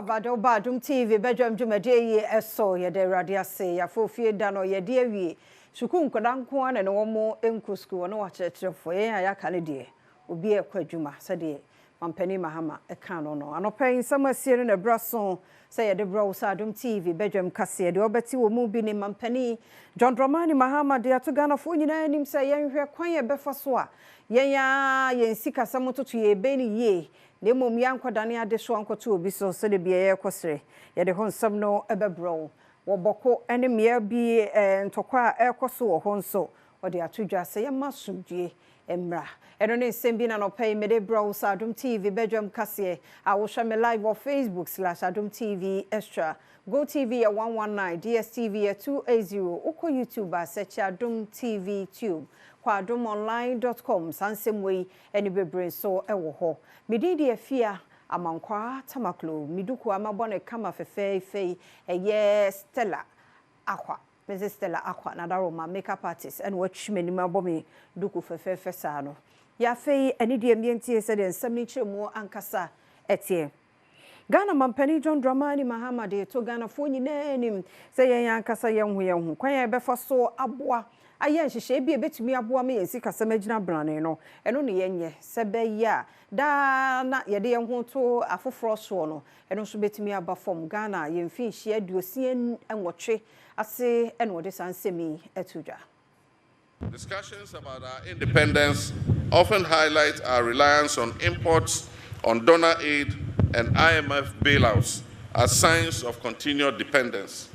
Badwam TV Badwam Jumade eso ye de radio say ya fofie da no ye de awie suku nkoda nko an ne wo mo enku school no wa kyerɛkyerɛfo ye ya ka ne de obi e kwa dwuma sɛ de mampani Mahama e ka no no anopan samasie no na braso sɛ ye de bro sa Adom TV Badwam kase de obeti wo mu bi ne mampani John Dramani Mahama de ato Ghana fo nyina anim sɛ yenhwɛ kwan ye befa so a yen sika samototo ye be ni ye ne mom yankodane ade so ankoto obi so se de bia ye kosere ye de honsam no ebebro wo boko ene mia bi ntokwa ekoso wo honso o de atodwa se ye masumdue emra eno ne sembi na no pay me de bro sa Adom TV Badwam kase a wo hwe me live on Facebook/Adom TV Extra Go TV at 119 DSTV at 280 Oko YouTube search Adom TV Tube kwa adomonline.com sansemwe eni bebre so ewo ho medidi afia amankwa tamaklo miduku amabone kama fefefe eye Stella Akwa Mrs Stella Akwa na daroma makeup artist and watch many mabomi duku fefefe sa no ya fei eni de mientie se de nsam ni chiremu ankasa etie Ghana mampani John Dramani Mahama de to Ghana fo nyina anim se yen ankasa yen ho kwan ye befa so aboa ayen hihye bi ebetumi aboa me yensi kasama gina brane no eno ne yenye sebe ya da na ye de yen ho to afoforo so no eno so betumi aba fom Ghana yemfi hye aduosie enwotwe ase eno de sansemi etudwa. Discussions about our independence often highlight our reliance on imports, on donor aid and IMF bailouts as signs of continued dependence.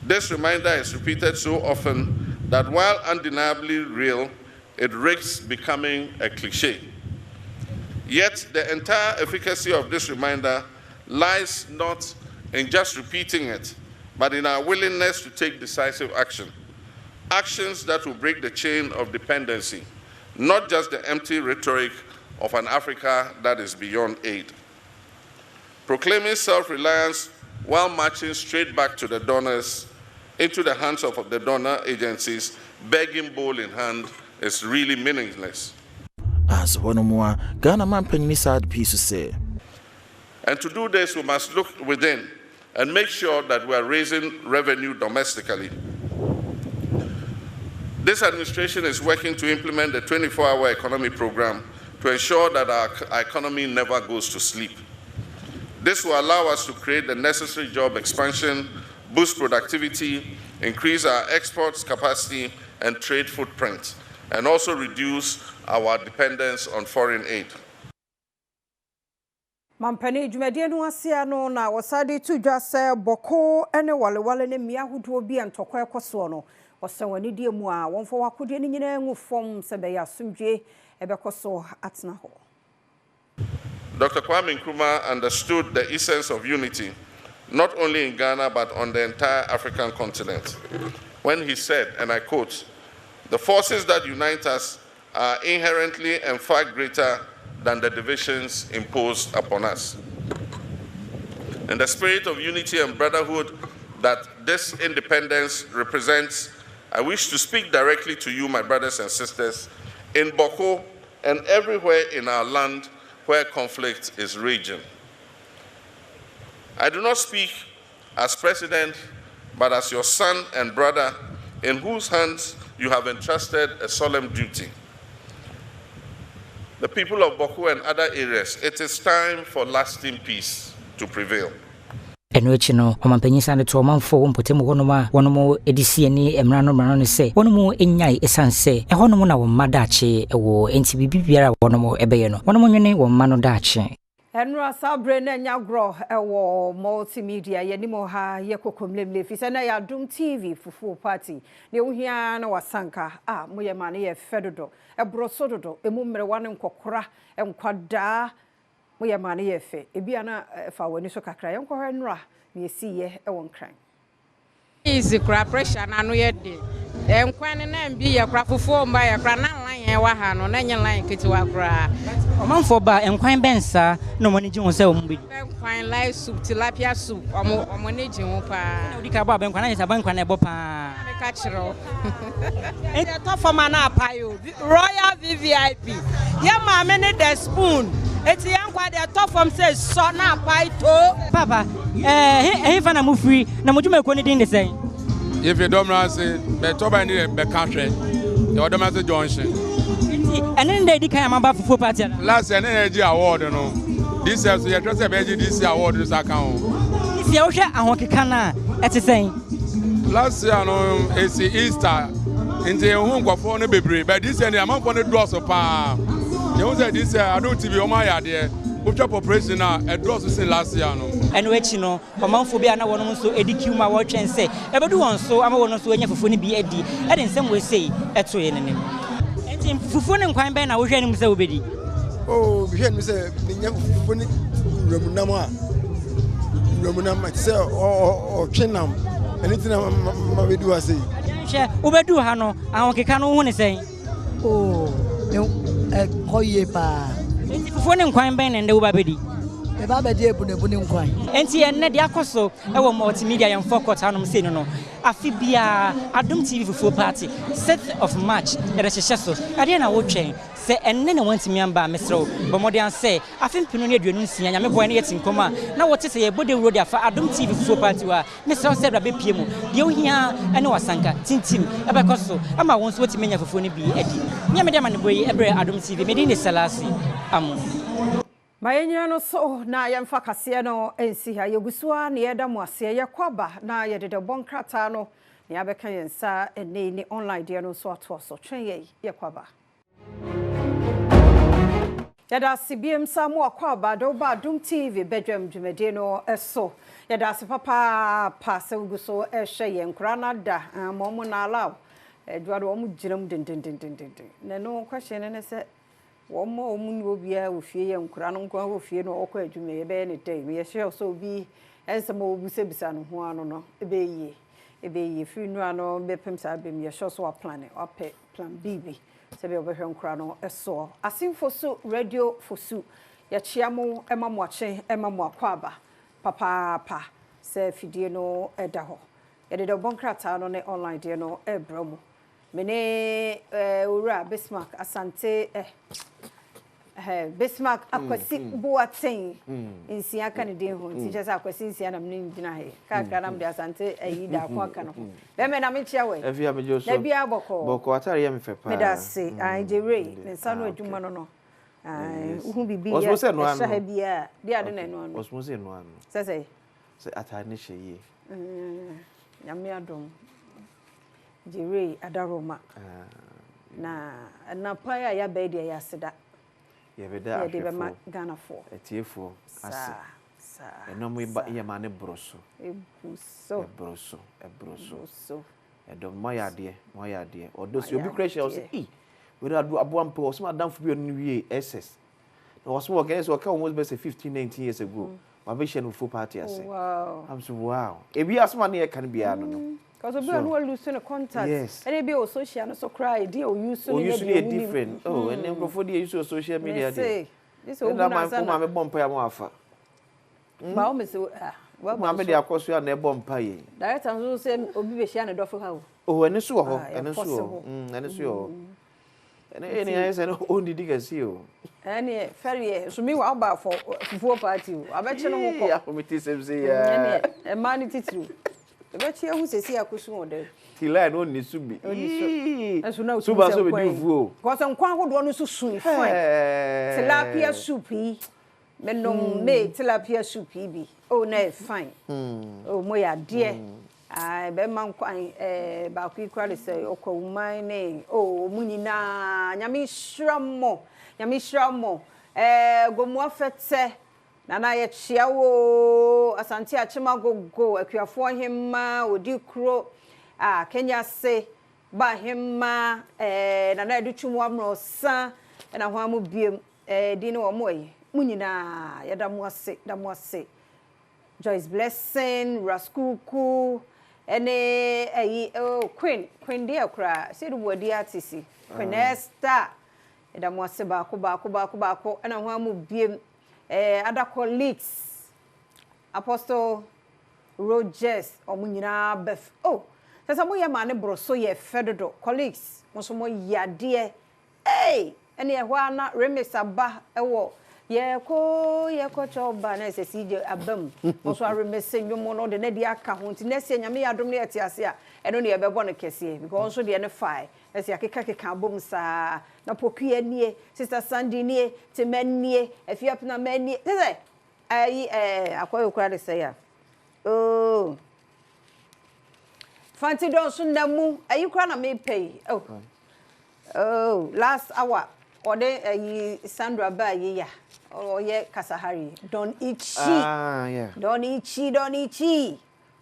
This reminder is repeated so often that while undeniably real, it risks becoming a cliché. Yet the entire efficacy of this reminder lies not in just repeating it, but in our willingness to take decisive action. Actions that will break the chain of dependency, not just the empty rhetoric of an Africa that is beyond aid. Proclaiming self-reliance while marching straight back to the donors, into the hands of the donor agencies, begging bowl in hand, is really meaningless. As one more, Ghana man penny sad piece to say. And to do this, we must look within and make sure that we are raising revenue domestically. This administration is working to implement the 24-hour economy program to ensure that our economy never goes to sleep. This will allow us to create the necessary job expansion, boost productivity, increase our exports capacity and trade footprint, and also reduce our dependence on foreign aid. Mampani dwumade no asia no na wasade tudwa se boko ene walewale ne mia hudo bi antokwa ekoso no wasawani die mu a wonfo wakode ne nyina ngu fom se be ya sumdwe ebekoso atna ho. Dr. Kwame Nkrumah understood the essence of unity, not only in Ghana, but on the entire African continent, when he said, and I quote, "The forces that unite us are inherently and far greater than the divisions imposed upon us." In the spirit of unity and brotherhood that this independence represents, I wish to speak directly to you, my brothers and sisters, in Boko and everywhere in our land where conflict is raging. I do not speak as president, but as your son and brother, in whose hands you have entrusted a solemn duty. The people of Boko and other areas, it is time for lasting peace to prevail. Enuchi no omampanyi sane to omamfo mpotemu honoma wonomo edisi ni emra no se wonomo enyai esanse ehonomo na womma daache ewo enti bibiara wonomo ebeye no wonomo nwene womma no daache Enra sabre na nyagro ewo multimedia yenimo ha yekokomlemle fise na ya Adom TV fufu party ne ohia na wasanka moyema ne ye fedodo ebrosododo emumre wane nkokora enkwada moyema ne ye fe ebia na fa wani so kakra yenkwa enra ne esiye ewon kran easy kra pressure na no ye de enkwan na mbi ye kra fufu mba ye kra na line wa ha no na nye line ketiwa kra omanfo ba enkwan bensa no mo ne ji ho se o mbi enkwan live soup tilapia soup omo ne ji ho pa odi ka ba enkwan na yesa ba enkwan na ebo pa ka chiro e to for man na payo royal VVIP ye ma me ne the spoon eti yankwa de top from say so na paito papa he fa na mu free na mo dwuma ko ni din de sen if you don't know say be to ba ni be ka hwe the other man say Johnson ene nda di kan amaba fufu party na last year na energy award no this year so you trust say be this year award this account this year wo hwe ahokeka na ete sen last year no it's Easter into hu nkofo no bebre but this year the amount for the draws pa you say this year Adom TV o ma ya de Butcher operation na a draws sin last year no eno echi no omanfo bia na wono so edikiu ma wo twen se ebedu won so ama wono so enya fufu ni bi edi e de nsem we sei eto ye nenem enti fufu ni nkwan ben na wo hwe ni mse obedi oh bi hwe ni se nya fufu ni nramunam se o twenam anything ma bedu ase hwe obedu ha no ahokeka no hu ni sen oh koye pa enti fufu ni nkwan ben na nde wo babedi e ba bedi ebu ni nkwan enti enne de akoso e wo multimedia yem focus hanom sei no afi bia Adom TV fufu party 6th of March e de hyehyɛ so ade na wo twen se enne ne wantimi amba mesrew bomodian se afi mpino ne aduanu nsia nyame boy ne yetinkom na wo tese ye bode road afa Adom TV fufu party wa mesrew se bra be pie mu de ohia ene wasanka tintim e be koso ama won so wotimi nya fufu ne bi edi nyame de ma ne boy e bre Adom TV medi ne salasi amu Mayenya no so na yemfa kase no ensi ha yegusua ne yeda mo ase yekwaba na yedede bonkrata no ne abeka yensa ene ni online de no so ato so twen yekwaba yada CBM samu akwaba do ba Adom TV Badwam dwumade no eso yada se papa pa se guso ehwe ye nkura na da mo na alaw eduado mo giram den ne no question ne se womo omuni obia ofie ye nkura no nkwa ofie no okọ adwuma ye be ne day me ye hye so bi ensema obusebisa no ho ano no ebe ye fi nu ano be pem sa be me ye hye so a plan B se be obehwe nkura no eso asimfo so radio fosu ye chiamo emamo ache emamo akwaba papa se fidie no eda ho ye de bonkrata no ne online de no ebramu mene ura Bismarck asante Bismarck akwasi boaten insia kan de ho nti se akwasi insia na mne ngina he ka kra de asante ayi da ko aka no be me na me chia we e via me jo so na bia boko atare ye me fe pa me da se ai je rei ne sanu adwuma no ai uhu bibi ya shahe bia dia de na no no osmo se no ano se atare ne hye ye nyame adom Jiri adaroma na paya ya be dia ya seda ye be da afefo Ghana for etiefo ase eno mo ye ma ne broso ebroso edom mo ya de odo si obi crash o se we da do aboam pe o so adamfo bi onu wie ss na o so work so ka almost be 15 19 years ago ma be share no full party ase wow I'm so wow e bi asma na ye kan bia no because we are no losing a contact. Yes. And be social no so cry. They are using different. Oh, and then before they use social media. This is all my bomb pay afa. Ba me so well ma me dey akoso ya na bomb pay. Direct am so say obi be share na dofo ha. Oh, ene so ho, ene so. Ene so. Ene I say no only dig see o. Ene ferry so me wa ba for party o. Abeche no ho ko. Ya committee sem say ya. Ene e man titru. Ebe chia hu sesi akosu ode. Tila no ni subi. Eso na suba so be di vuo. Because nkwan hodo no so sun fine. Tilapia soup yi. Menom me tilapia soup yi bi. Oh na fine. Oh mo ya de. Ai be man kwan ba ku ikra de say okowuman ne. Oh munyina nyame hyramo. Gomu afete. Nana ye chia wo asante achima gogo akuafo hemma odi kro Kenya se ba hemma nana edutwum amrosa na ho amu biem di ne wo moyi munyina ya da mo ase Joyce Blessing Raskuku ene Queen dia kra se du bodi artist Queen Esther ya da mo ase ba ko na ho amu biem other colleagues Apostle Rogers omunyina bef sasa mo ye ma ne broso ye fedodo colleagues mo so mo yade ene ye ho ana remix aba ewo ye ko choba na se sije abam so aremese nwomo no de na di aka ho nti na se nyame ya dom na yete ase a eno ne ye bebo no kese because so de ne fai na se akeka bom sa na pokua nie sister Sandy nie temanie afiap na manie se ai akoyo kura de se ya oh fanti don so na mu ayi kura na me pay oh last hour ode Sandra ba yi ya oye Kasahari don ichi yeah don ichi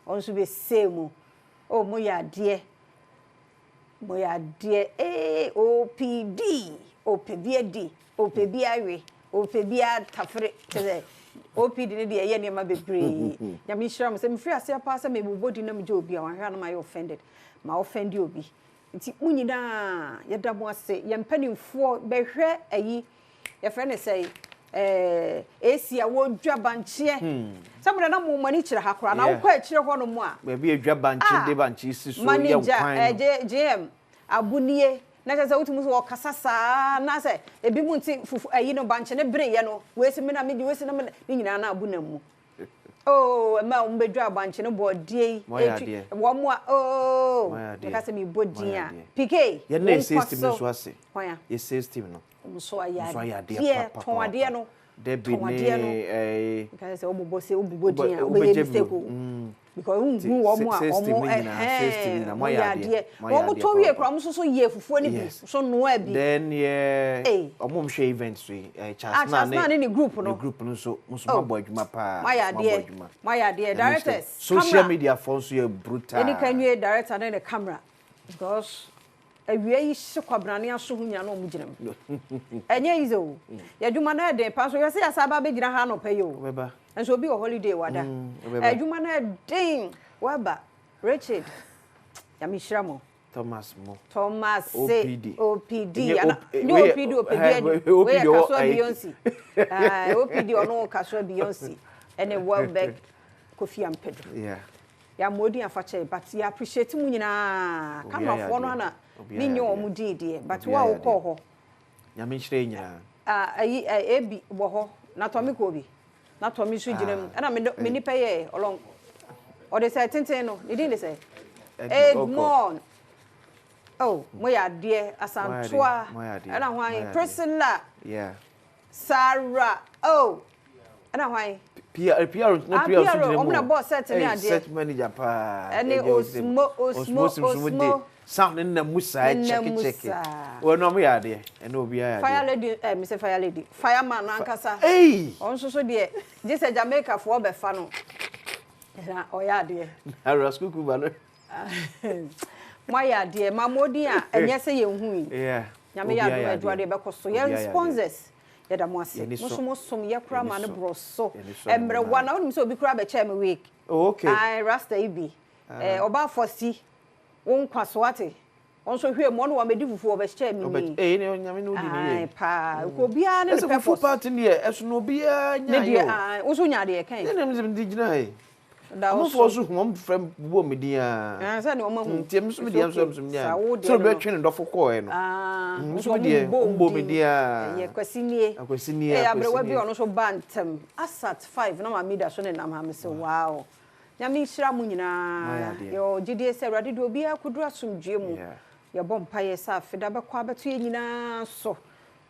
onso be same oh mo ya de OPD OPBD OPBIwe OPBA tafre teze OPD ne de ye ne ma bebre nyame hyiram se me free ase apa se me bobodi na me je obi a wanhwa na ma ye offended ma offend obi nti munyina ye da mo ase ye mpanimfo behwe ayi ye frɛ ne sei esi a wo dwa banche saboda na mo mani kire hakora na wo kwa akire ho no mo a be bi dwa banche de banche si so ye kwan GM abunie na sɛ wotumu so kasasa na sɛ ebi mu nti fufu ayi no banche ne bere ye no wesi me na me di wesi na me nyina na abu na mu oh ma o mbedwa banche no bodie wo mo a oh ka sɛ me bodia PK ye na system no so ase hwan ye system no so ayade ton ade no Debbie ne ka sɛ obubo se obubodia we mistake because wo mo a system na mo ya de wo mo to wie kra mo so ye fufuo ni bi so no a bi then ye omo mhwe event so chance na ne group no so mo bo adwuma pa ma ya de directors social media for so ye brutal any can you director na the camera because awie yi hye kwabrane aso hunya na omu ginam enye izo yadwuma na de pa so yese asaba be gina ha no pa yo beba enso obi o holiday wada adwuma na den waba Richard ya mishiramo Thomas OPD ana no OPD we kaso Beyonce OPD ono kaso Beyonce ene Welbeck Kofi Ampedro ya modi afache but ya appreciate mu nyina kama fo no na ninyo omu didie but wa wo ko ho nyame hire nyina ayi ebi wo ho na to me ko bi na to me so ginam ana me nipa ye olon o de say tenten no e din de say Edmond oh mo ya de asantoa ana hwan Priscilla Sarah oh ana hwan PR no PR so dine mo omna boss set ni ade set manager pa ene osmo sound na musa check we no mo ya de ene obi ya fire lady Mr fire lady fireman na nkasa on so de je se Jamaica fo be fa no na o ya de na raskuku ba no mo ya de mamodi a enye se ye hu yi nyame ya do adwade be koso ye sponsors yada mo ase mo som ye kura ma ne broso emre wana onim se obi kura be che me week okay ai rasta ibi oba fosi won kwaso ate on so hwe mo no wa medi fufu oba che me ni ne nyame no di ni ai pa ko bia ne pe fufu party ne eso no bia nya yo ne wo so nya de kan ne nem di gina ai da wo so so mo frem bo me di a sa ne o ma hu ntiem so me di am so nya so be twen ndofo ko e no so di bo me di a ye kwasinie abrewa bi ono so bantem asat 5 na ma mida so ne nam ha me se wow nyame hira mu nyina yo gidie se awrade do obi akudru asomdwe mu ye bompa ye sa afida be kwa beto ye nyina so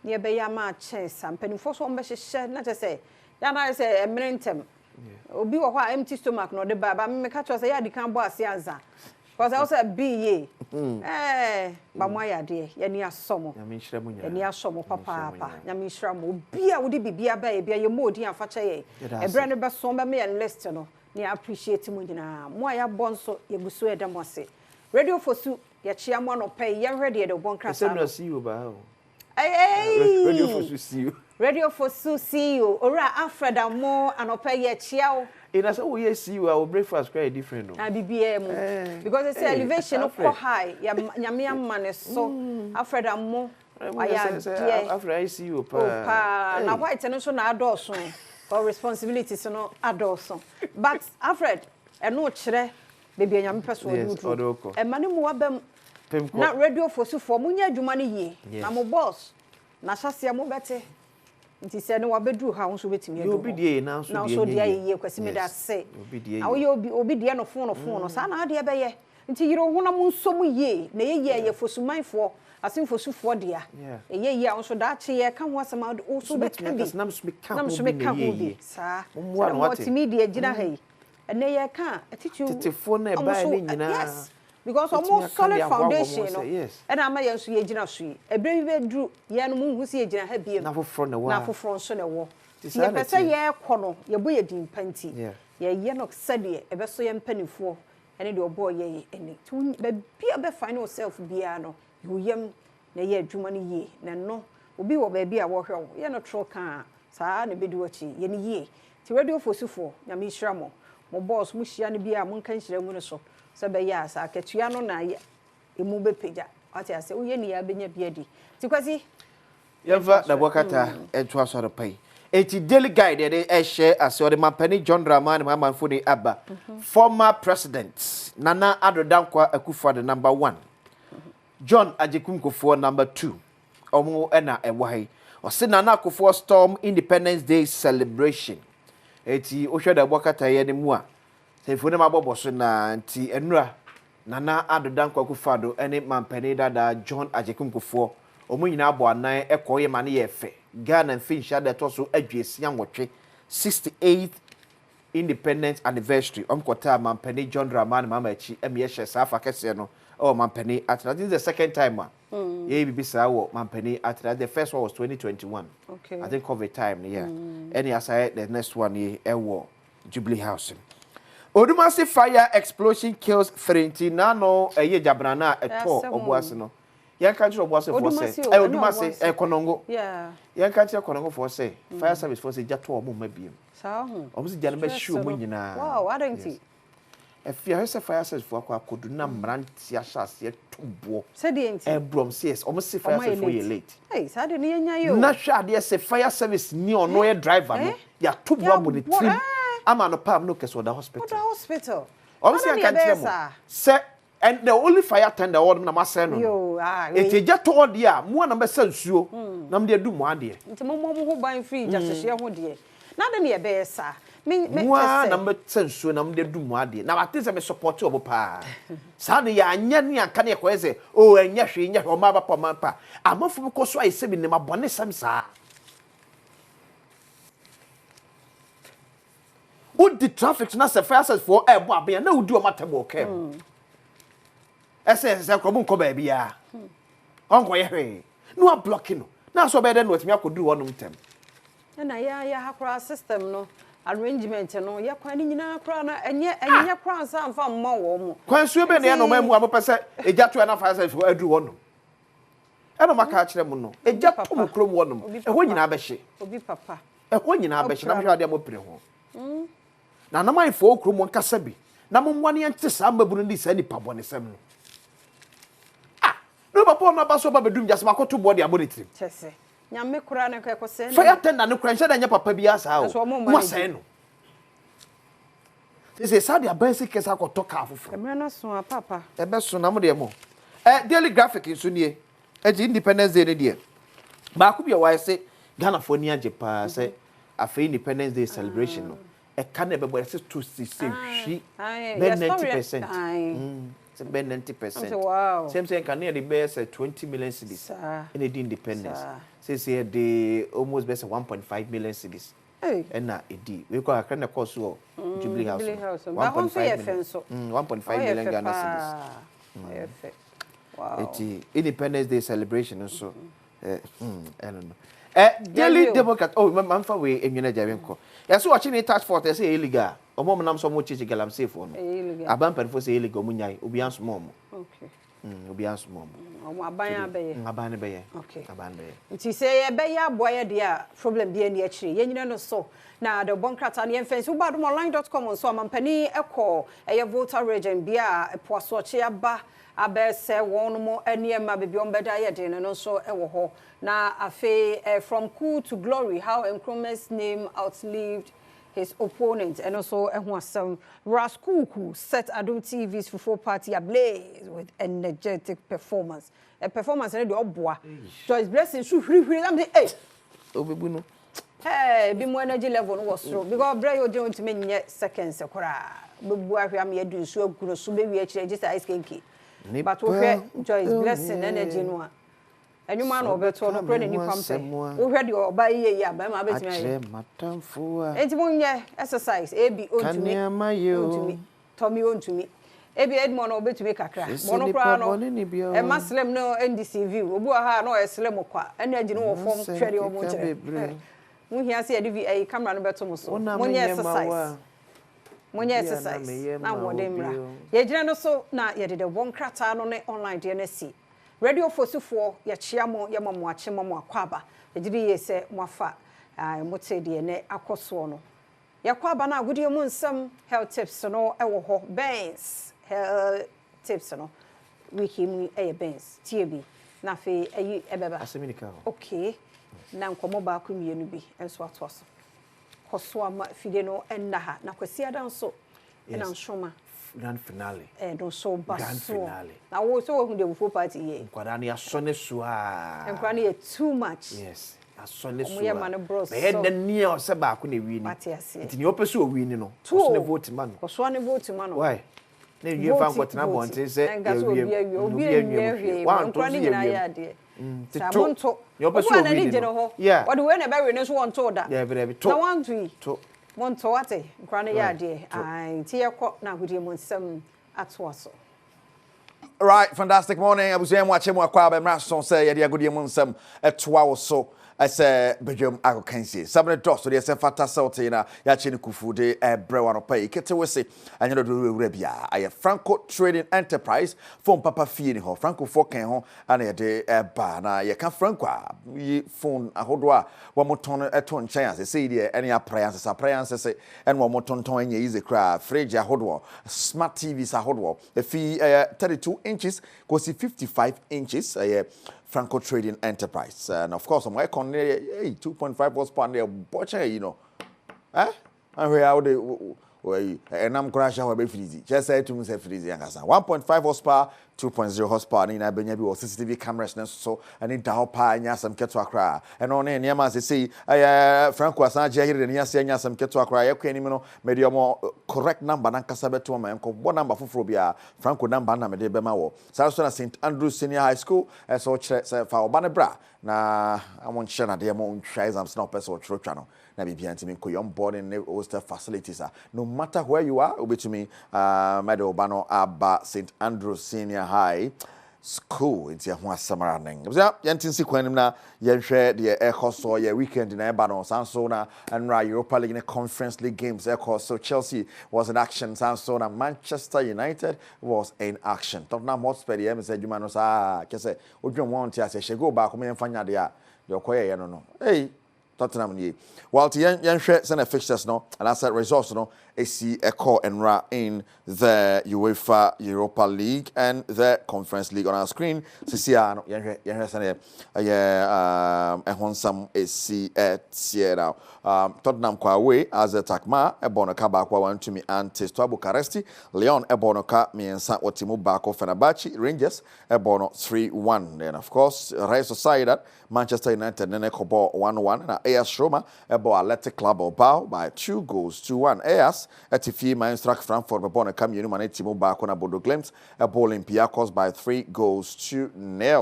ne be ya ma che sampanifo so mbe hyehye na te se ya na se emrentem obi wo ho a empty stomach no de baba me ka cho se ya di kan bo ase anza because I also be ye ba mo ya de ye ni asomo nyame hira mu nyina ye ni asomo papa nyame hira mu obi a wo di bibia ba ye bia ye modi afa che ye ebre ne be so be me list no ni appreciate mu nyina mo ya bonso ye guso eda mo ase radio fosu ye chia mo no pay ye ready de bon krasa no see you ba radio fosu see you radio fosu see you ora Alfreda mo anopay ye chia o ina so we see you our breakfast quite different no bibia mu because it's elevation no ko high ya nyame amane so Alfreda mo Alfreda I see you pa na white no so na adoso or responsibilities no adoso but Alfred eno kire bebia nyame peso odu e mane mu wabam na radio fosu for munya adwuma ne yie na mo boss na hyase mo bete nti se no wabedru ha won so betimi edu obi die na so die ye kwasi me da se obi die awo ye obi die no fon no sa na ade be ye nti yiro honam nsom ye na ye ye fosumanfo asimfosufo dia ye a won so da che ye ka ho asema o so betimi nam so me ka ho bi sa multimedia gina ha yi ene ye ka atichu tetefo na ba ni nyina because almost solid foundation no and am ye so ye gina so yi ebre bi bedru ye no mu hu se ye gina ha biem na foforo na wo na foforo so na wo ye pese ye kɔ no ye bo ye din panti ye no sade e be so ye mpanifo ene de obo ye ene tu be bia be find yourself bia no you yem na ye adwuma no ye na no obi wo ba bia wo hwe ye no tro ka saa na be di wachi ye ni ye ti radio fosufo na me hira mo boss mu hia ne bia mo nkan hira mu no so se be ya sa ketua no na ye emu be peja ati ase wo ye ni ya benya bia di ti kwasi yeva da bokata eto asoro pai eti daily guide dey share as the Mampani John Dramani Mahama Funi Abba former president Nana Addo Dankwa Akufo-Addo number 1 John Agyekum-Kufuor number 2 omo ena ewahai o se Nana Akufo storm Independence Day celebration eti ohwe da bokata ye ne mu a se fune maboboso na nti enura Nana Addo Dankwa Akufo-Addo ene Mampani dada John Agyekum-Kufuor omo nyina abo anan ekoye mane ye fe Ghana and Finch that also adwesia nwotwe 68th independence anniversary Kota Mampani John Dramani Mahama echi eme hye safa kese no Mampani Atra. This is the second time ye bibisa wo Mampani Atra. The first one was 2021 okay I think COVID time any aside the next one ye ewo Jubilee House Odumasi fire explosion kills 30 nano eye jabrana eto obuase no yan ka tro boase for say Odumasi Konongo yan ka tro Konongo for say fire service for say jato omo mabiem sa ho omo si jana be hwe omo nyina wow I don't see efia say fire service for akodu na mranti ahase tubo say the enti ebrom says omo si fire service for ye late hey sa de ne yanya yo na hwe ade say fire service ni ono ye driver no ya tubo abo ne trim ama no pam no keso da hospital omo si yan ka tro mo say and the only fire tender order na masɛ no yo eti je to dia mo na be sansuo na me de du mo ade nti mo ho ban free jasehye ho de na de ne be sa me mo na me sansuo na me de du mo ade na ate se me support obo pa sa ne ya anya ne aka ne ko ese o anya hwe nya o ma ba pa man pa amafo ko so ayese bi ne ma bone sam sa would the traffic na se fast for ebo abia na wudi o matabo kem ese ko bunko ba bia onko ye hwe no a blocking no na so be de no atimi akodu wonum tem na ya hakura system no arrangement no ya kwan ni nyina akura na enye kwan sa mfa mma wo mo kwan suo be ne no mamu abopese ejato na fa sa adu wonum eno maka kire mu no ejato mu krom wonum eho nyina be hye obi papa eho nyina be hye na hwe ade amopire ho na na mai fo krom nkasa bi na mo mwane ente sa mabunu ndi sa nipa bonesem no no papa na ba so ba bedum jase makoto body abonitrim chese nyame kura ne ko se fire tender ne kura nche da nya papa bi asa o mo sai no ese sa dia basic kesa ko to ka afofo emre na so papa ebe so na mo de mo daily graphic nso nie agi Independence Day ne de ba ku bi o wai se Ghana fo ni age pa se afa Independence Day celebration no e ka na be bo se to see hwi ben 90% it's about 90%. Wow. Same thing can near the best 20 million cedis in the independence. Say they almost best 1.5 million cedis. Hey. And na edi. We call a kind of course Jubilee House. 1.5 million Ghana cedis. Wow. It's Independence Day celebration also. I don't know. Daily Democrat. Oh, man, for we in Javenco. Yeah, so watching a task force, they say illegal. O mom nam so mo chichi galam safe on. Aban perfo say illegal munyai, obi ans mom. Okay. Obi ans mom. O aban abeye. Aban beye. Okay. Aban beye. Nti say ye be ya boy dia problem dia ni akire. Ye nyina no so. Na the bonkrata ne fence Badwam.com so Mampani ekọ eye voter region bia epoaso che aba abese won mo eniema bebi ombeda ye den no so ewo ho. Na afe from cool to glory how Nkrumah's name outlived his opponent and also some Raskuku set Adom TV's full party ablaze with energetic performance. A performance and the obwa. Joyce Blessing should I'm the hey. Obebuno. Hey, be more energy level was through because Bray you don't mean yet seconds akora. Bebu ahwe am yedu nsu aguro so be wi akire just ice kenki. But we Joyce blessing energy no a. Enwuma na obeto no pre ni pampe. Wo hwe de oba ye ya ba ma betimi aye. Matamfo a. Enti monye exercise ebi ontumi. Tommy ontumi. Ebi Edmond obetumi kakra. Mono kra no. E maslem no NDC view. Obu ha na o eslem kwa. Energy no wo form hwede o mo kire. Mu hia se yede vi camera no beto mo so. Monye exercise. Monye exercise. Na wo de mra. Ye gina no so na yede de won krata no ne online de na si. Radio Fosufo ya chiamo ya mamu achema mu akwaba. Ejiri ye se mo afa mote de ne akoso no. Ya kwaba na agudie mu nsam health tips no ewo ho Benz health tips no wiki mu Benz TB na fe ayi ebeba aseminika okay na nkomo ba ku mienu bi enso atoso koso ama fide no enna ha na kwasi adan so na nshoma grand finale no so baso grand finale na wo so hu de bufo party ye nkwada na asone so a nkwada na too much yes asone so omo ma no bros be na nie o se ba ko na wi ni nti ni opeso o wi ni no so ne vote man koso ne vote man why na wi fa nkwata bonte se obi wi wan to ni na ya de samonto you opeso o wi ni no what the way na be we no so won to da yeah be to na wan to monto wate nkwane ya de ai ti yakọ na agudie mo nsam ato aso. Right, fantastic morning. Abusem wache mo akwa be mra son say ye de agudie mo nsam etoa wo so. I say Badwam akokansie. Sabne dos so de se fata sauti na ya che ne kufude brewa no pay. Kete wese anyo do wura bia. Aye Franco Trading Enterprise phone papa fie ni ho. Franco fokan ho ana ye de ba na ye ka Franco yi phone ahodo a wo moton eto nchen ase sei de ene appliance se ene wo moton anye easy cra fridge ahodo smart TVs ahodo e fi 32 inches go see 55 inches Franco Trading Enterprise. And of course, I'm like on 2.5 horsepower there, butcher, you know. Eh? And where are they? And I'm crashing our baby freezy. Just say to me, say freezy, and 1.5 horsepower, 2.0 horsepower. In Benyabi or CCTV cameras, so I need to help and some get to a cry. And on any man say, Franco was not here and yes, and some get to a cry. Okay, you maybe a more correct number than Casabeto, my uncle. What number for Frobia? Franco number, de Bemawo. South St. Andrews Senior High School, as so for Banabra. Na I want share na dey mo try am snoppers or true channel na be bian timi ko yon board in hostel facilities no matter where you are obetumi Meadow Bano Aba St. Andrews Senior High School it's ho asamara nen ya yantinsi kwanim na yenhwe de ekoso ye weekend na eba no sanso na anra Europa League Conference League games ekoso Chelsea was in action sanso na Manchester United was in action Tottenham Hotspur the say juma no sa kese odwon won ti ase shego ba ko me mfanya de a de okoye ye no hey Tottenham ni while ti yenhwe se na fixtures no and as results no AC Echo and Ra in the UEFA Europa League and the Conference League on our screen. Sisia yenhwe se na ehonsam AC Sierra Tottenham kwa away as Takma ebono ka ba kwa wan tumi Antisto Bucharest Lyon ebono ka miensa otimu ba ko Fenerbahce Rangers ebono 3-1 then of course Real Sociedad Manchester United nene kobo 1-1 na AS Roma ebo Athletic Club Bilbao by 2-1 AS Etifi Mainstrak Frankfurt ebono ka mienu mane timu ba ko na Bodo Glimt ebo Olympiacos by 3-0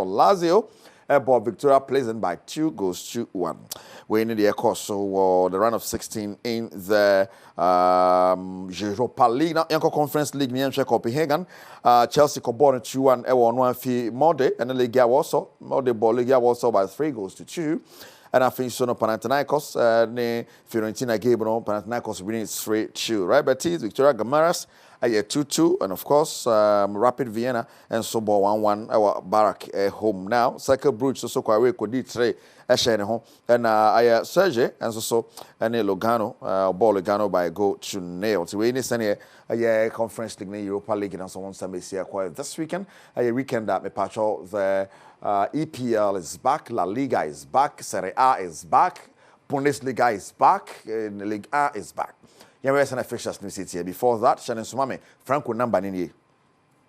Lazio ebo Victoria Pleasant by 2-1 we in the so the round of 16 in the Europa League now Yanko Conference League near Copenhagen Chelsea Coborn 2-1 ewo no afi Mode and the Liga also Mode ball Liga also by 3-2 and I think so no Panathinaikos ne Fiorentina game no Panathinaikos winning 3-2 right Betis Victoria Gamaras 2-2 and of course Rapid Vienna and so ball 1-1 our Barak home now Cycle Bruges so kwa we kodi 3 ehye ne ho and Serge and so and Lugano ball Lugano by go to nail to we ni sene Conference League in Europa League and so on some see acquired this weekend weekend that me patrol the EPL is back La Liga is back Serie A is back Bundesliga is back Ligue 1 is back yes and officials new city before that Shannon Sumame Franco number ni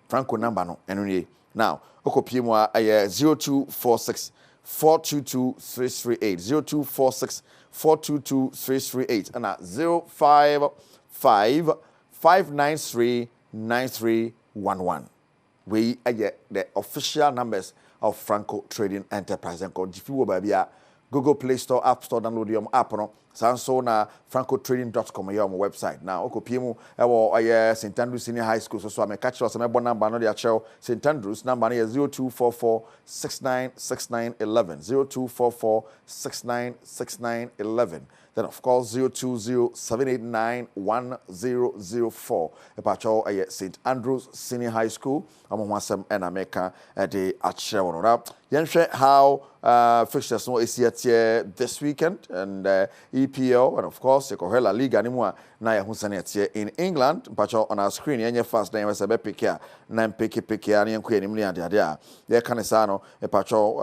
Franco number no enu now okopie 0246 422 338 0246 422-338 and at 055-593-9311. We are the official numbers of Franco Trading Enterprise. And if you will be Google Play Store, App Store, download your app no. Sanso na francotrading.com your website. Now okopiemu ewo St Andrews Senior High School so I catch us my number no dia chew St Andrews number is 0244696911 0244696911. Then of course 0207891004. Epacho St Andrews Senior High School amwasem and America de achewo no. Yenhwe how fixtures no is here this weekend and EPL and of course La Liga anymore na ya hunsane in England mpacho on our screen yenye fast na yesa be pick ya na pick ya na nku animu ya dia there can no mpacho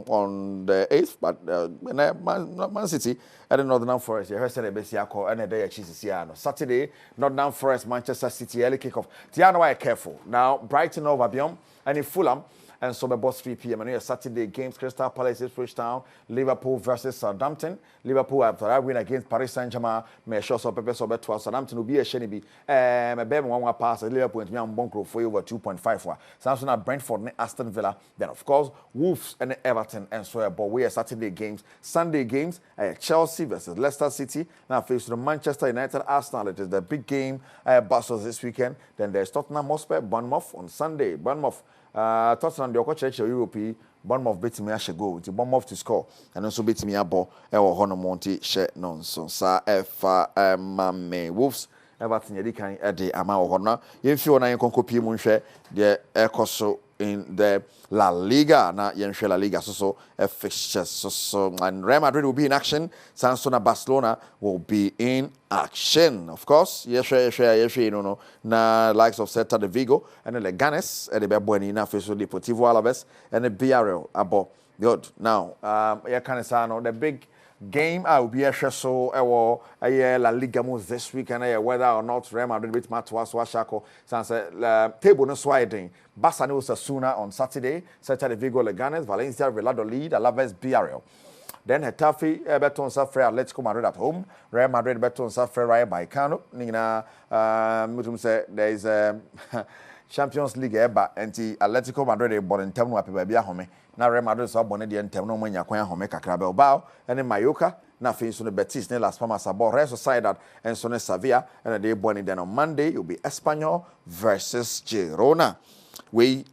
on the 8th but Man City and Northern Forest you say be siako and dey chisisia no Saturday Northern Forest Manchester City early kick off tiano why careful now Brighton over Badwam and Fulham. And so, by 3 p.m. and Saturday games, Crystal Palace, Ipswich Town, Liverpool versus Southampton. Liverpool after that win against Paris Saint-Germain. May show some pepper so bet 12. Southampton will be a shiny be. My baby one pass at Liverpool and me on Bonkro for over 2.5. Samson at Brentford and Aston Villa. Then of course Wolves and Everton and so but we are Saturday games. Sunday games, Chelsea versus Leicester City. Now face the Manchester United Arsenal. It is the big game. Bastos this weekend. Then there's Tottenham Hotspur, Bournemouth on Sunday. Bournemouth. Tottenham the Okoche Europe Bournemouth beat me ashe go to Bournemouth to score and also beat me abo e wo hono monti she nonsense sa efa mame Wolves Everton yedi kan e de ama wo hono yemfi wona yenkonkopie mu nhwe de ekoso in the La Liga na yenhwe La Liga so fixtures so and Real Madrid will be in action. Sansona Barcelona will be in action. Of course, yes, no, na likes of Celta de Vigo and the Leganes and the Badwam na face Deportivo Alaves and the Villarreal abo. Good. Now, the big game I will be a so La Liga moves this weekend whether or not Real Madrid beat Matwas Washako since table no swiding. Barca no Osasuna on Saturday, Celta de Vigo Leganes, Valencia Valladolid, Alaves Villarreal. Then Hetafe Beton Safre Atletico Madrid at home, Real Madrid Beton Safre Rayo Vallecano. Nina say there is Champions League eba anti Atletico Madrid born in term wapi baby home. Na Real Madrid so born in term no manya kwan home kakra Bilbao and Mallorca. Na fin so Betis ne Las Palmas abo Real Sociedad and so Sevilla and they born in then on Monday it will be Espanyol versus Girona. We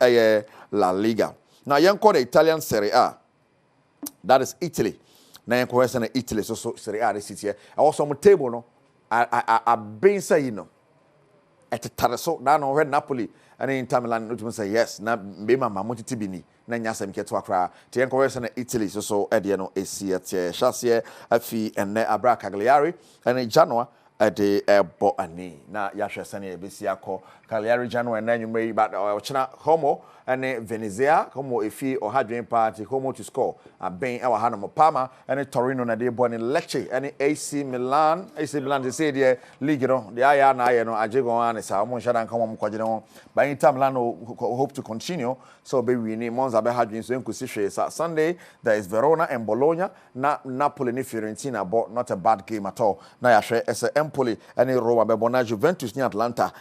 La Liga. Now you call the Italian Serie A. That is Italy. Now you call Italy so Serie A this year. I was on the table no. I been saying no. At the Taraso now no red Napoli and in Milan no say yes na be mama mutitibini na nyasem keto akra te encourage na Italy so ede no esi at Chassis afi ene Abra Cagliari and January ade ebo ani na yahwe sane ebesi akọ Cagliari January na nwumre but ochina Homo and Venezia Homo efi ohadwen party Homo to score aben ewa hanamo Parma and Torino na de bo ni Lecce and AC Milan they say the league no the aya na aye no ajegon an sa mo nhada nka mo kwagene ho but Inter Milan hope to continue so be winning Monza be hadwen so enkusi hwe sa Sunday there is Verona and Bologna na Napoli ni Fiorentina but not a bad game at all na yahwe ese Empoli and Roma be bona Juventus ni Atlanta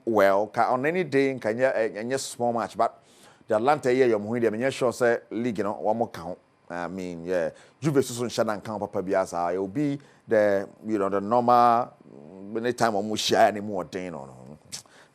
well on any day can small match but the Atlanta here you muhi dem sure say league no one more count I mean yeah Juventus so nshada nkan papa biasa it will be the the normal any time on share any more day no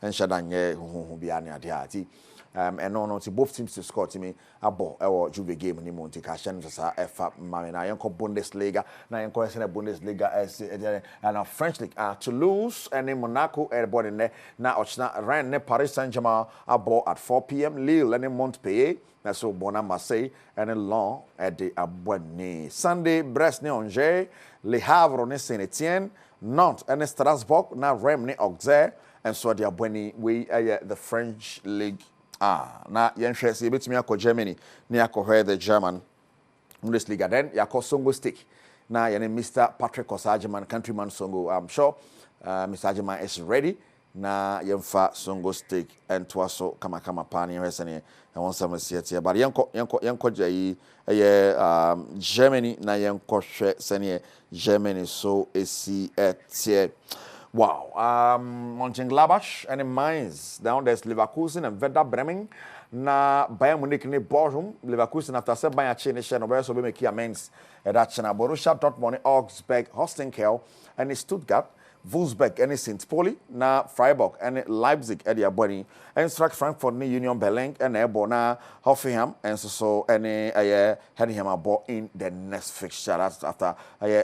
nshada nye hu bia ne ade ati and no both teams to score to me abo ewo Juve game ni monti ka shen sa efa mame na yenko Bundesliga na yenko ese Bundesliga and French league Toulouse and Monaco everybody ne na ochna Rennes ne Paris Saint-Germain abo at 4 p.m. Lille and Montpellier na so Bona Marseille and Lyon at the Abouani Sunday Brest ne Angers Le Havre ne Saint-Etienne Nantes and Strasbourg na Rennes ne Auxerre and so the Abouani we the French league na yenhwe se betumi akọ Germany na akọ the German Bundesliga then yakọ Songo Stick na yene Mr. Patrick Osageman countryman Songo I'm sure Mr. Ageman is ready na yemfa songo steak and twaso kama pan yesene and one some siete but yanko jai Germany na yanko sene Germany so esi wow Mönchengladbach and in Mainz down there's Leverkusen and Werder Bremen na Bayern Munich ni Bochum Leverkusen after se Bayern chene share no so be make amends that chena Borussia Dortmund Augsburg Holstein-Kiel and Stuttgart Wolfsburg and St. Pauli na Freiburg and Leipzig at their body and Frankfurt ni Union Berlin and Ebona Hoffenheim and so any Heidenheim about in the next fixture that's after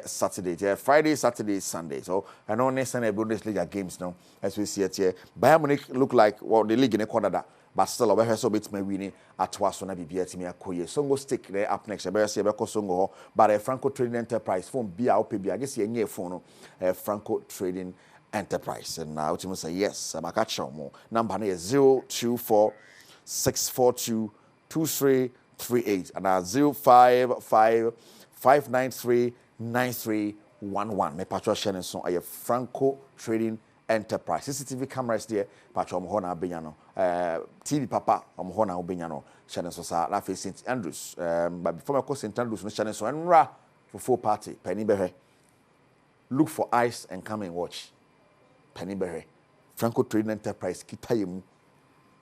Saturday Friday Saturday Sunday so I know next Sunday Bundesliga games now as we see it here Bayern Munich look like the league in a corner that but still over so bit me winning at twice on a BBT me akoye songo stick there up next be say be ko songo but a Franco Trading Enterprise phone bia opebi I guess ye phone no Franco Trading Enterprise and now to say yes I'm a catch more number is 024-642-2338 and 055-593-9311 me patro share so a Franco Trading Enterprise CCTV cameras there patro mo na benyano TV papa mo na obenyano channel so sa na face St Andrews but before I call St Andrews no channel so enra for full party penny behe look for ice and come and watch penny behe Franco Trading Enterprise kitayem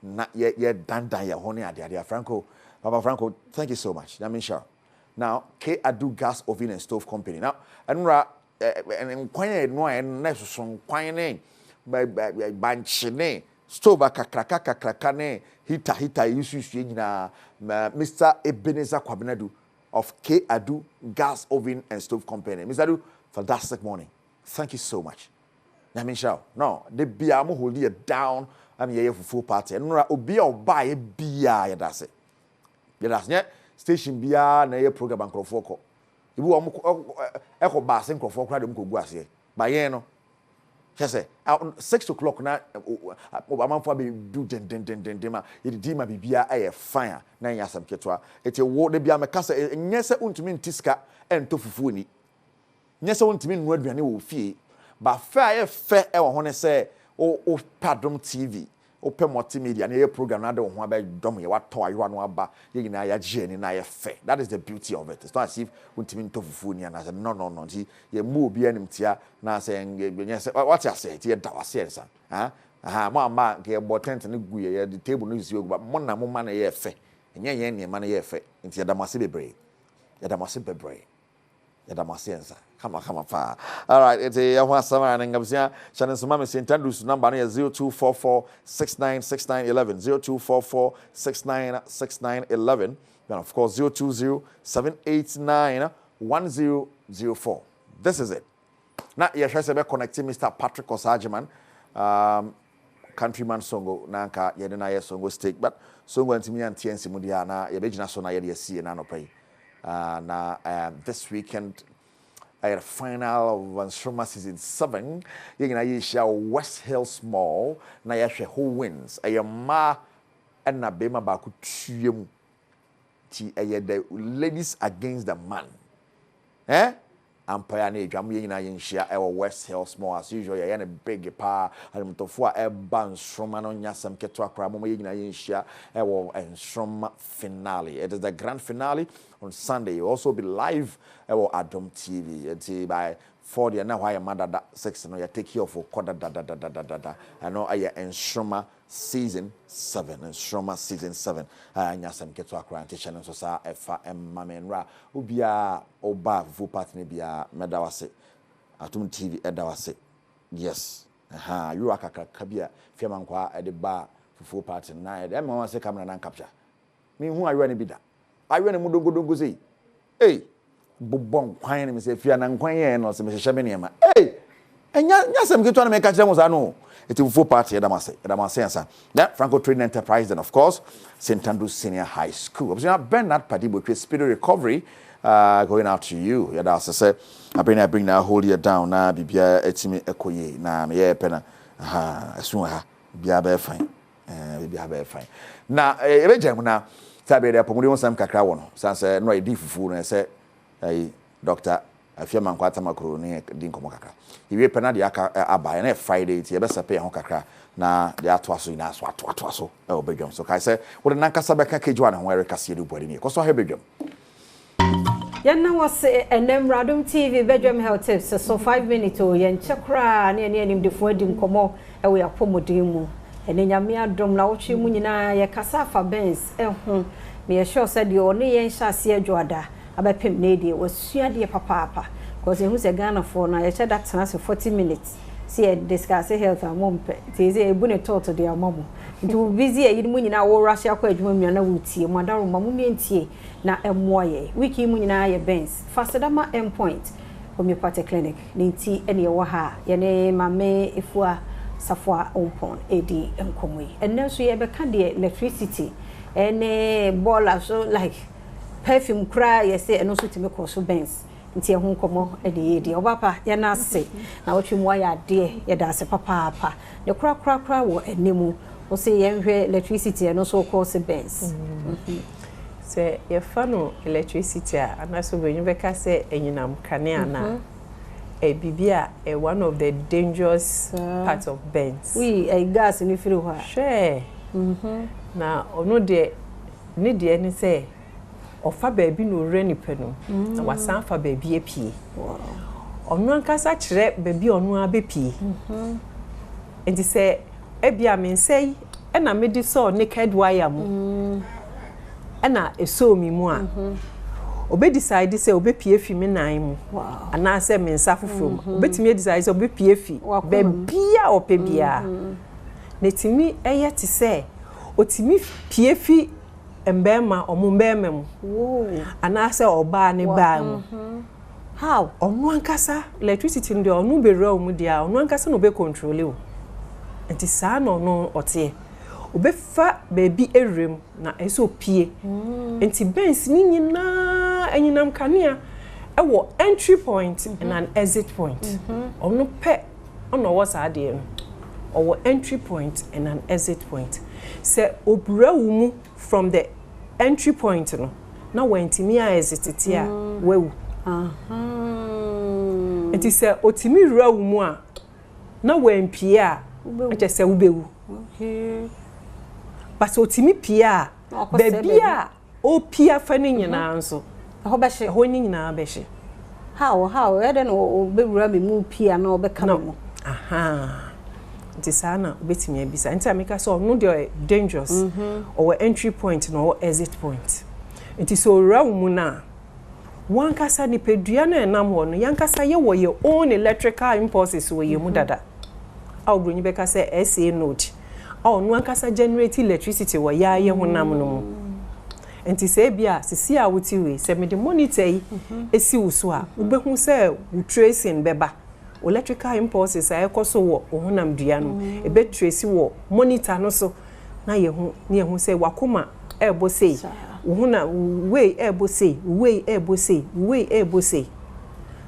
na ye dandan ya hone ade Franco Papa Franco thank you so much I mean sure now Adu Gas Oven and Stove Company now enra and kwanye no en na so kwanye banchine stove kakraka ne hita yusu nyina Mr. Ebenezer Kwabenadu of Adu Gas Oven and Stove Company. Mr. Adu, fantastic morning. Thank you so much. Namisha, no, the bia mo hold you down. I'm here for full party. And obi buy bia ya dase. Ya dase station bia na ye program ankrofoko. Ibu omo eko ba se nkrofoko kra dem ko gu ase. Ba ye no. Say 6 o'clock na amanfo be do den ma yedi ma bibia aye fine na yasam ketwa eti wo de bia mekasa nyese untumi ntiska ento fufu ni nyese untumi nnu aduane wo fie ba fa aye fe e wo ho ne se o Adom TV o pe multimedia na ye program na de ho aba dom ye wato ayo no aba ye nyina ya jeni na ye fe that is the beauty of it. It's not as if untumi nto fufu ni na say no nti ye mu obi anim tia na say nyese what you say ti ye da wase ensa ma ke bo tent ne gu ye the table no isi ogu mo na mo ma na ye fe enye ye ne ma na ye fe nti ye da mase bebre ensa come fa all right it's a sama na ngabsia channel so mama St Andrews number is 0244696911 0244696911 and of course 020-789-1004 this is it now you should say connecting Mr. Patrick Osajiman countryman songo nanka yede na ye songo steak but songo antimi antiensi mudia na ye begina so na ye de sie na no pay na this weekend a final of Nshroma season 7 yegina ye share West Hills Mall na ye hwe who wins ma na bema ba ku tuemu ti the ladies against the man Empire na edwam yegina ye nhia West Hills Mall as usual ye na big pa alimtofo a eba Nshroma no nyasam keto akra mo yegina ye nhia Nshroma finale. It is the grand finale on Sunday. You also be live at Adom TV. It's by 40 now why mother that 6 no you take care of quarter da. I know I Nshroma season 7 Nshroma season 7 nyasam keto akra antichen so sa efa emamenra obia oba vo partner bia medawase Adom TV edawase yes you akaka kabia fiamankwa edeba fufu party na e ma say camera na capture me hu ayo ne bida ayo ne mudongodongo sei bobon kwan ne me say fia na nkwan ye no se me hye me niema enya nyasem keto na me ka kire mo sa no eti fufu party edamase ansa that Franco Trading Enterprise and of course St Andrews Senior High School obviously Bernard Padibo speedy recovery going out to you yeah that's say I bring now hold you down na bibia etimi ekoye na me ye pena asun ha bia be fine bibia be fine na ebejam na sabe dey pomuri won sam kakra wo no san say no e di fufu no say Dr. afia mankwata makro ne di nkomo kakra iwe pena de aka aba na Friday ti e be sepe ho kakra na de atoaso ina so atoaso e obedwam so kai se wo de nankasa beka kejwa na ho ereka se de body ni ko so hebedwam Yana was enem Adom TV Badwam health tips so 5 minutes o yen chakra ne enim de fo di nkomo e we apomodin mu ene nyame adom na wo twi mu nyina ye kasa fa bens ho me ye sure said you ne yen hyase adwoada abepem ne de wasua de papa because who say Ghana for na ye che that na 40 minutes see discuss health and mom say ebu ne talk to their mom nti busy e mu nyina wo rush akwa adwuma mu na wutie mu adaro mamu mientie na emoye wiki mu nyina ye bens fasedama endpoint homeopathic clinic nti ene wo ha ye ne mame efua safwa ompon edi enkomwe enne so ye be ka de electricity ene bola so like perfume cry ye say eno so timi ko so bens nti e hu komo e de ye de obapa ye na se na wotwemu ya de ye da se papa ne kra wo enemu o say ye hwe electricity eno so ko se bens se ye fano electricity anaso benyu be ka se enyinam kanea na bibia one of the dangerous parts of bends we gas ni free ho sure na ono de ni de ni say ofa baabi no reni penu na wasan fa baabi epie ono ankasa kire baabi ono abepie enti say ebia men say na me di so naked wire mu na eso mi mu a obe decide say obe pie fi me nan mu ana say me nsa foforo obetimi decide say obe pie fi bebia opebia netimi eye ti say otimi pie fi embema omumbema mu ana say oba ne ba mu how onu ankasa electricity ndi onu be raw mu dia onu ankasa no be control o enti sa no ote obefa baby erem na eso pie enti bens ni nyina enyinam kanea ewo entry point and an exit point ono pe ono was ade no owo entry point and an exit point se obura wumu from the entry point no na wentimi a exit tia wewu enti se otimi ra wumu a na wempie a eche se ubewu but otimi pia bebia o pia fani nyina nso ho be hye ho ni nyina be hye how e de no obewura me mu pia na obeka mo disana obetimi abisa nti ameka so no de dangerous or entry point no exit point nti so rawu na wankasa ni pedua na enam ho no yankasa ye wo ye own electrical impulses wo ye mu dada awgrunyi beka say SA node no ankasa generate electricity wa ya ye honam no mu enti se bia sisi a wuti we se me de monitor yi esi wuso a ubehu se wu tracing beba electrical impulses a ekoso wo honam dua no ebe trace wo monitor no so na ye hu ne ye hu se wakoma ebo sei hona we ebo sei we ebo sei we ebo sei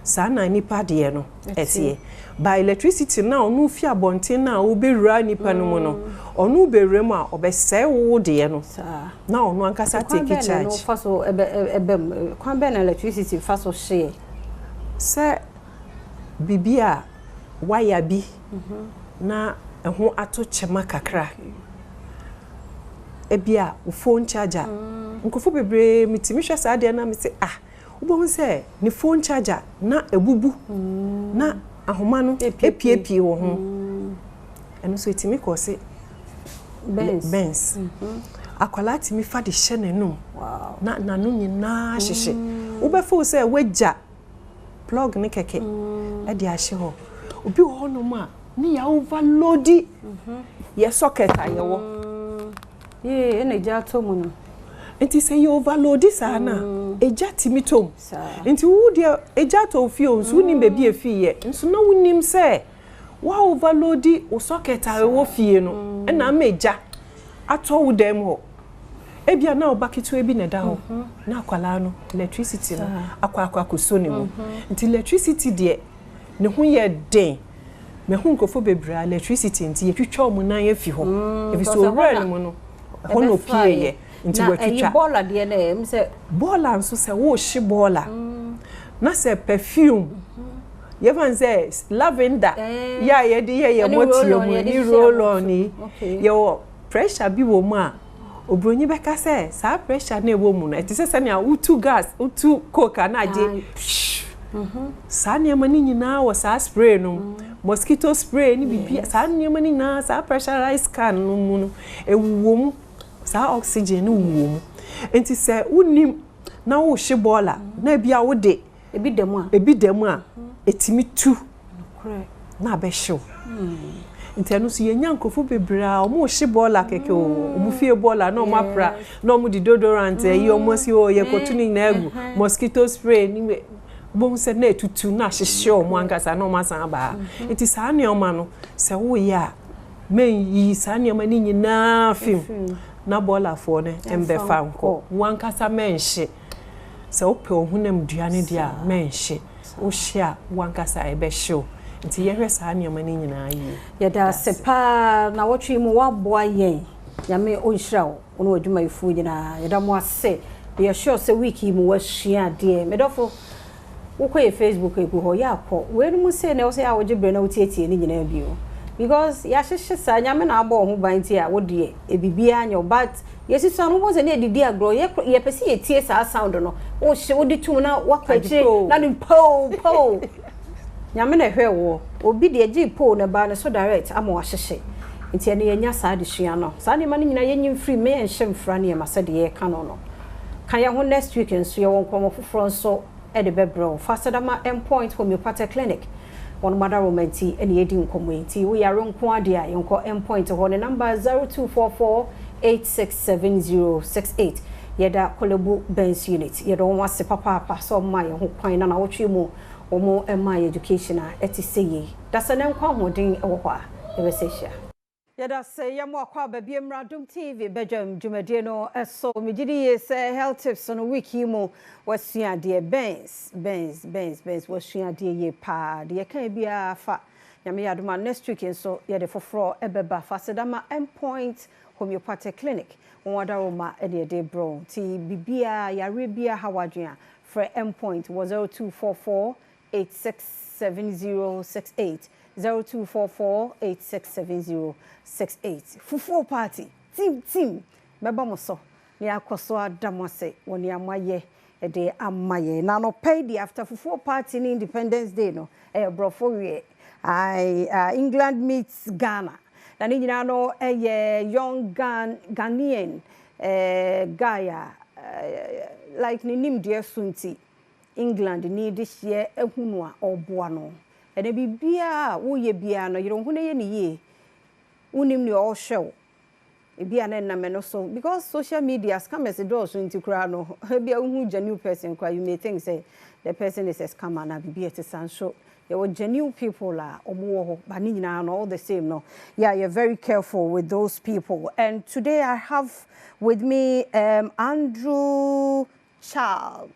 sana nipa de no etie by electricity now no fi abonten na obewura nipa no mu no onu obewrem a obese wo de no na onu ankasa take charge no faso kwan be na electricity faso share se bibia wire bi na eho ato chema kakra ebia wo phone charger nkofo bebre mitimi hwe sa de na me se ubo se ni phone charger na ebubu na ahoma no epie wo ho eno so etimi ko se bens akwala timi fa de hye nenum na nanu nyina hyehye ubefo se wagya plug ne keke e de ahye ho obi ho no ma ni ya overload ye socket ayewo ye ene ja to mu no enti say you overload sana eja timitom enti wo de eja to fie onsu ni bebi efie nso na wonim say wa overload o socket a wo fie no na meja ato wo dem ho ebia na obaketu ebi na da ho na akwala no electricity no akwa koso ni mu enti electricity de ne ho ye den me hu nkofo bebra electricity enti yetwitwa mu nan afi ho ebi so real mu no ho no pie ye nti watwitwa bola de na em se bola nso se wo hye bola na say perfume you can say lavender yeah ye motium ni roll on ni your pressure bi wo mu a obronyi beka say sa pressure na e wo mu na it say na utu gas utu coke na age sa niam ni nyina wo sa spray no mosquito spray ni bibia sa niam ni na sa pressurized can no mu no e wo mu sa oxygen no wo mu enti say unim na wo hye bola na bia wo de ebi demu a etimi tu na be hyew enti anu so yenya nkofo bebra o mo hye bola keke o mu fie bola na o mapra na o mu di deodorant yi o mo si o ye kotuni na egu mosquito spray ni bom se na etutu na hyehye o mo ankasa na o masan ba enti saa ne o ma no se wo ya men yi saa ne o ma ni nyina fim na bola fo ne embe fa nko wankasa menhye se ope ohunam duane dia menhye o hia wankasa ebe hyew nti yehwe saa ne ma ni nyina yi yeda sepa na wotwe mu waboa yen nyame onhyira wo ono adwuma ifu nyina yeda mo ase ye sure se wiki mu wahia de medofo wokoye Facebook egu ho yakọ wenu mu se na wo se a wogibre na wotietie ni nyina bio because ya hyehye sa nyame na abo ho banti a wodie ebibia anyo but yesi so no se na edidi agro ye pese ye tie sa sound no wo hye wodi tum na wakwachi na ni po nyame na hwe wo obi de agi po na ba na so direct ama wa hyehye nti ene yenya sa de hwea no sa ne ma nyina yenyim free me enhye mfra ne ma se de ye ka no kan ya ho next week nso ye won komo foforo nso e de bebro fasadama endpoint homeopathic clinic one mother romanti ene yedi nkomo enti wo yare nko ade a yenko endpoint ho ne number 0244867068 yeda kolebu Benz unit yeda won wase papa so ma ye ho kwan na wotwe mu omo ema education a etiseye dasa ne nkwa hodin ewo kwa ebesehia yeda se yamo akwa babie Adom TV Badwam dwumadie no eso megidi ye se health tips no wiki mu wasua de Benz wasua de ye pa de kan bia fa nyame yadoma next week nso ye de foforo ebeba fasedama endpoint homeopathic clinic wonwada roma e de bro ti bibia yare bia hawadua for endpoint was 0244867068 0244867068 fufu party team meba mo so ne akoso adamose woni amaye e de amaye na no pay the after fufu party ni Independence Day no brofo wie England meets Ghana na ni nyina no young Ghanaian Gaia like ni nim dear sunti England ni this year ehunu a oboa no ene bibia wo ye bia no yero hunu ye ni ye unim ni all show e bia na na me no so because social media scam as do so nti kura no bia hu genuine person kwa you may think say the person is a scammer na bibia te san so you were genuine people la omo ho ba ni nyina no all the same no yeah you're very careful with those people and today I have with me Andrew Charles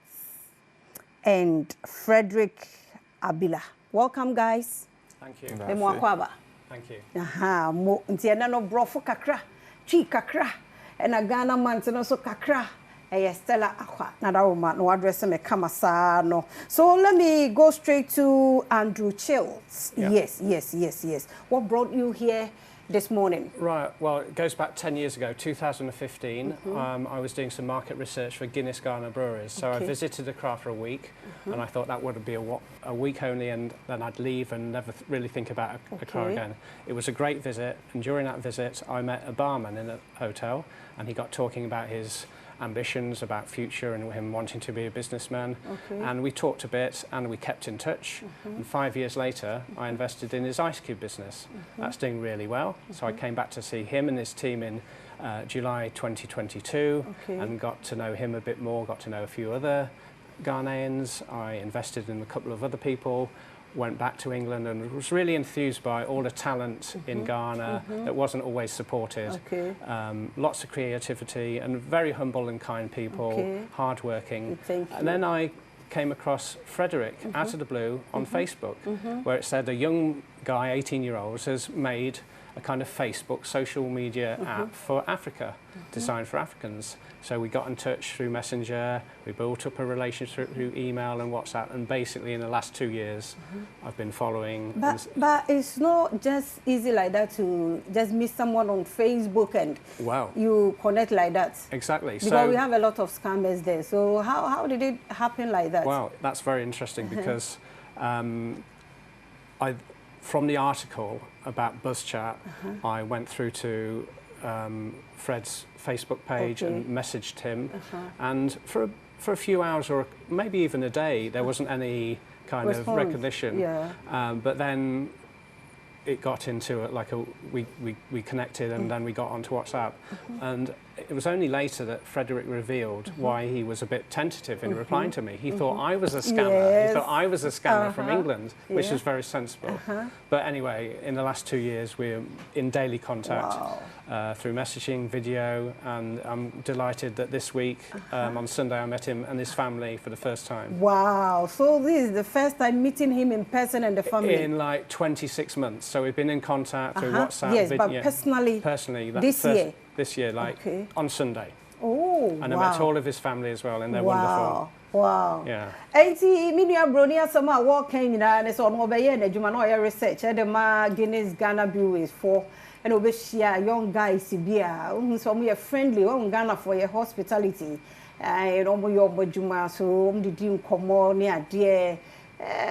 and Frederick Abila. Welcome, guys. Thank you. Thank you. Aha, mo ntiena no brofo kakra, chi kakra, ena Ghana man no so kakra. Stella akwa na daroma no address me kamasa no. So let me go straight to Andrew Chills. Yeah. Yes. What brought you here this morning? Right, well, it goes back 10 years ago, 2015. I was doing some market research for Guinness Ghana breweries. So I visited Accra for a week, and I thought that would be a week only, and then I'd leave and never really think about Accra again. It was a great visit, and during that visit, I met a barman in a hotel, and he got talking about his ambitions, about future, and him wanting to be a businessman. And we talked a bit, and we kept in touch. And 5 years later, I invested in his ice cube business. That's doing really well. So I came back to see him and his team in July 2022, and got to know him a bit more, got to know a few other Ghanaians. I invested in a couple of other people, went back to England, and was really enthused by all the talent in Ghana that wasn't always supported. Lots of creativity and very humble and kind people, hardworking. And then I came across Frederick out of the blue on Facebook, where it said a young guy, 18-year-olds, has made a kind of Facebook social media app for Africa, designed for Africans. So we got in touch through Messenger, we built up a relationship through email and WhatsApp, and basically in the last 2 years, I've been following. But it's not just easy like that to just meet someone on Facebook and you connect like that. Exactly. Because we have a lot of scammers there. So how did it happen like that? Well, that's very interesting because from the article about BuzzChat, I went through to Fred's Facebook page and messaged him, and for a few hours or maybe even a day, there wasn't any kind of recognition. But then it got into it, like we connected, and then we got onto WhatsApp, and it was only later that Frederick revealed why he was a bit tentative in replying to me. He thought I was a scammer. He thought I was a scammer from England, which is very sensible. But anyway, in the last 2 years, we're in daily contact through messaging, video, and I'm delighted that this week, on Sunday, I met him and his family for the first time. Wow, so this is the first time meeting him in person and the family? In like 26 months. So we've been in contact through WhatsApp. Yes, but personally, this year? This year, like on Sunday. Oh, and I met all of his family as well, and they're wonderful. Wow. Yeah. Enti minia bronia sama walking na and so no be na adwuma na research e de ma Guinness Ghana Breweries for and obeshia young guys bia so mo friendly on Ghana for your hospitality. No mo your adwuma so didi nkomo ne ade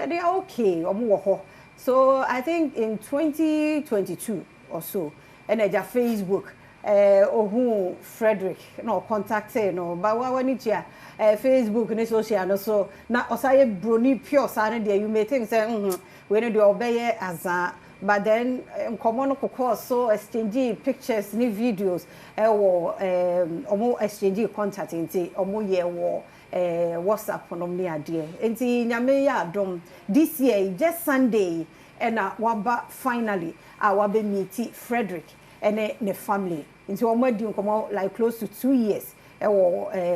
they are okay ho. So I think in 2022 or so and at Facebook who Frederick no contacted no but when it's Facebook and social no so na osaye broni pure sana there you may think say we no do obey as but then common course so exchange pictures ni videos omo exchange contact nti omo ye wo WhatsApp no me ade nti nyame ya adom this year just Sunday and waba finally wabe meet Frederick and the family. Into omo like close to 2 years.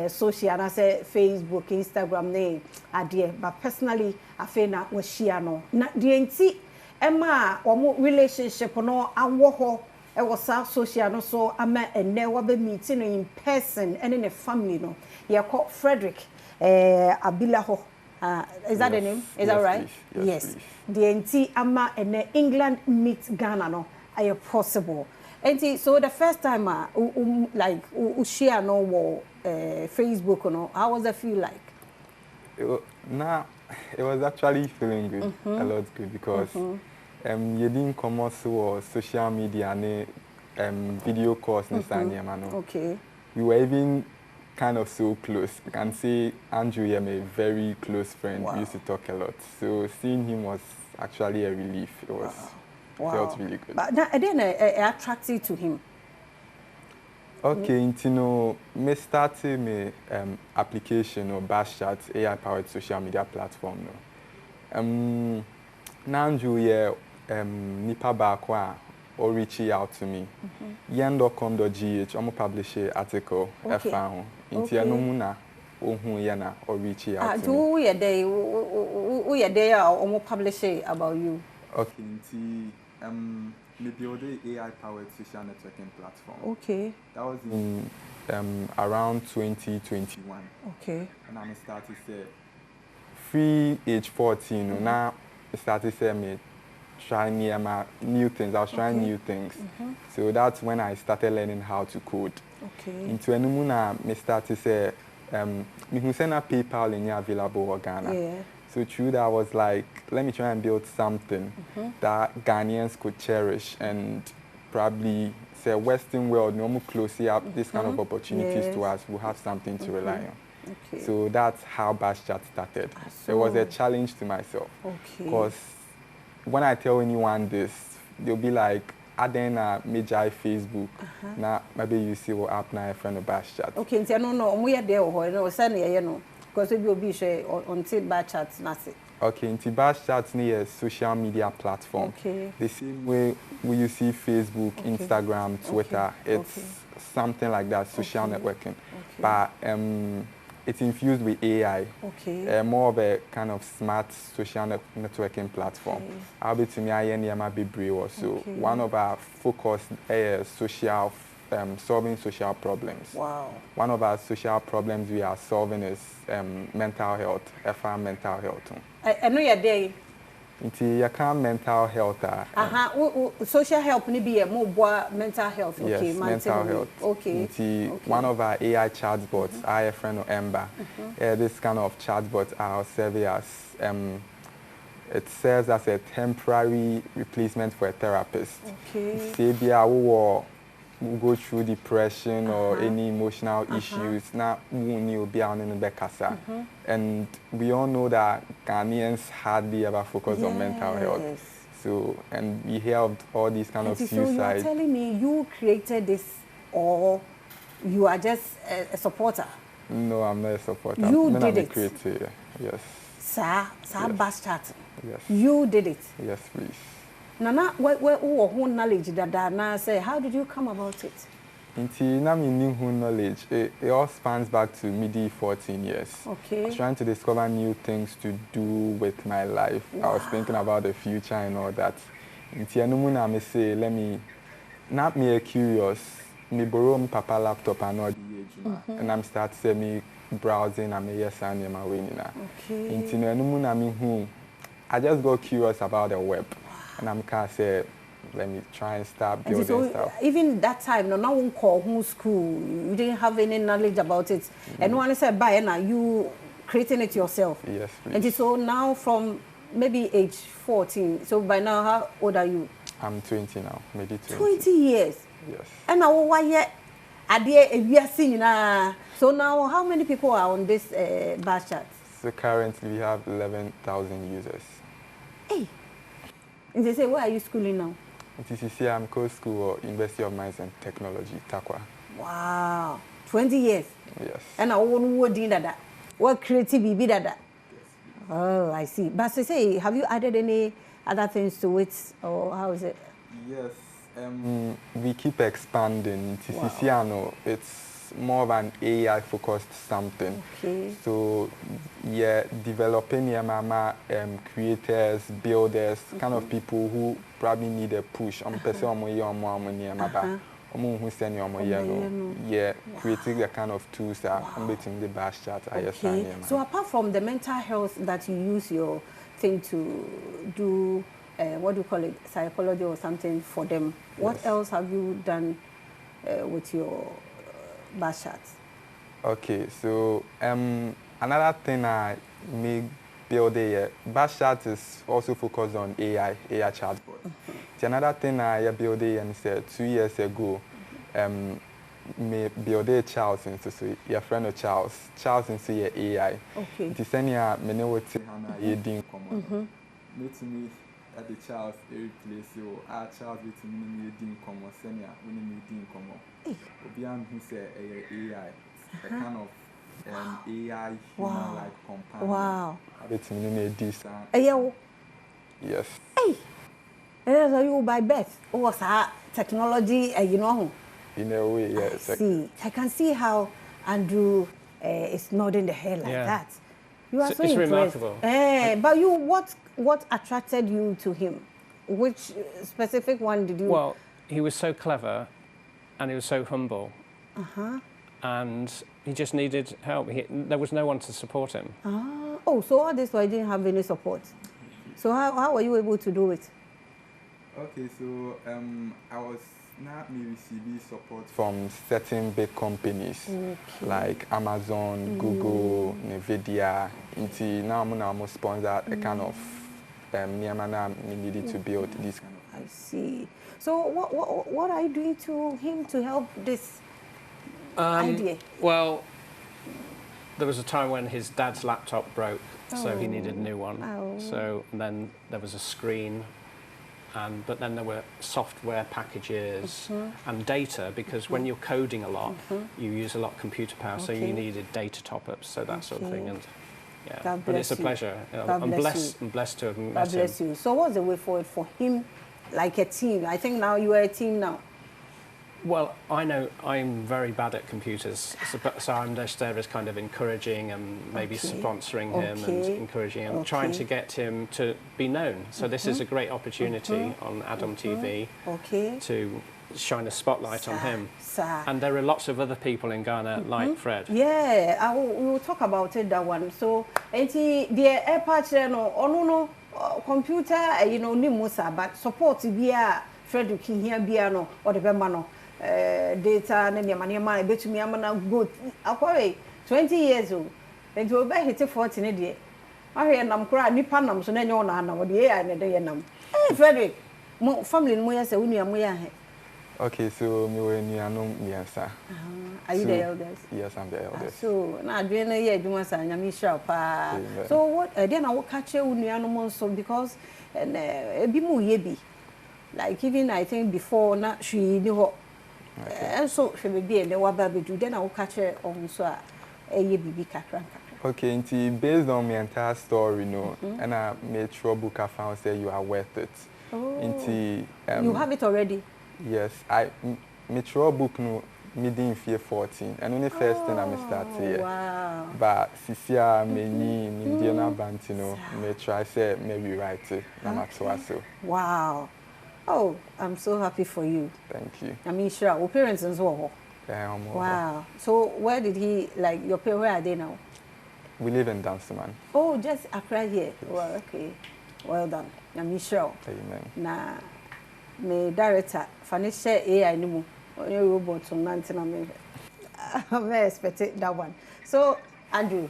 Social and I say Facebook, Instagram, ne adie. But personally, I feel na was share no. Na DNT Emma omo relationship no awo was social no so ama and ne wabe meeting in person and in the family no. He called Frederick Abilaho. Is that the name? Is that right? Yes. DNT ama and England meets Ghana no. Are possible? And so the first time like share no Facebook no, how was it feel like? It was actually feeling good, a lot good because you didn't come also social media and video calls okay. We were even kind of so close. I can say Andrew is a very close friend. We used to talk a lot. So seeing him was actually a relief. It was felt really good. But then attracted to him. Okay, you know, me started my application or BashChat AI-powered social media platform. Nanju nipa bakwa or reaching out to me. Yen.com.gh, I'm publish an article. Okay. Inti anomuna ohun yana or reaching out to me. Who you there or publish about you? Okay, inti maybe all the AI-powered social networking platform. Okay. That was in around 2021. Okay. And I started say free age 14. Now I started say me trying new things. I was trying new things. So that's when I started learning how to code. Okay. Into enumuna me started say me who send a PayPal in available for Ghana. Yeah. So through that I was like, let me try and build something that Ghanaians could cherish and probably say Western world normal closely up this kind of opportunities to us. We'll have something to rely on. Okay. So that's how BashChat started. It was a challenge to myself. Okay. Because when I tell anyone this, they'll be like, Adena major Facebook. Now maybe you see what app now friend of BashChat. Okay, so no, we are there or no, send you know. Because we will be share on BashChat nasi. Okay, in BashChat is a social media platform. Okay. The same way you see Facebook, Instagram, Twitter, it's something like that, social networking. Okay. But it's infused with AI. Okay. More of a kind of smart social networking platform. I'll be to me, I am be brave also. One of our focus is solving social problems. Wow. One of our social problems we are solving is mental health, mental health. I know you're there. You can't mental health. Social help need be a more mental health. Okay, yes, mental health. Okay. One of our AI chatbots, our friend of Ember, this kind of chatbot our serve as it serves as a temporary replacement for a therapist. Okay. Say we go through depression or any emotional issues. Now we will be on in the casa. And we all know that Ghanaians hardly ever focus on mental health. So, and we helped all these kind of suicide. So you are telling me you created this, or you are just a supporter? No, I'm not a supporter. You did it. Creator. Yes. Sir, bus chat. Yes. You did it. Yes, please. Nana, who knowledge that na say? How did you come about it? Knowledge. It all spans back to midi 14 years. Okay. I was trying to discover new things to do with my life. Wow. I was thinking about the future and all that. I say, let me, not me curious. Me borrow my papa laptop and all the and I'm start me browsing and me yes and my way. Okay. I just got curious about the web. And I'm kind of say, let me try and start building stuff. Even that time, no one call home school. You didn't have any knowledge about it. And one said, "By now you creating it yourself." Yes, please. And so now, from maybe age 14. So by now, how old are you? I'm 20 now. Maybe 20. 20 years. Yes. And now why yet? We are seeing so now, how many people are on this bus chat? So currently, we have 11,000 users. Hey. And they say, where are you schooling now? I'm co-school at University of Mines and Technology, Takwa. Wow. 20 years? Yes. And I won't do that. What creative be that? Oh, I see. But say, have you added any other things to it, or how is it? Yes. We keep expanding. Wow. It's more of an AI-focused something. Okay. So, yeah, developing mama creators, builders, kind of people who probably need a push. Creating the kind of tools that I'm between the bash chat. Okay. So apart from the mental health that you use your thing to do, what do you call it, psychology or something for them, what else have you done with your bash chat? Okay, so another thing I may build a bash chat is also focused on AI chatbot. Another thing I built and said 2 years ago, me build a Charles into so your friend of Charles into your AI. Okay. The senior me know what you doing common. Meet me at the Charles replace you. Charles with me doing common senior when me doing common. Obian who say AI, a kind of AI human-like companion. Wow. With me this. Yes. Hey. And are you by birth? Or was technology? You know. In a way, yes. See, I can see how Andrew is nodding the head like that. You are so it's impressed. Remarkable. But you, what attracted you to him? Which specific one did you? Well, he was so clever, and he was so humble. And he just needed help. There was no one to support him. Oh, so all this why didn't have any support. So how were you able to do it? Okay, so I was not receiving support from certain big companies like Amazon, Google, Nvidia. Now I'm gonna sponsor a kind of me needed to build this kind of. I see. So what are you doing to him to help this idea? Well, there was a time when his dad's laptop broke, so he needed a new one. So then there was a screen. But then there were software packages and data, because when you're coding a lot, you use a lot of computer power, so you needed data top-ups, so that sort of thing. And yeah, but it's a pleasure. I'm blessed to have met him. God bless you. So what's the way forward for him, like a team? I think now you are a team now. Well, I know I'm very bad at computers, so I'm just there as kind of encouraging and maybe sponsoring him and encouraging him, trying to get him to be known. So this is a great opportunity on Adom TV to shine a spotlight on him. And there are lots of other people in Ghana like Fred. Yeah, we will talk about it, that one. So, the airport no, computer, you know, Nimusa, but support via Fred here, Biano, or the Bemano. Data and your money, my bet me, I'm not good. I'll 20 years old. Then to obey hit 14 a day. I hear them cry, Nipanam, so then you're not what the air and the day and them. Hey, Frederick, more family, more say, we are. Okay, so me when you know me, sir. Are you the eldest? Yes, I'm the eldest. So now, during a year, you must say, I'm sharp. So what? Then I will catch you when you are so because and be more yebi. Like even I think before, not she knew. And so she will be in the wababy do, then I will catch her on so a baby kakran. Okay, based on my entire story, no, and I made sure book I found say you are worth it. You have it already? Yes, I made sure book no mid 14, and only first thing I start here. Wow. But Cecilia, me, Indiana Bantino, may try say maybe write it. Wow. Oh, I'm so happy for you. Thank you. I mean, sure, our parents as well. Wow. So, where did he, like, your parents, where are they now? We live in Danceman. Oh, just Accra here. Well, okay. Well done. I'm sure. Amen. Now, my director, Fanisha AI, no more. Robots on Nantina. I'm very expected that one. So, Andrew,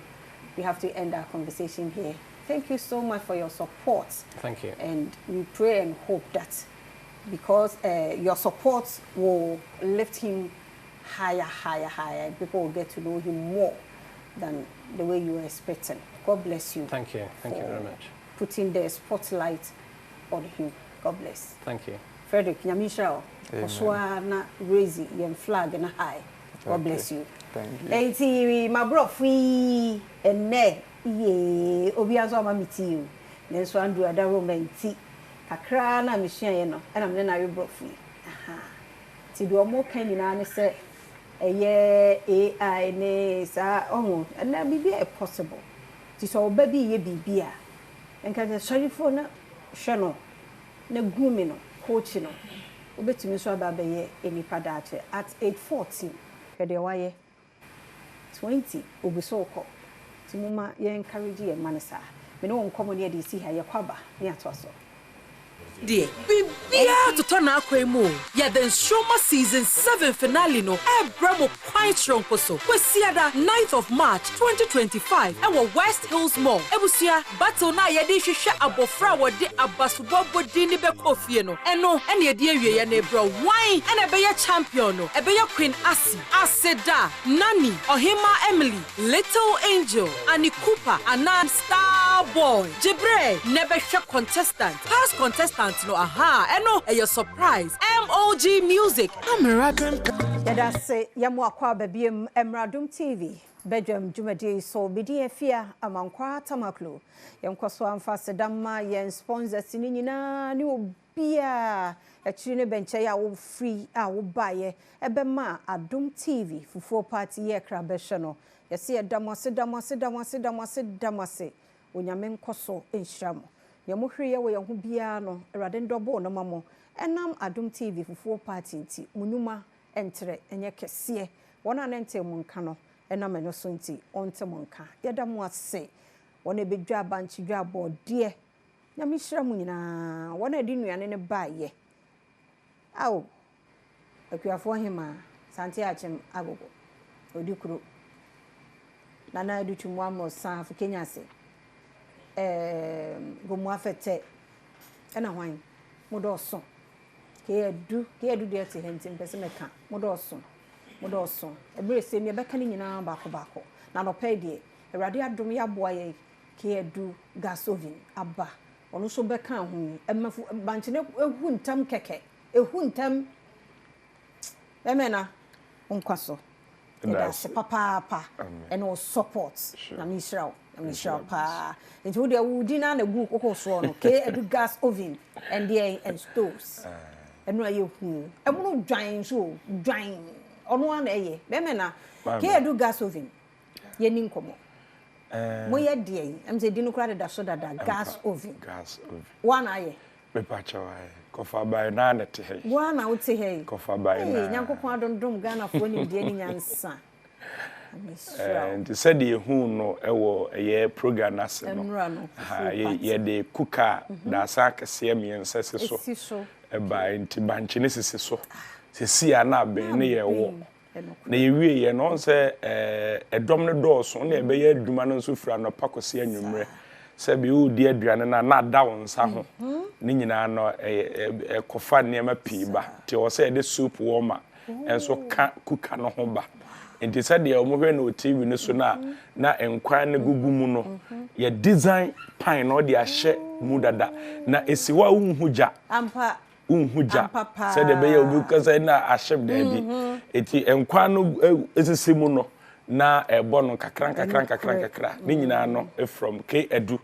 we have to end our conversation here. Thank you so much for your support. Thank you. And we pray and hope that because your support will lift him higher, and people will get to know him more than the way you were expecting. God bless you. Thank you. Thank you very much. Putting the spotlight on him. God bless. Thank you. Frederick, Nyamisha, Oswana, Razy, Yen Flag, and High. God bless you. Thank you. Hey, my bro, free and ne, ye, Obiazo, mammy, you. Then so Andrew, a room tea. Kakrana, Michelle, and I'm then I brought free. Aha. See, do more can you know, say, a year, AI, nay, sir, oh, and that be possible. Tis all baby, ye be beer. And can I sorry for no, Shano, no grooming, coaching, obey to Miss Rababe, any padate at 8:14. Why 20 will be so called. Timuma, ye encourage ye, Manasa. We know on common ye see how your quaba near to us. Dear, Bibia to turn out Quemo. Yeah, then Shoma season 7 finale no. Bramo quite strong so. We see that 9th of March 2025. Our West Hills Mall. Ebusia battle na ye di hwehwe abofra wo de abasubobo di ni be kofie no. Eno ene ye di awie ye na ebro wine ene be ye champion no. Ebe ye Queen Asi, Aseda, Nani, Ohima Emily, Little Angel, Annie Cooper, Anan Star Boy, Jibre, never contestant, past contestant. No, aha, eno, a surprise. MOG Music. Yada say, Yamwakwa baby, Adom TV. Badwam Jumadi so bidi afia amankwa tamaklo. Yankwaso amfase damma yen sponsors ni nyina ni obia. Actually ne benche ya wo free a wo baye ebema Adom TV fufuo party ye kra behwe no. Yesi damase. Onyame nkoso enhyiramo. Yamuhwe we yehu bia no erade ndobo no mamo enam Adom TV fufuo party nti munuma entre enye kese wona nente munka no enam eno so nti onte munka yeda mu ase wona ebedwa abanchi dwa abode nyame hyira mu nyina wona edi nuane ne baaye awo akuafo hima sante achem agogo odikuro nana edutu mu amosa afu Kenya se gomu afete ena hwan modoso ke edu de te hentim pese meka modoso ebere se me beka ni nyina bako na no pay de Awurade adom ya boa ye ke edu gas oven aba ono so beka ho emafu banche ne ehu ntam keke ehu ntam emena onkwaso that's papa and all support na mi shraw pa into the woodina na gu kokko so no ke edu gas oven and there and stoves eno aye hu emu dwan so dwan ono ana eye be me na ke edu gas oven ye ni nkomo mo ye de am say di no kra da so da gas oven one aye me pa chawae kofa bai na na te he one out te he kofa bai na nyankopon adondom Ghana fo ni de ni nyansa and said the who no ewo eye program asem no ye de kuka da saka se miense se so e ba nti banche ne sisi so sisi ana ben ne ye wo na ye wie ye no se edom ne dooso na e be ye aduma no so fura no pakose anwumre se be wo di aduane na da won sa ho ne nyina no kofa ne ma pi ba ti wo se de soup warmer enso ka kuka no ho ba nti said the omo hwe no TV no so na enkwan ne gugu mu no ye design pine no de ahye mu dada na esiwa unhuja ampa unhuja said the be obi kasa na ahye da bi eti enkwan no esisi mu no na ebo no kakran ni nyina no from K Edu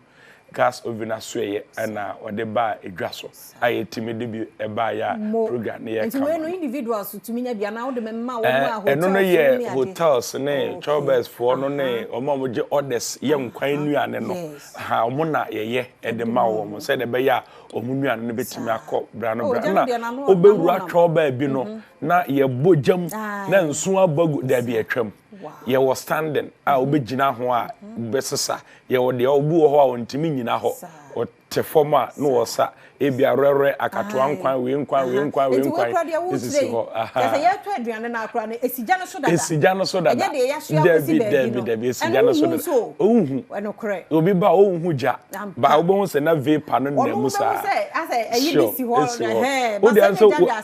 gas oven asweye na ode ba edwa so aye timide bi e ba ya program ne ye ka nti we no individuals tuminya bia na ode memma wo a hotels no ye hotels ne chobers for no ne omo je orders ye nkwan nuane no ha omo na ye ede ma wo mo se de be ya omo nuane no betimi akọ bra no bra na obewura choba bi no na ye bojam na nso abagu da bi atwam ye was standing a obegina ho a besesa ye wo de obu ho a ontimi nyina ho o te forma no wosa ebia rere akato ankwan we nkwan isi ho aha ye to aduane na akra na esija no so dada ye de ya so akosi be esija no so dada ohu eno kre obi ba ohu ja ba obo se na vapor no na musa eyi bi si ho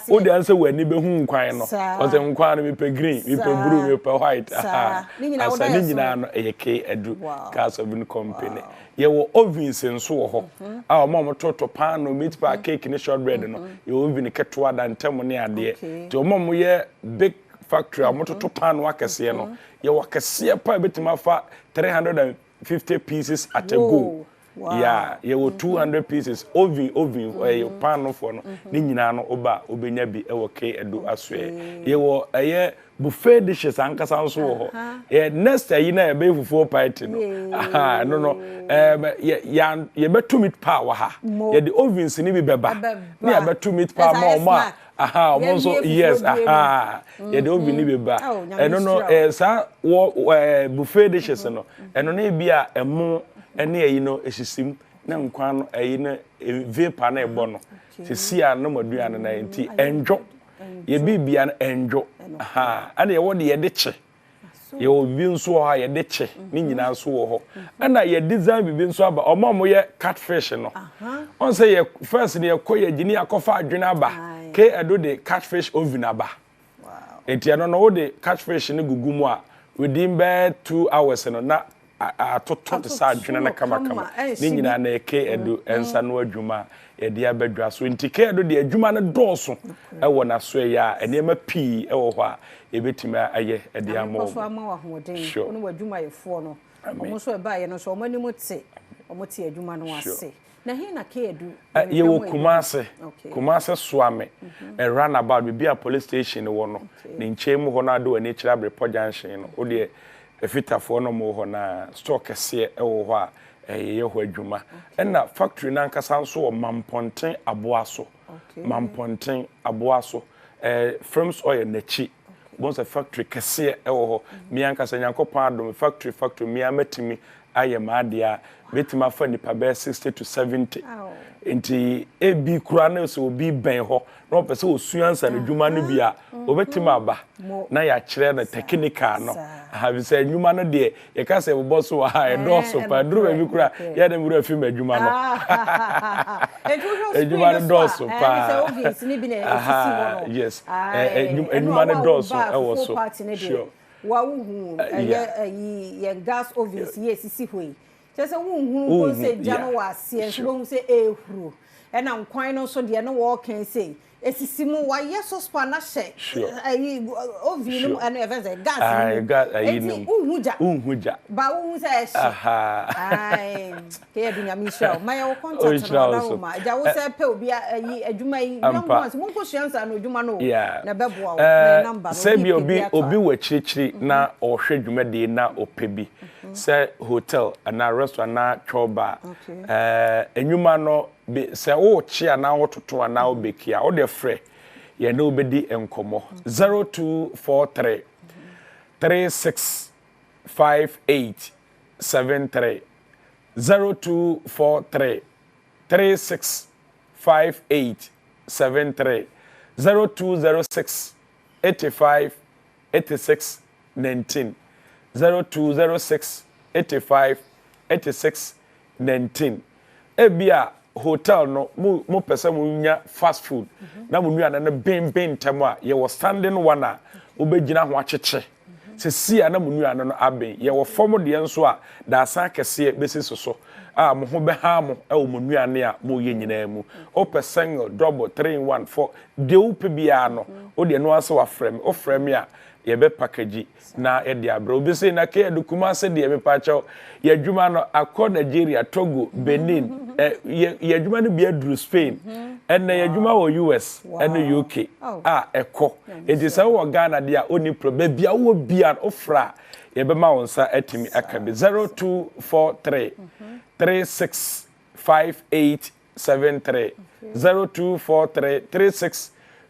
o de answer we ni be hu nkwan no o se nkwan no me pe green me pe blue me pe white aha asa ni nyina no K Edu gas oven company ye wo ovens nso wo ho a o mom toto pan no meat pie cake ni short bread no ye oven ketwa da ntem ne ade ti o mom ye big factory a mototo pan no akese no ye wo kese pa betima fa 350 pieces at a go. Yeah, ye wo 200 pieces oven pan no for no ni nyina no oba obenya bi e wo K Edu aswe ye wo buffet dishes ankasa nso ho next year na be fufu party no no ye betu meat power ha ye the ovens ni bi beba na ye betu meat power ma omo so yes ye the oven ni beba no sa buffet dishes no eno na bia emo ene ayi no esisim na nkwan no ayi na vapor na ebo no sisia no maduane na enti enjo ye bibia na enjo ana ye wode ye de che ye obi nso ha ye de che ni nyina nso wo ho ana ye design bibi nso aba omo ye catfish no on say ye first ne ye koye gini akofa adwene aba K Edu de catfish oven aba enti no wo de catfish ne gugumu a within 2 hours no na atoto de sa adwene na kama ni nyina na K Edu ensa no adwuma ye de abadwa so nti K Edu de adwuma na dooso e wo na so ya enema pii e wo ho a ebetima aye e de amo so ama wa hoden ono wadwuma ye fo no omo so e ba ye no so omo ni mote omo te adwuma no ase na he na K Edu ye wo kumase soame e run about bi a police station wo no ni nchemu ho na do ani kira report junction no o de efitafo no mo ho na store kese e wo ho a ye ho adwuma na factory na nkasa nso wo mamponten aboaso mamponten aboaso frames oil nachi bonsa factory kese e wo ho mi ankasa nyankopon adom factory mi amatimi aye maadia betima fa nipa be 60 to 70 enti ebi kura na so obi ben ho na opese osuansa na dwuma no bia obetima aba na ya kire na technical no have say dwuma no de ye ka say boss wa ha e do so pa duru ebi kura ya dem wura fi ma dwuma no e dwuma no do so pa yes dwuma no do so e wo so sure wa uhu ye gas ovens ye sisi hoi. Just a woman who say Jano was here, so who say ehru. and I'm quite also the no walk can say. Esisimu wa yeso spa na she ayi ovinu and events gas I got ayinu unhuja ba wu say she ai ke adunya mi show my contact na ma ja wo say pe obi ayi adwuma yi young ones mo ko hwiansa no adwuma no na beboa na number no say bi obi wa chirichiri na ohwe adwuma de na opebi say hotel na restaurant na choba enwuma no se wo chia na wototo na obekia wo de frɛ ye na obedi enkomo 0243 365873 0243 365873 0206 85 86 19 0206 85 86 19 ebia hotel no mo pese mo nya fast food na mo nua na ben temo a ye wo standing one a obegina ho akyeche se sia na mo nua no aben ye wo form de enso a da san kese besi so a mo ho be ha mo e wo mo nua ne a mo ye nyina mu o pe single double 3 in 1 4 de wo pe bia no o de no ase wa frame o frame a ye be package na e de abro obi se na ke edukuma se de ye be pa chaw ye adwuma no akọ Nigeria Togo Benin ye adwuma no bia dru Spain and ye adwuma wo US and UK ekọ enti se wo Ghana de a oni probe bia wo bia ofra ye be ma wonsa atimi akabe 0243 365873 0243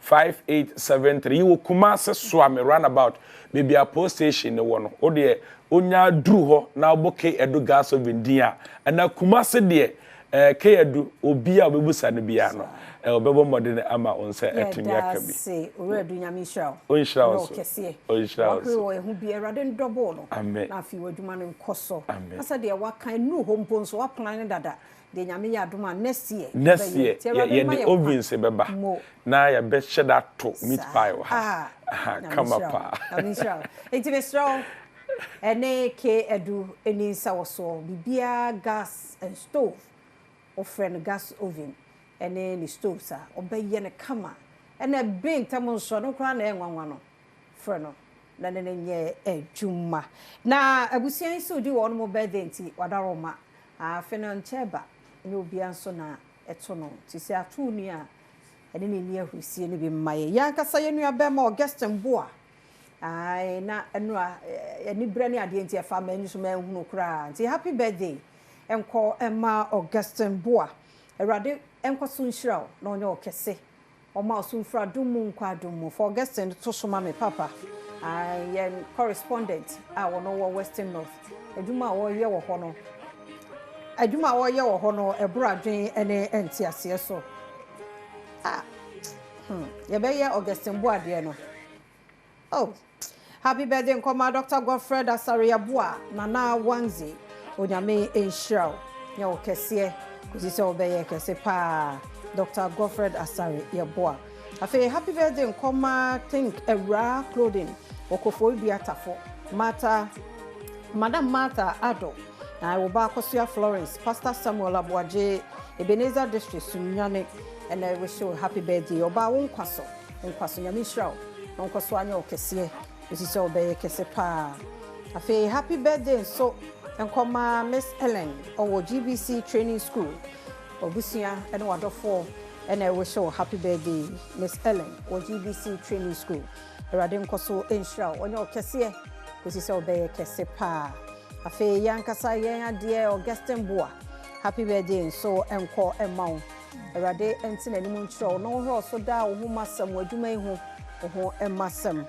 365873 you kuma se swame runabout maybe a post station no no o de onya dru ho na oboke edu gas ovendia na kuma se de ke edu obi a obebusa ne bia no obebo modene ama onse etimi akabi se oredu nyame shraw o shraw so o shraw so e hu bi erade ndobo no na afi wadwuma ne nkoso asa de wakan nu ho mponso wa plan dada de nyame ya adoma next year ye de ovin se beba na ya be sheda to meat pie wa come up nyame shraw enti shraw ene ke edu eni sawoso bibia gas and stove offering gas oven ene ni stove sa obeye ne kama ene bin tamo so no kra na enwanwa no fre no na ne nye adwuma na abusian so di won mo birthday nti wadaroma afenon cheba ne obia nso na eto no ti se atu ni a ene ni ahusie ne bi maye ya kasa ye nua be ma Augustin Boa ai na enu a eni bre ne ade nti efa ma ni so ma ehunu kra nti happy birthday enko ema Augustin Boa erade enko so nhyiraw na onye okese oma so mfra dumu nkwa dumu for Augustin to so ma me papa ai en correspondent a wono wo Western North aduma wo ye wo ho no aduma wo ye wo ho no ebro adwen ene enti ase so ye be ye Augustin Boa de no oh happy birthday nkoma Dr. Godfred Asariabua Nana Wanzi onyame enhyiraw ye okese kuzise obeye kese pa Dr. Godfred Asariabua afi happy birthday nkoma think Era Clothing okofo biatafo Madam Martha Ado na wo ba Kosia Florence Pastor Samuel Abuaje Ebenezer District Sunyane and I wish you happy birthday oba wonkwaso nyame hyiraw nkoso anya okese kuzise obeye kese pa afi happy birthday so nkoma Miss Ellen owo GBC Training School obusia ene wadofo and I wish you happy birthday Miss Ellen owo GBC Training School erade nkoso enhyiraw onya okese kuzise obeye kese pa afi yankasa yen ade Augustin Boa happy birthday so enko emaw erade entina ni munchiro no ho so da wo masam wadwuma ihu ho emasam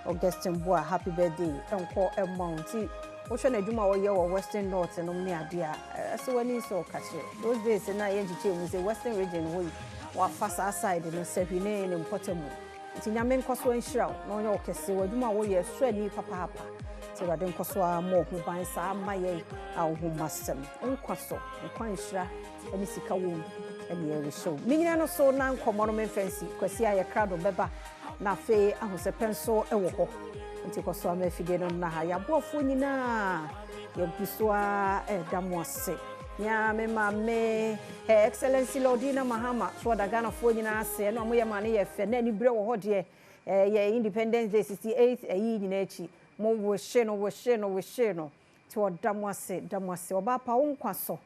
Augustin Boa happy birthday enko emaw ti wo hwe na adwuma wo ye wo Western North no me ade a so wani so kache those days na ye nchiche mu say Western region wo wa fasa side no sehwine ne mpotamu ti nyame nkoso enhyiraw na onye okese wadwuma wo ye so ani papa ti wade nkoso a mo ho ban sa amaye a wo masam nkoso nkwanhyira ani sika wo ani ye show minyina no so na nkomo no memfancy kwasi aye krado beba na fe ahosepenso ewo ho nti koso ama fide no na ha ya boafo nyina ya busua damoase nyame mame Her Excellency Lordina Mahama so da Ghana fo nyina ase no amoye ma ne ye fe na ni bre wo ho de ye Independence Day 68 ayi nyina echi mo wo hye no ti odamwase oba pa wonkwaso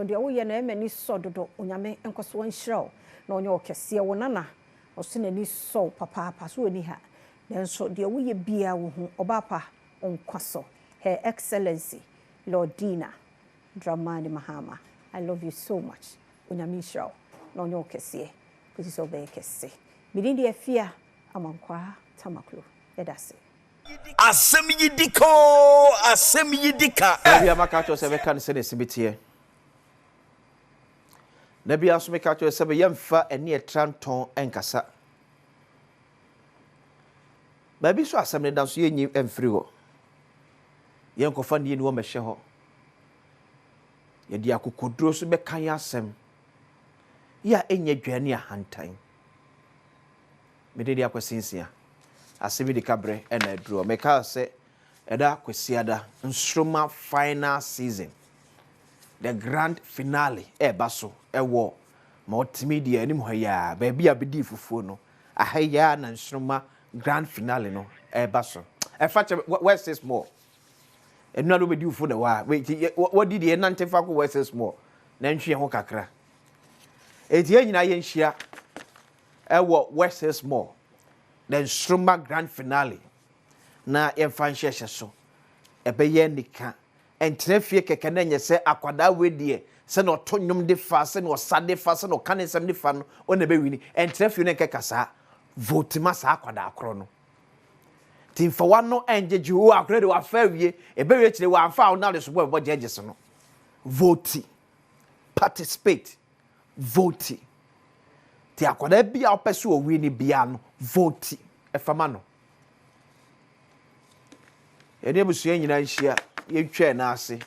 de wo ye na emani so dodo onyame enkoso wonhyiraw na onye okese wo nana oso na ni so papa so oni ha nenso de wo ye bia wo hu oba pa onkwaso Her Excellency Lordina Dramani Mahama, I love you so much. Unyamisha no nyo kese. Kuti so be kese. Midindi efia amankwa tamaklo. Yedase. Asem yidika. Ebi amaka cho se be kan se ne sibitie. Na bia so me ka cho se be yemfa ene etranton enkasa. Ba bi so asem ne dan so yenyi emfiri ho. Yenkofa ne ni wo mehye ho. Yedi akokodro so be kan asem ya enye dwane ahantan mededi akwasinsia asemi de kabre ena aduro meka se eda kwasiada nsroma final season the grand finale baso ewo multimedia anim hoya ba bia bedi fufuo no ahaya na nsroma grand finale no baso fache west is more enu ado bedi fufuo da wa what did ye nante fa ko west is more na ntwe ho kakra etie nyina ye nhia ewo west is more the nsroma grand finale na ye fa nhye so ebeye nika entrefie keke na nye se akwada wedie se no to nwom de fa se no sade fa se no kanesem de fa no ona be wini entrefie ne keka sa vote ma sa akwada akro no tin fa wano enjeji wo akro de wa fa wie ebe wie kire wa fa na de so bo judges no vote participate vote ti akwada bia opese o wi ni bia no vote efama no ene busu nyina nhia ye twa na ase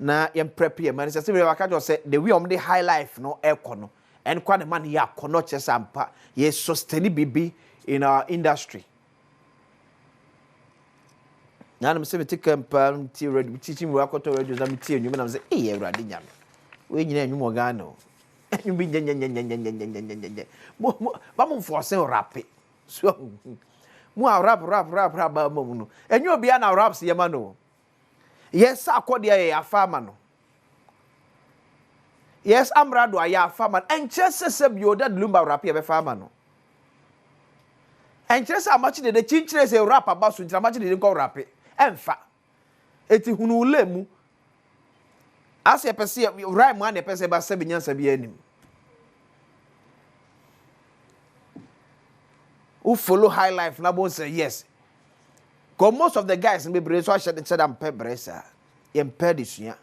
na ye prepare man say we waka just say the way the high life no ekọ no en kwa the man ya kono chesampa ye sustain bibi in our industry na me say me take campaign ti ready teaching we akoto radio za me ti enyu na me say eh Ewurade nyame we nyina enyu mo ga no enyu bi nyenyenyenyenyenyenyenyenyenyenye ba mo force rap so mu rap ba mo no enyu obi na raps ye ma no yes akode ya afama no yes amrado ya afama enchese bioda lumba rap ye be fama no enchese amachi de chinchire se rap abaso ntira amachi de nko rap emfa eti hunu ulemu ase pese rhyme ane pese ba se binyansa bi anim who follow high life na bo say yes. Because most of the guys in the so I said I'm pebresa in pedisuya.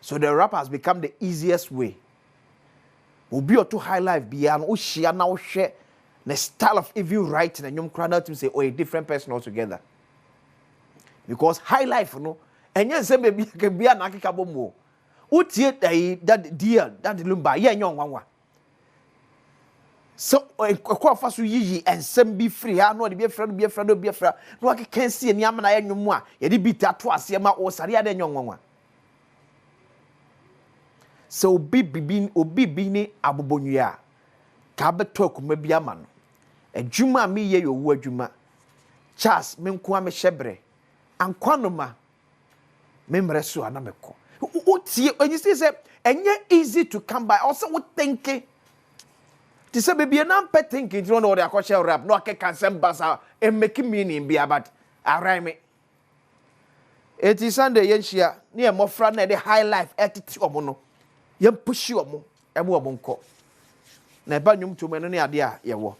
So the rap has become the easiest way. Ubi or to high life beyond Ushia now share the style of evil writing and you crowd out to say, oh, a different person altogether. Because high life, no, and yes, maybe can be an akikabo mo. Uti that deal that lumba, yeah, young one. So kwa faso yiyi ensem bi free ha no de bi frɛ no wa can see ani amana ya nwom a ye de bi tato ase ma o sare ade nwonwa so obi bi ni abobonua ka beto akuma bi ama no adwuma me ye yo wo adwuma Charles me nko am hyebre ankwanoma me mreso ana meko otie onyi say enye easy to come by also we thinking ti se bebie na mpe thinking no no de akɔhyɛ rap no akeka nsɛm basa e make meaning be about arime eti Sunday yenhia ne emofra na de high life etiti omo no yem pushi omo emo omo nkɔ na ba nwum to no ne ade a yewo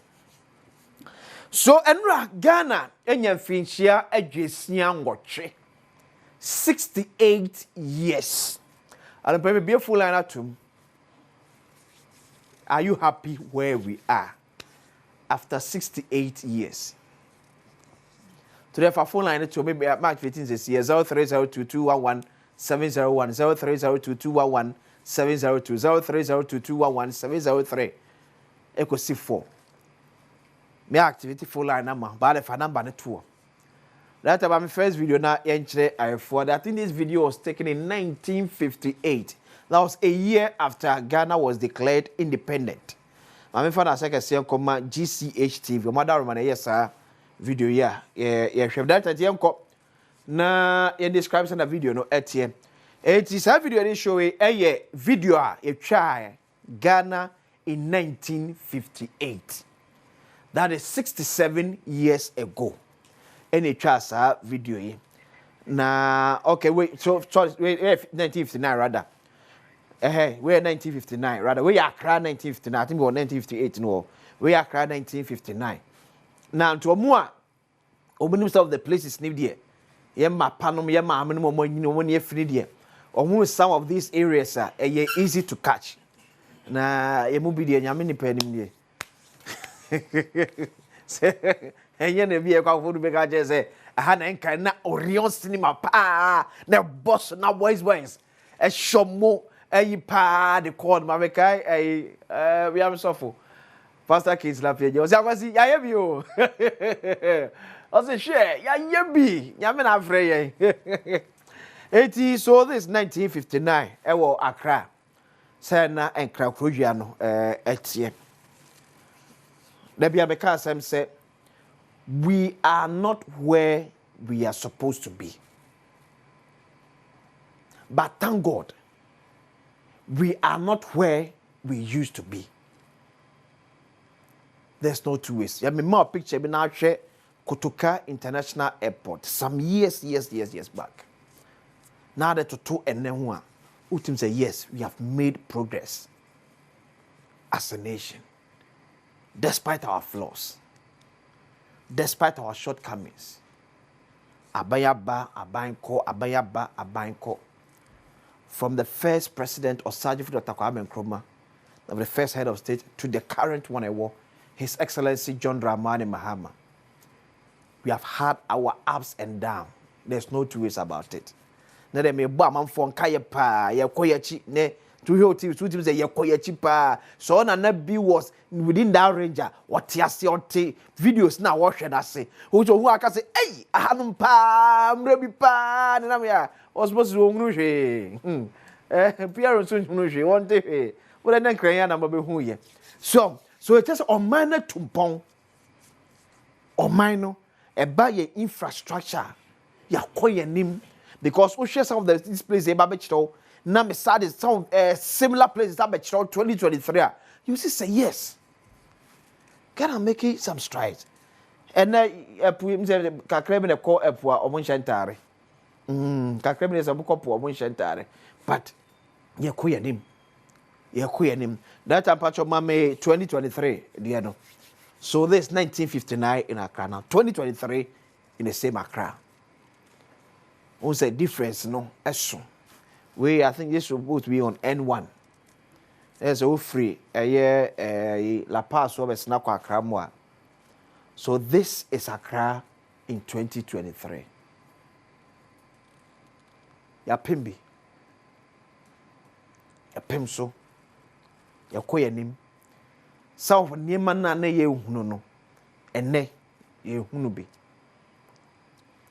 so enra Ghana enya mfinhia adwesia ngɔtwe 68 years and pe be full line atum. Are you happy where we are after 68 years? Today, for phone line to maybe March 15 says 0302211701 0302211702 0302211703 equal 4. Me activity phone line number, but if a number 2. That about my first video now, I think this video was taken in 1958. That was a year after Ghana was declared independent. My friend has said, "Say, come GCH TV." My mother remember yes, sir. Video yeah. Chef that time na you describe some video no etiem. It is a video they show a video a try Ghana in 1958. That is 67 years ago. Any chance video here. Na okay wait so wait 1959 rather. We're 1959 rather. We Accra 1959. I think we were 1958 no. We Accra 1959. Now to more opening some of the places near there. Yema panom yema amenu mo nyino mo ne afini there. Omo some of these areas are easy to catch. Na yemu bi there nyame ni panim there. Enye na bi e kwa fodu be ka je say aha na nkan na Orion cinema pa na boss na boys e shomo e pa the call ma kai we am suffer Pastor Kids la page o say akwasi ya yebi o o say share ya yebi nyame na afre yen 80 so this 1959 e wo Accra say na enkra krojua no etie da bia be ka asem say we are not where we are supposed to be. But thank God, we are not where we used to be. There's no two ways. I mean, my picture been out here, Kotoka International Airport, some years back. Now that to and then one, Utim say yes, we have made progress as a nation, despite our flaws. Despite our shortcomings, Abayaba, Abayko, from the first president of Sergeant Dr. Kwame Nkrumah, the first head of state, to the current one, His Excellency John Dramani Mahama. We have had our ups and downs. There's no two ways about it. Now they may bomb for Kayapa, Yakoyachi, ne. To hear two teams say Yakoyachipa. So na be was within that range. What you see on videos now, what should I say? Who I can say, hey, I haven't pa, mrebi pa, and was supposed to go Pierre soon, one day. But then crying number who ye. So it is on minor tumpong or minor a buy infrastructure. Yakoyanim because we share some of this place a babich. Now, me sad is some similar places that bet 2023. You see, say yes. Can I make it some strides? And we say Kakrebe call Epua or Monshantare. Kakrebe is a book of Monshantare. But you're queer him. You're queer him. That time, Pacho Mame 2023, Diano. So this 1959 in Accra now, 2023 in the same Accra. What's the difference? No, as soon. I think this will both be on N1. There's a free La Paz over Snakwa Accra. So this is Accra in 2023. Ya Pimbi. Ya Pimso. Ya Koyanim. Some of Nieman na ye huno. And ne ye hunubi.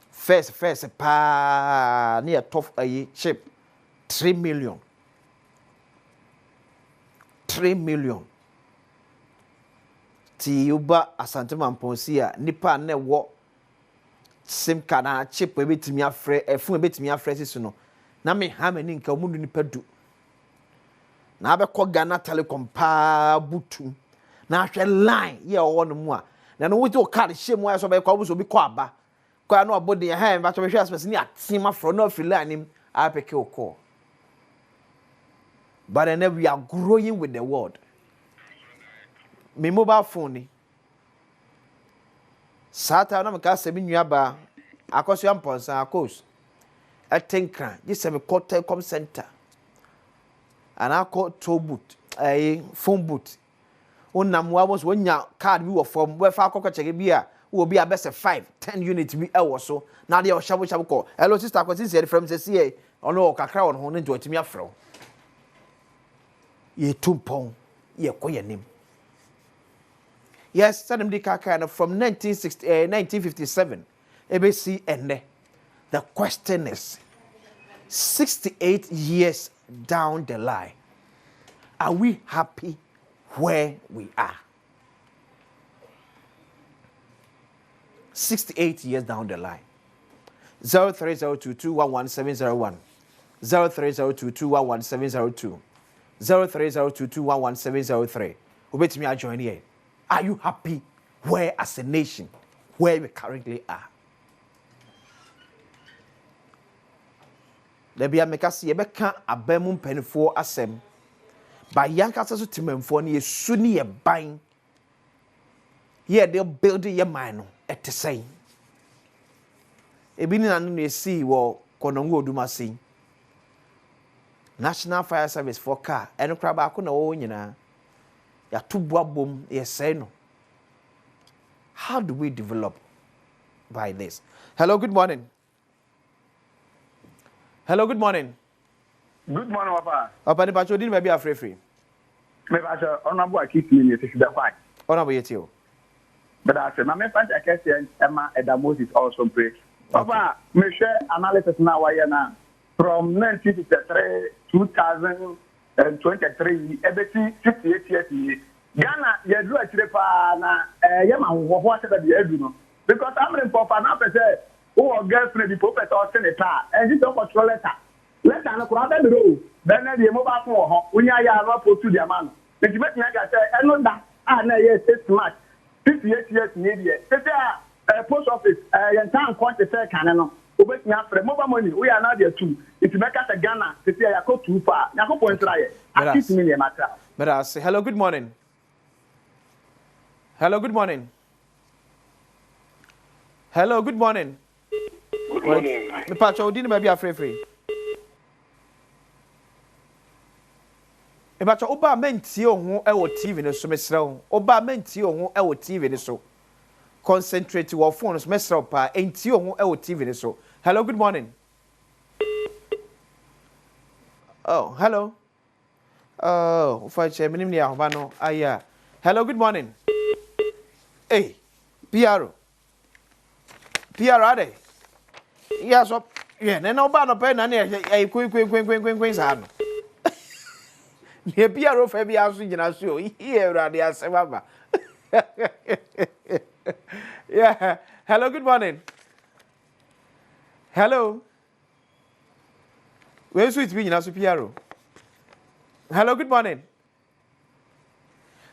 First pa near tough a chip. 3 million. 3 million. Ti uba asante mamponsia nipa ne wo sim kana chip we betimi afre efun betimi afre sisu no na me ha mani nka omundu nipa du na abekọ Ghana Telecom pa butu na ahwe line ye owo no mu a na no wuti o card shemu aso be kwa buso bi kwa aba kwa no abodi ha en ba to be hwe aspese ni atima fro no afile anim apeke okọ. But then we are growing with the word. My mobile phone. Sata na meka se bi nuaba akoso amponsa akos. Etenkran, this is a call telecom center. And I call toll boot, a phone boot. Unamwa was when your card we were from where far cocker check beer will be a best of 5-10 units be or so. Now they are shabu call. Hello, sister, because this from the CA or no cacra on hone into a timia fro. Ye tumpong, ye koyanim. Yes, Sadam de Kakana from 1957. ebesi ene. The question is 68 years down the line, are we happy where we are? 68 years down the line. 0302211701 0302211702 0302211703. Wait me, I join here. Are you happy where as a nation where we currently are? There be a mekasi yebeka abemum penifo asem. By yanka so timemfo ni suni ye ban. Here they build your mind at the same. Ebini nanu ne see wo konongo odumasi. National Fire Service for car eno kraba ako na wo nyina. Ya tubwa bom ye say no. How do we develop by this? Hello, good morning. Hello, good morning. Good morning, Papa. Papa, ni pacho din maybe free. Me pacho honorable keep me to the fight. Honorable yetio. But I say, my man, I can say Emma Adamos is also praised. Papa, me share analysis now why na from 1953 2023 everything 68 years. Ghana ye do actually pa na yema wo say that you do no because I'm in papa na say who girlfriend the prophet or senator and this don't control letter na kura be do then the mobile phone ho unya ya no post to the man the make me ga say eno da na ye 6 March 58 years ni dey say post office yan tan kwante say kan no obet me afre mobile money we are now there too it make us Ghana say ya ko too far ya ko point try at least me matter. But I say hello, good morning. Hello, good morning. Hello, good morning. Good morning. Me pacho odi na be free. Me pacho oba mentie ho e wo TV ne so mesrew. Oba mentie ho e wo TV ne so. Concentrate your phone so mesrew pa entie ho e wo TV ne so. Hello, good morning. Oh, hello. Oh, ufache minim ni ahoba no. Aya. Hello, good morning. Hey, Piaro. Piaro ade. Yes, up. Yeah, no ba no pe na na e queen san. Me Piaro fa bi aso gina so. Here rade asebaba. Yeah. Hello, good morning. Hello. Where sweet be gina so Piaro. Hello, good morning.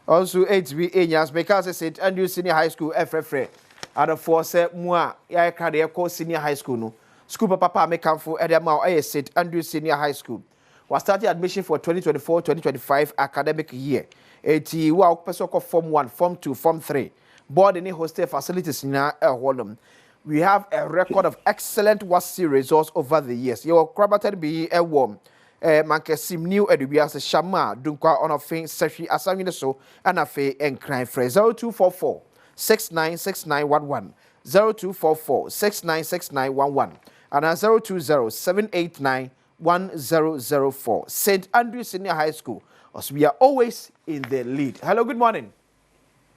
Also, HB Enyas, because St. Andrews Senior High School, FFRE. Out of 4 set moi, ya carry a senior high school. No school papa make come for Edamau St. Andrews Senior High School. Was starting admission for 2024-2025 academic year. AT wow, person Form 1, Form 2, Form 3. Board any hostel facilities in Holland. We have a record of excellent WASI results over the years. Your crabated be a warm. Mankesim new edubias Shama Dunkwa on a fin Seshi Asamina so and a fe and crime phrase 0244 696911 0244 696911 and 020-789-1004 St. Andrews Senior High School. As we are always in the lead. Hello, good morning.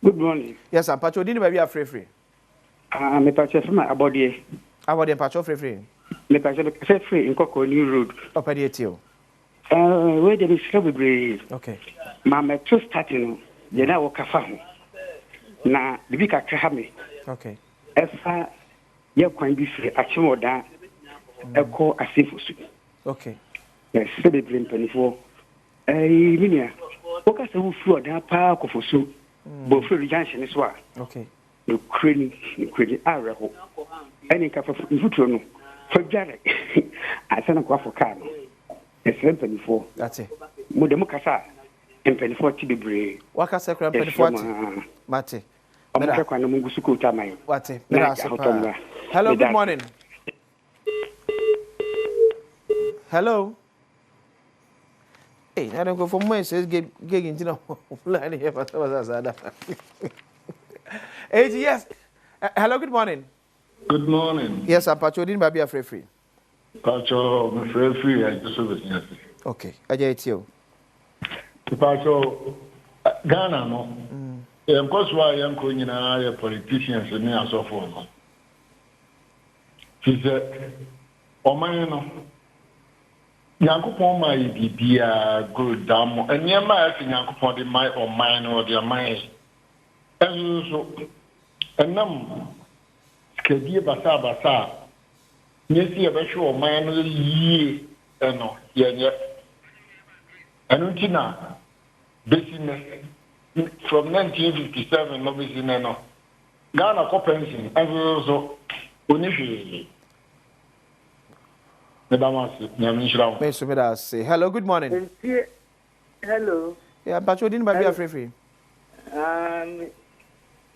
Good morning. Yes, I'm Pacho Dini baby free. I'm a Pacho from Abodie. Abodie Pacho free. Me Pacho free in Coco New Road. Opediatio. Where there is trouble. Okay. Mama to starting. You know what kafahu. Na bibi kakra me. Okay. Efa ye kwan bi free achimoda eko asifusu. Okay. Yes, the blame penifo. Minia. Oka se wo fru oda pa kofoso. Bo fru junction so a. Okay. No crane areho. Any kafa futuro no. Fajare. Asana kwa foka no. Esrem penifo. That's it. Mo de mo kasa penifo ti bebre. Waka sekra penifo ati. Mate. Omo kwa no mungusu ko tamai. Wate. Hello, good morning. Hello. Hey, I don't go for more says gig into no line here but was that. Yes. Hello, good morning. Good morning. Yes, I'm Pacho Din Baby free. Pacho, I'm free. I just was yes. Okay, I get you. Pacho, Ghana no. Of course, why I'm going in a politicians and me and so forth. She said, "Oh my no, Yankupon my be a good dam, and near my Yankupon the my or mine or their mine." And so, and Kedi basa. Yes, you have sure mine ye, and no, yeah. And Uchina, business from 1957, no business, no. Ghana co-pension, and also, Unifi. Hello, good morning. Hello. Yeah, but you didn't buy a free.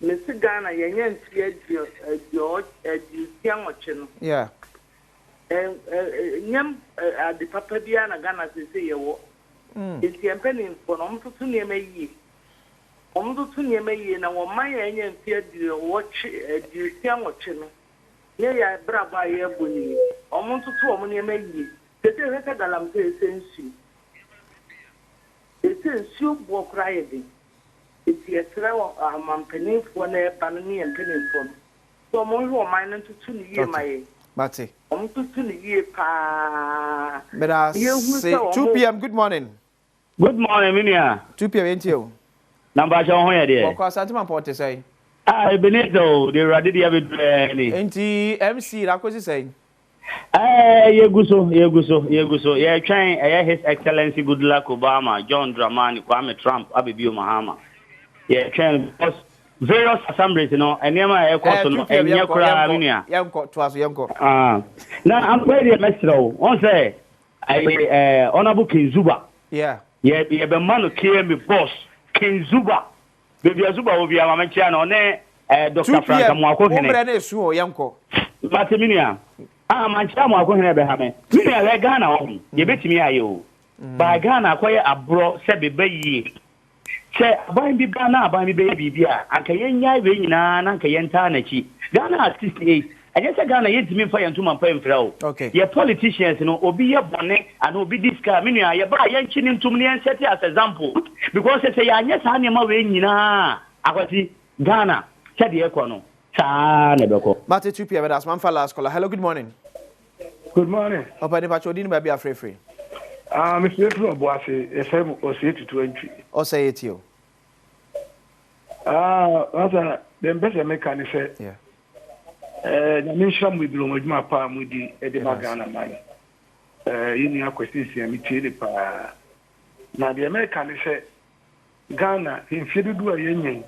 Mr. Ghana, you yeah. Yam at the Papa Diana Ghana to say you. It's the penny for almost 2 years. Almost 2 years, and I want my and fear you watch you young watching. Yeah, brava, yeah, bunny. Almost 2 years. The Galam says, it's you walk riding. It's a throw penny for a penny and penny for. So, more mine to 2 years, my. Mate. But I say 2 p.m. Good morning. Good morning, Minia. 2 p.m. Ain't you? Number show here there. Of course, I'm going to say. Benito, the Radidi have it. Ain't MC, that's what you say. Yeguso. Yeah, trying His Excellency Good Luck Obama, John Dramani, Kwame Trump, Abibu Mahama. Yeah, trying various assemblies, you know, and near my aircraft, and Yakura, Minia. Now I'm ready to mess it on say, Honorable King Zuba. Yeah. Yeah, the man who came me boss, King Zuba. Baby Zuba will be a Mamachano, Dr. Frank Mwako. Matiminia. Manchamo, I'm going to have him. Minia, like Ghana, you bet me, you. By Ghana, acquire a bro, said be bay. Say, buy me Ghana, buy me baby, dear. And Kayenya, Vina, Kayentanachi. Ghana at 68. I guess Ghana yet me for to my pen flow. Okay. Your politicians, you know, Obi a bonnet and Obi this car, meaning I buy young chin to me and set it as example. Because they say, yes, I'm a way, I was Ghana, said the econo. Mate 2 p.m. That's man for last caller. Hello, good morning. Good morning. Opa de pacho didn't be afraid free. Mr. Boase, FM or say to entry. Or say it you. Rather, the best American said, yeah. The nation will blow with my palm with the Edemagana mine. In your questions, I'm telling pa. Now, the American said, Ghana, in Fidu, a union.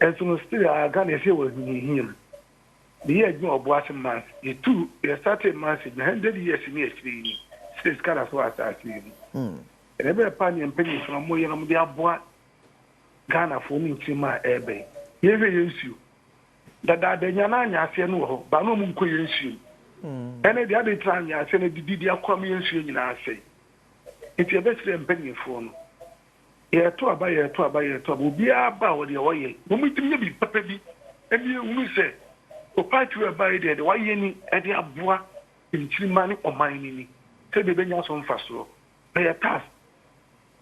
And so, still, Ghana was him. The year of Washington months, you two, you started months in 100 years in history. Says Ghana, so I see. And every penny and penny from Moyan, they are bought Ghana for me to my airway. Here is you. That the Yananya say no, but no moon could issue. And the other time, I said, did you come in? I say, it's your best friend penny phone. Here to a buyer, will be about the way. No, we can be pappy. And you will say, oh, part to a buyer, the way any at the abua in 3 money or mining. Say the Benya son fast. They are task.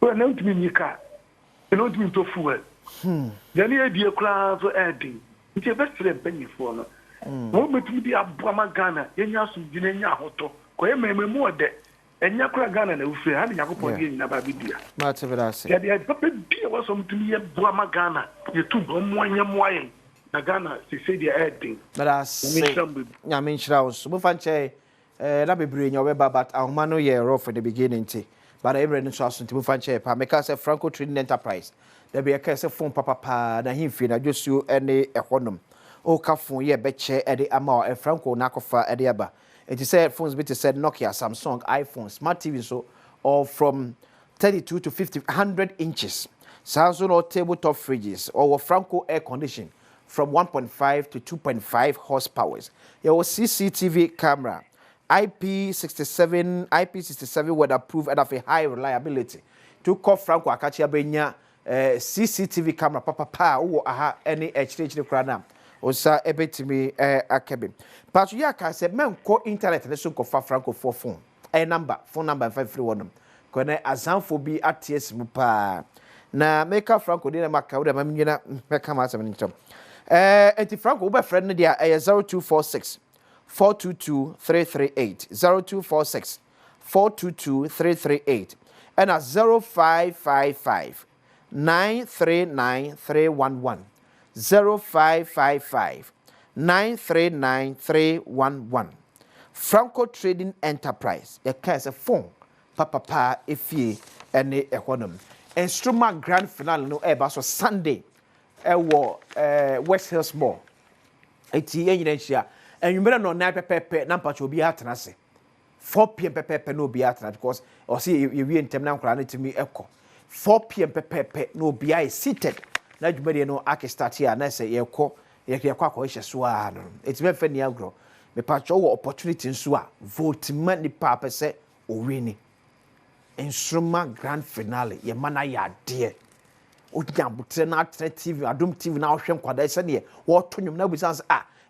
Well, not to me, Nika. You know, to me to fool. Then you dear crowd for adding. It's your best friend penny for no. What to be a Brahma Ghana, Yasu, Ginena Hoto, where may more dead, and Yakra Ghana, and Ufe, and Yakupo in Nababidia. Martivas. Yeah, the puppet was some to me a Brahma Ghana, you two one yam wine. Ghana, they say they are adding. But I say, Yamin Strauss, Mufanche, that be bring your web, but our mano year off for the beginning. But every trust to Mufanche, Pameka said Franco Trading Enterprise. There be a case of phone papa, na him feel just you any econom. O Cafon, ye betche, Eddie Amar, and Franco Nakofa, Eddie Abba. It is said phones bit said Nokia, Samsung, iPhone, smart TV, so, or from 32 to 50, 100 inches. Samsung or tabletop fridges, or Franco air condition from 1.5 to 2.5 horsepower. Your CCTV camera, IP67 weatherproof and of a high reliability. To call Franco Akachia Benya. CCTV camera papa wo aha any HD krana osa ebetimi akabe but you can say men ko internet le so ko fa Franco for phone phone number 531 ko na azanfo bi aties mu pa na make Franco dey na maka wo da mamnyina meka ma asem nchom enti Franco wo be friend no dia 0246 422-338. 0246 422-338. And at 0555 939-311. 0555 939-311. Franco Trading Enterprise. You can say phone. Papa efie ene economy. Instrument grand finale no eba so Sunday. Ewo West Hills Mall. Eti yenyina hia. Enwumere no na pepepe na mpacho obi atena se. 4 p.m. pepepe no obi atena because o see you ntem na nkora na timi eko. 4 p.m. pepepe no obi is seated. Na dwumere no ake start here na se yekọ akọ hye so a no. Eti me fe ni agro. Me pacho wo opportunity nso a vote man ni papa se o wini. Instrument grand finale ye mana ya de. O jambutre na TV Adom TV na ohwe nkwada se ne wo to nwum na busan se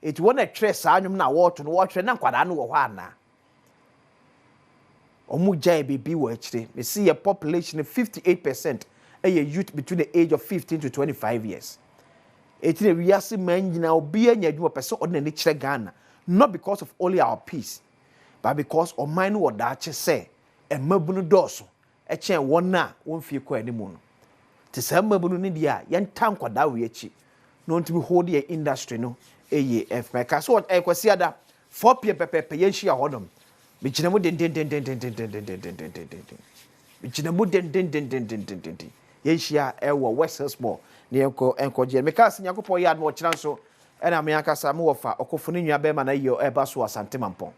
it wona tre sa nwum na wo to no wo hwe na nkwada no wo hɔ ana. Omu jai bibi wo akire. Me see a population of 58% a youth between the age of 15 to 25 years. Etine we ase man nyina obi anya adwuma pese o na ne kire Ghana. Not because of only our peace, but because of mine what that say, and mabunu doso, a chain one na, won't feel quite any moon. To some mabunu nidia, yan tank what that we achieve. Known to be holding industry, no, AEF. My castle, I could see that 4 p.m. pepe, yen she a hodom. Bichinamu den. Bichinamu den. Yen she a West Hills Mall, near Enco Jen. Because in Yakopo yard more chanso. And I'm a casa mofa, or Cofoni, Bema, your Ebasu, Sante Mampon.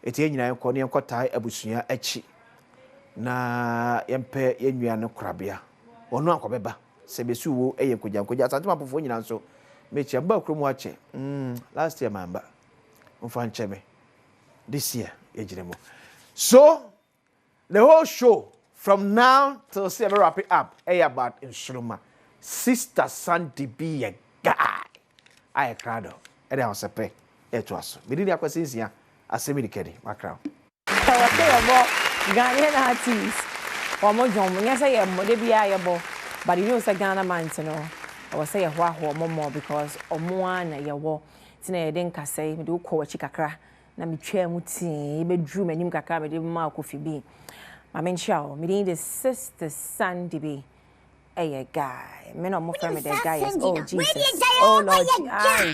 Eti nyina enko ne enko tai abusua achi na yempe yenua no krabia ono akobeba se besu wo eye kogya asante mapofo nyina nso mechi amba kromu ache last year mamba mfa ncheme this year ejiremo. So the whole show from now till see wrap it up about Nkrumah. Sister Sandy be a guy I crowd e dey osepe eto aso medini akwasinsia asemi dikedi makra Ghanaian artists omo jom nya say ye mo de bia ye bo but you know say Ghana man no I was say ho more because omo an ye wo ti na ye den kasai me de ko wachi kakra na me twa mu tin be dru manim kakra me de ma Kofi bi ma men show me de Sister Sandy be a guy me no mo friend me the guy is oh Jesus oh Lord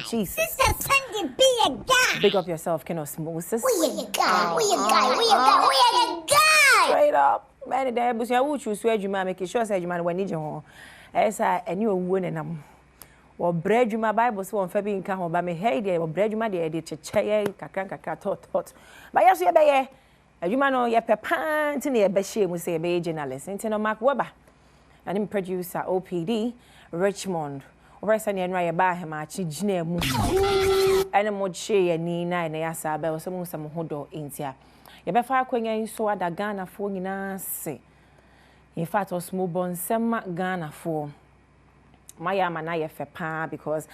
Jesus Sister Sandy be a guy big up yourself Kenos Moses we a guy straight up man the busu ya wo choose adwuma make sure say adwuma no wani je ho esa eni owu ne nam wo bra adwuma Bible so won fa bi nka ho ba me hey de wo bra adwuma de de cheche kakra tot ba yeso ye be ye adwuma no ye pepa nti ne ye be hye mu say ye be journalist nti no Mark Weber and him producer OPD Richmond obresa ne enra ye ba hema chi gina mu ene mo che ye ni na ya sa ba so mu sam hodo entia ye be fa akwanya so ada Ghana fo nyina se in fact os mo bon sem Ghana fo maya mana ye fe pa because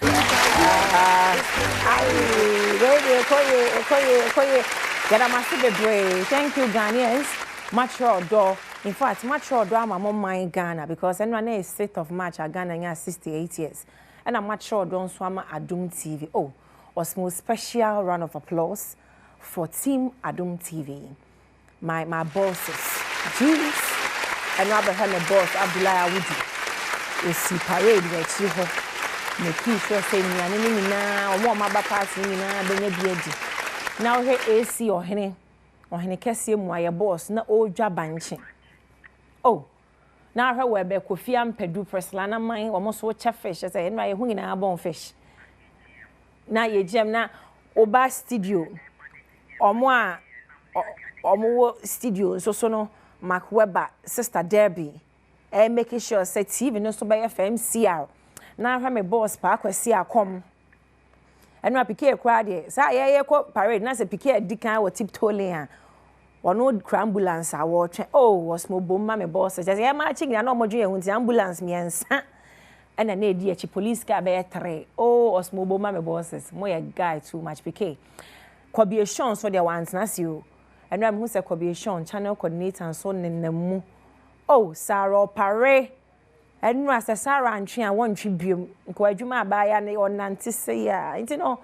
koye get am bebre. Thank you Ghanaians mature door. In fact, mature drama more my Ghana because anyone is state of March at Ghana is 68 years. And I'm mature don't swam Adom TV. Oh, was most special round of applause for Team Adom TV. My bosses, Jules, and Abraham boss Abdullah Awudi. We see parade where she ho. Me sure say me na one my pass me na benye biedi. Now here AC or hene kese mu aye boss na odwa banche. Oh, now her webe Kofi Ampedu Preslana mine almost watch a fish as I end my wing na bon fish. Now ye gem na oba studio. Omo studio so no Mark Weber Sister Debbie. Making sure say TV no so by FMCR. Now her me boss pa kwesi akom. And my pike kwa de. Sa ye ko parade na se pike dikan wo tiptoe lane. One old ambulance I watch. Oh, was more bomb my boss. Just yeah, matching and no more doing ambulance me and a need police car by 3. Oh, was more bomb my bosses. More a guy too much PK. Could be a chance for their ones, as you. And I'm who's a could be a chance channel coordinator and son in the moo. Oh, Sarah Pare. And was a Sarah and Tree and one tribute. Quite you my buy and or Nancy say, yeah, you know,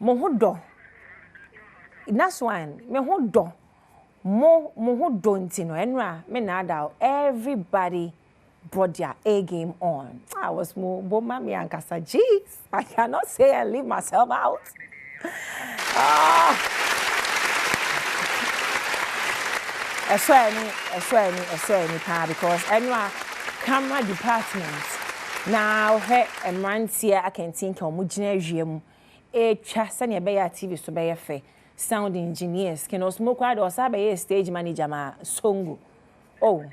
Mohodo. that's one me ho do mo ho do ntino enra me na ada everybody brought their A game on. I was more mommy and Kasa. Jeez, I cannot say and leave myself out. I swear because anyway, camera department now her and man here I can think of mujinerium a chasa near Bayer TV so Bayer fe sound engineers can also smoke or sabe stage manager ma songo. Oh.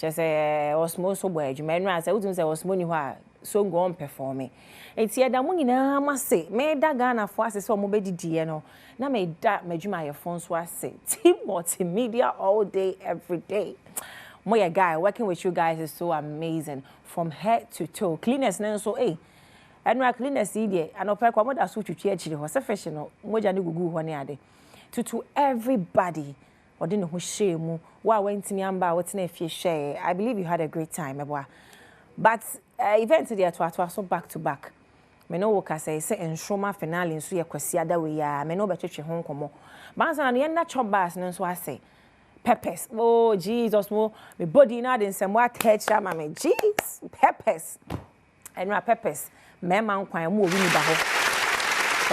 Just osmo so boy adwuma say wotun say osmo ni ho a so go on performing enti eda mo nyina ma se me da Ghana fo ase so mo bedidie no na me da madwuma ye fon so ase team multimedia all day every day mo ya guy working with you guys is so amazing from head to toe cleaners na so enra cleaners dey anopa kwa mo da so twetwe akiri ho se fashion no moja ne gugu ho ne ade to everybody or didn't who shame why went in Yamba, what's in if you share. I believe you had a great time, but events there to so back to back. Me no work say in Shoma finale so ye kwasi ada we ya me no betwe hon komo. Bansa na ye na chop bars no so I say peppers. Oh Jesus mo me body na den sem what head ma me jeez peppers. And my peppers me man kwan mo obi ni ba ho.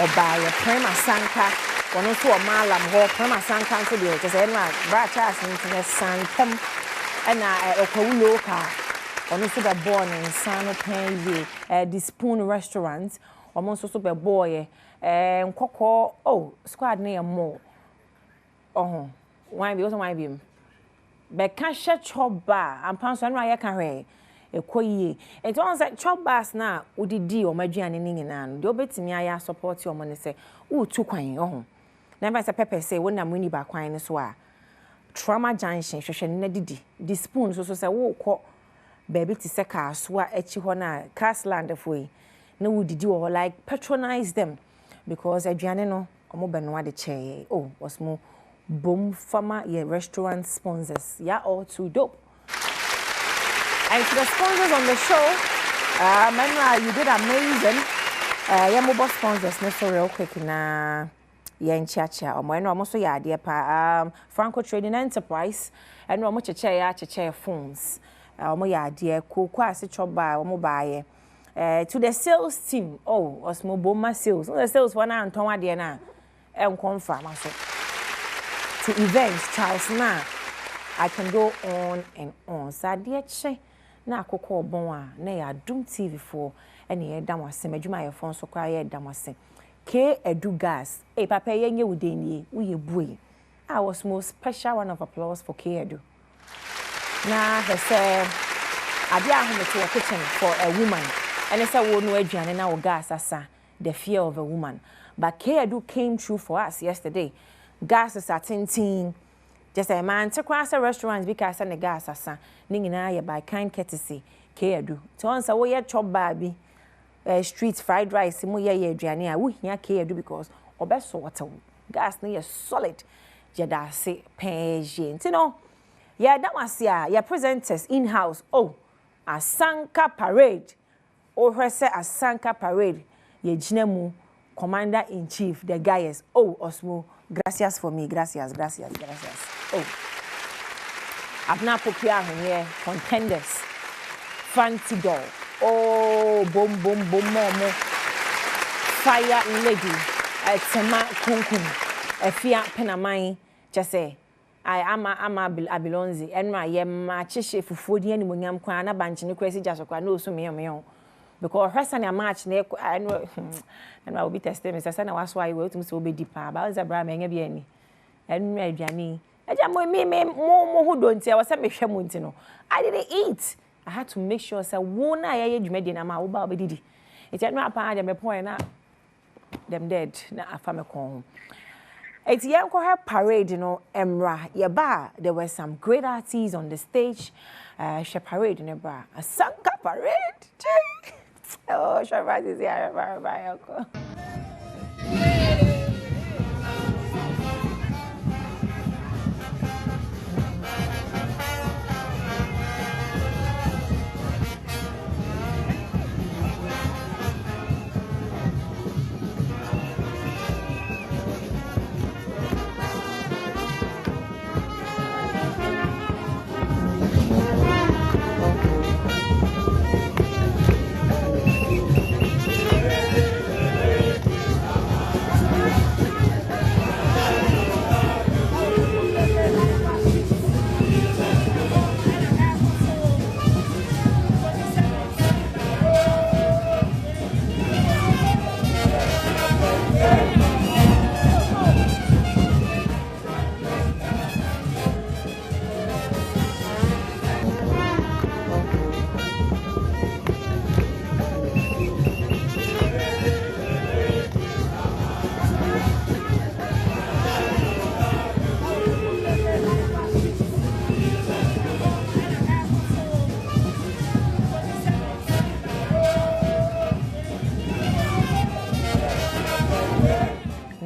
Oba ye prema sanka one so a malam ho prema sanka so de just say na bra chas ni sankem na okawulo ka ono so be born in Sano Penye the Spoon restaurant omo so be boy nkoko oh squad na mo oh wine be also wine be be can share chop bar and pan so na ya kan hwe ekoyie it on say chop bars na udidi o maduane ni nyina no de obetimi aya support o mo ne say wo tu kwan oh never say pepper say wona muni ba kwan ne so a trauma junction hwehwe na didi the Spoon so say wo kọ baby ti se car so a echi ho na Castland foi na wo didi wo like patronize them because aduane no omo beno ade che oh was mo boom farmer yeah restaurant sponsors yeah all too dope. And to the sponsors on the show, Manuel, you did amazing. Yeah, mobile sponsors, no so real quick na yeah in chacha. Or almost so yeah dear pa Franco Trading Enterprise, and no much chair phones. Mo yeah dear cool quasi chop by or buy. To the sales team, oh, was mo bomba sales. No the sales one and Tom dear na confirm also. To events, Charles na I can go on and on. So dear che. Na akoko obon a na ya Adom TV for ene ye dam wase madwuma ye fon so kwa ye dam wase ke edu gas papa ye nye wudenie wo ye bue I was most special one of applause for ke edu na he say ade ahomete wo kitchen for a woman ene say wo no aduane na wo gas asa the fear of a woman but ke edu came true for us yesterday gas is at 10. Just a man to cross a restaurant because and the gas asa ningina ye by kind courtesy ke edu to answer wo ye chop baby street fried rice mo ye aduane a wo hia ke edu because obeso water gas na ye solid je da se penje you know yeah that was yeah presenters in house oh Asanka parade oh hwese Asanka parade ye ginemu commander in chief the guys oh Osmo gracias for me gracias oh Abna Popia here contenders tidal oh boom momo fire lady tema kunkum efia penamai just say I am abilonzi enra ye ma chihye fufodi ani monyam kwa na banche ne kwesi jasokwa no so me because hwesa na match na enra obi test me say na waso ayi we otum so obedi pa ba za bra me nya bia ni enra aduane eja mo hu do ntia wasa me hwe mo nti no I didn't eat. I had to make sure say wona ye dwumedi na ma wo ba obedidi it enra pa de me point na them dead na afa me kon it's yanko her parade you know emra ye ba there were some great artists on the stage she parade in bra Asanka parade oh Shabbat is here bye uncle.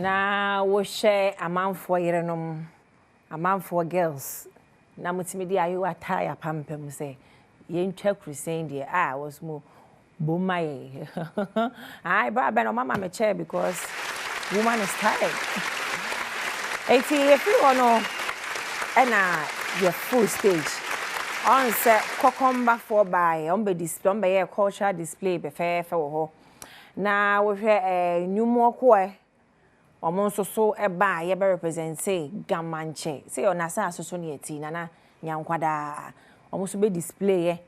Na wo share a man for yerenom, a man for girls. Na mutimidi ayu attire pampem say, yen check crusade there. I was more boomay. I brought no mama me chair because woman is tired. 80 if you know, and your full stage. On set, cucumber for by on be display, on be cultural display, be fair for now we have a new more koi. Omonso so eba ye be represent say gamanche. Say on asa so ne ati na nyankwada. Omonso be display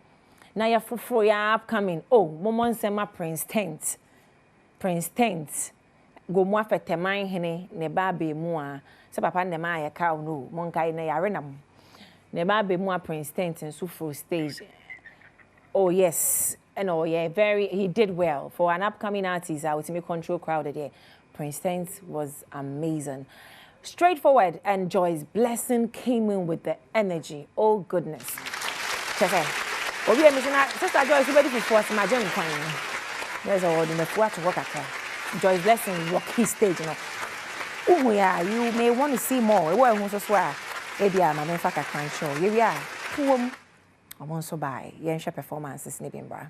na ya foforo ya upcoming. Oh, momon sema Prince Tent. Prince Tent. Go mo afeteman hene ne ba be mu a. Se papa ne ma ye ka no. Monkai na yare nam. Ne ba be mu a Prince Tent nso full stage. Oh yes. And oh yeah, he did well for an upcoming artist. I would say control crowded there. Prince Tent was amazing. Straightforward, and Joy's blessing came in with the energy. Oh goodness. Sister Joy's ready for force my journey. There's a word in the to work at Joy's blessing walk his stage, you know. Oh yeah, you may want to see more. Well, who's swear? Maybe I'm a fuck a crime show. Yeah. I'm also by Yensha performances nipping bra.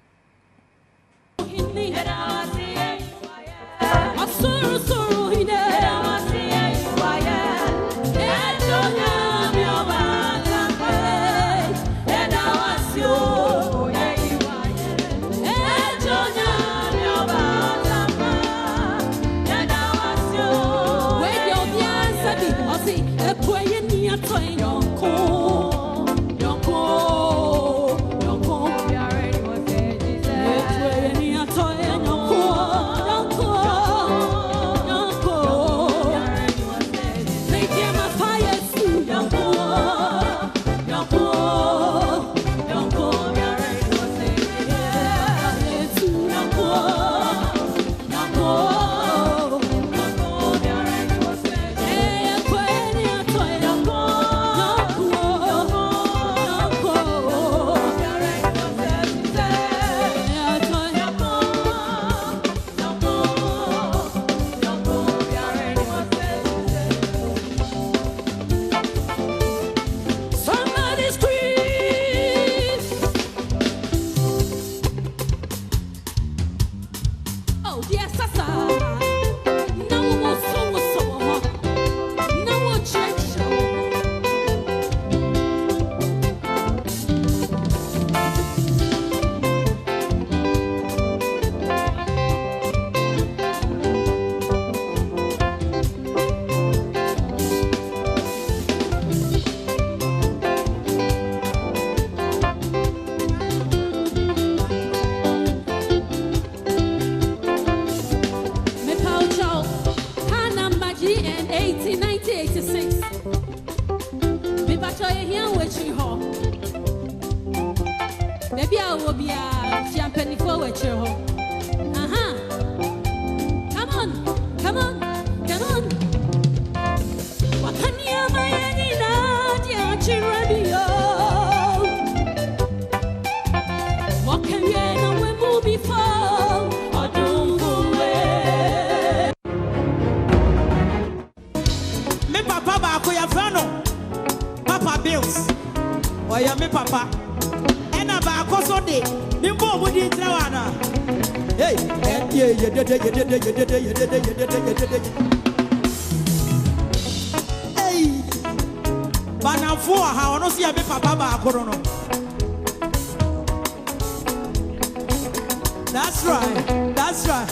That's right. That's right.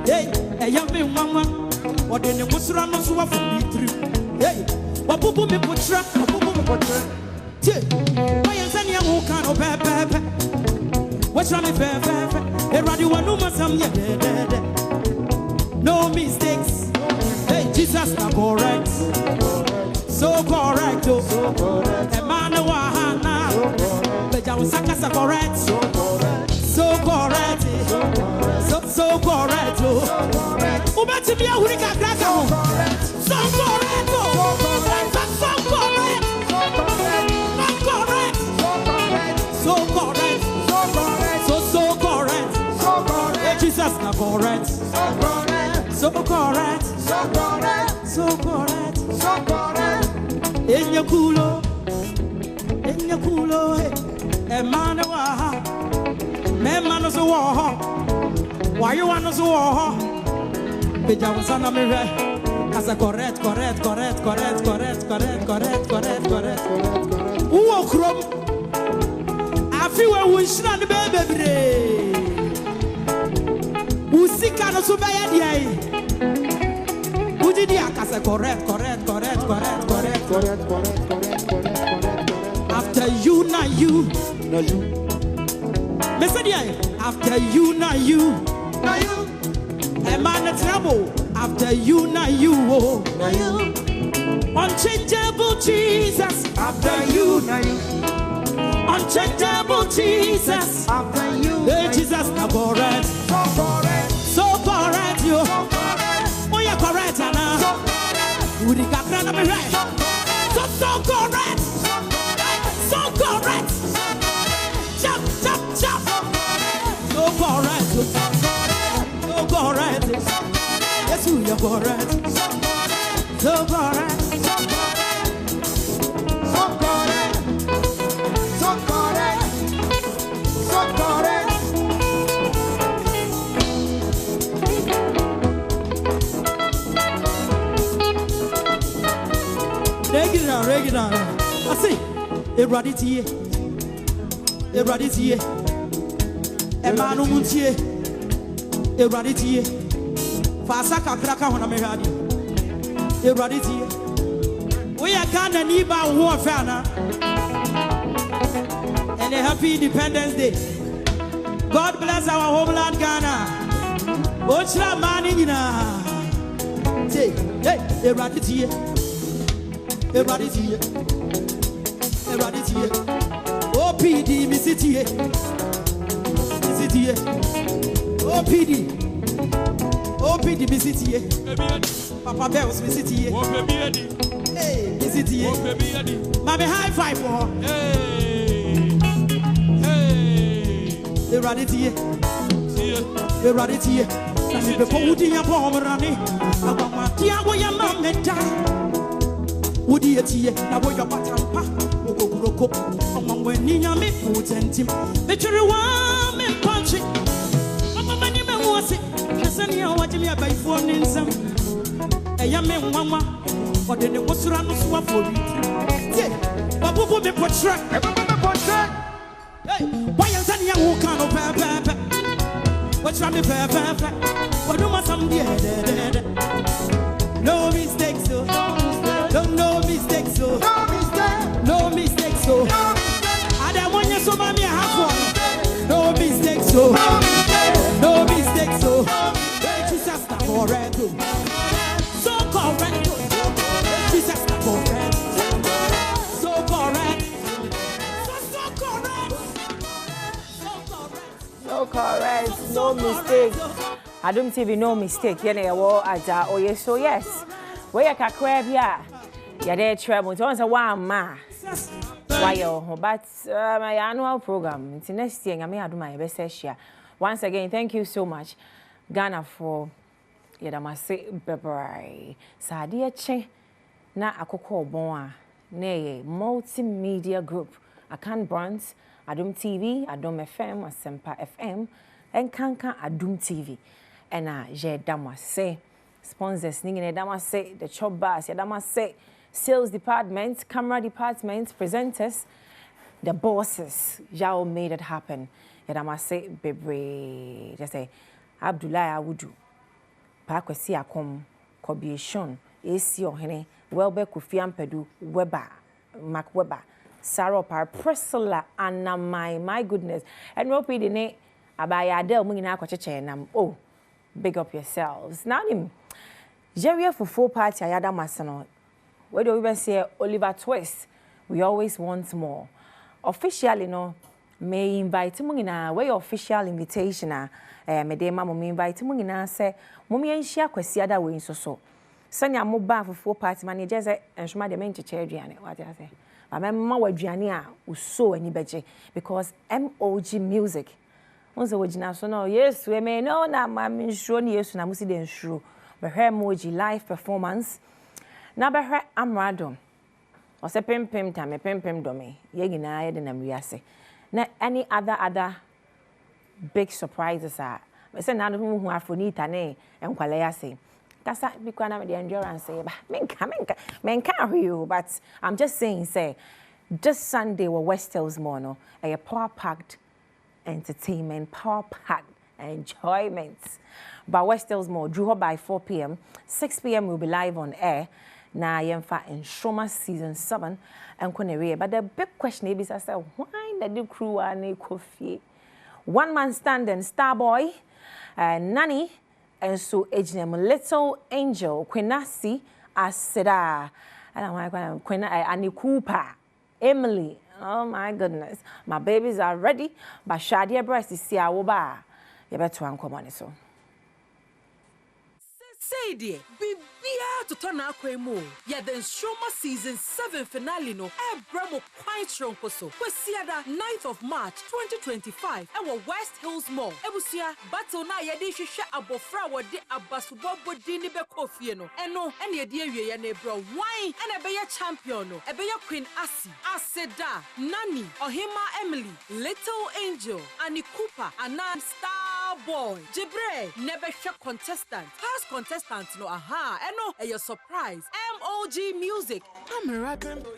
Hey, I am me mama. Or then the Musra no so for me through. Hey, what Bubu me putra, Bubu me putra. Why am Sanya who can't obey, baby? What's wrong with fair? A radio one no masam dead. No mistakes. Hey, Jesus, not correct. correct, oh. Emmanuel Hana. Beja Usaka correct. So correct. So correct. So correct, oh. Ubeti bia urika graka ho. So correct, oh. So correct. So correct. So correct. Jesus na correct. So correct. So correct. Enyakulo. Emmanuel. Memano so wo. Why you want so wo? Beja wasana me re. Asa correct. Uwo krom. Afi we wunshina de baby. Usika no so baya dia. Ujidi akasa correct. After you, not you. No you. After you, not you. Not you. A man of trouble. After you, not you. Oh. Not you. Unchangeable Jesus. After you, not you. Unchangeable Jesus. After you. Hey, Jesus, not correct. So correct, you. Oh, you're correct, Anna. So correct. Would you got me right? So correct. So correct. Chop. So correct. Yes, you are correct. So correct. Regular. I see. Everybody here. Emanu muntie. Everybody here. Fasa kakraka hona me radio. Everybody here. We are Ghana niba warfare na. And a happy Independence Day. God bless our homeland Ghana. Ochra mani nyina. Hey, everybody here. Everybody here. OPD, me city here. OPD, me city here. Papa Bells, me city here. Hey, me city here. Mami high five for her. Hey. Everybody here. Nasi beko udi ya bomrani. Abama tiago ya mameta. Udi etie na boya batampa. Ogokuroko. Omamwe ninya me putentim. Beturi wa me punchi. Mama ni me wose. Kasani ya wajimi ya baifo ninsam. Eya me mama. Ode ne wosura no so afori. Tie. Babubu me potra. Hey, why you sending a walk on pepe? What's wrong with pepe? What do my some dear? No mistakes, so no mistakes, so no mistakes, so I don't want you so mommy have one. No mistakes, so no mistakes, so Jesus not correct, so correct, Jesus not correct, so correct. So correct, no mistake. Adom TV, no mistake. Yene wo aja oye so yes. We ya kakra bia. Ya dey travel. So once a one ma. Why yo? But my annual program. It's next year. Ngame adom my best share. Once again, thank you so much, Ghana, for yadamase bebrai. Sadia che na akoko obon a multimedia group. Akan brands. Adom TV, Adom FM, Asempa FM, and Kanka Adom TV. And je damase sponsors ningine damase the chop bars, damase sales department, camera department, presenters, the bosses. Y'all made it happen. Damase bebre. Just say Abdullah Awudu. Pakwesi akom Kobieshon, AC Ohene, Welbe Kofi Ampedu, Weber, Mark Weber. Sarah Par Priscilla and my goodness. And rope the name Abaya Del Mungina Nam. Oh, big up yourselves. Now him Jerry for 4 party Ayada Masano. where do we say Oliver Twist? We always want more. Officially, no, may invite me na where official invitation me de mama me invite me na say mommy enhia kwasi ada we so. Sanya mo ba for party manager say enhoma de menche aduane. What I say? But my mama waduane a uso ani beje because MOG music. Once the original so no yes we may know na mama nsuro ni yesu na musi de nsuro. Be MOG live performance. Na be Adom. O se pempem ta me pempem do me. Ye nyina ye de na mwiase. Na any other big surprises are. Me say na no hu afonita ne enkwale ya say. Kasa bi kwa na me the endurance say ba. Menka you, but I'm just saying say this Sunday we West Hills more no a power packed entertainment, power packed enjoyment. But West Hills more drew by 4 p.m. 6 p.m. we'll be live on air. Na yemfa in Shoma season 7 and konere. But the big question is I said, why the do crew are ne coffee? One man standing Starboy, Nanny, and so agent Little Angel, Quinasi, Aseda, and I'm Annie Cooper, Emily. Oh my goodness. My babies are ready, but Shadia breast is see our bar. You better one come on so. Say dear, bibia to turn akwemu. Ya then Shoma season 7 finale no e bramo quite strong koso. Kwesiada 9th of March 2025 e wo West Hills Mall. Ebusia battle na ye de hwehwe abofra wo de abasubo bodi ni be kofie no. Eno ene ye de awie ya na ebro wine ene be ye champion no. E be ye Queen Asi, Aseda, Nani, Ohima Emily, Little Angel, Annie Cooper, Anan Starboy, Jibre, never shot contestant. Past contestant no aha eno a surprise MOG music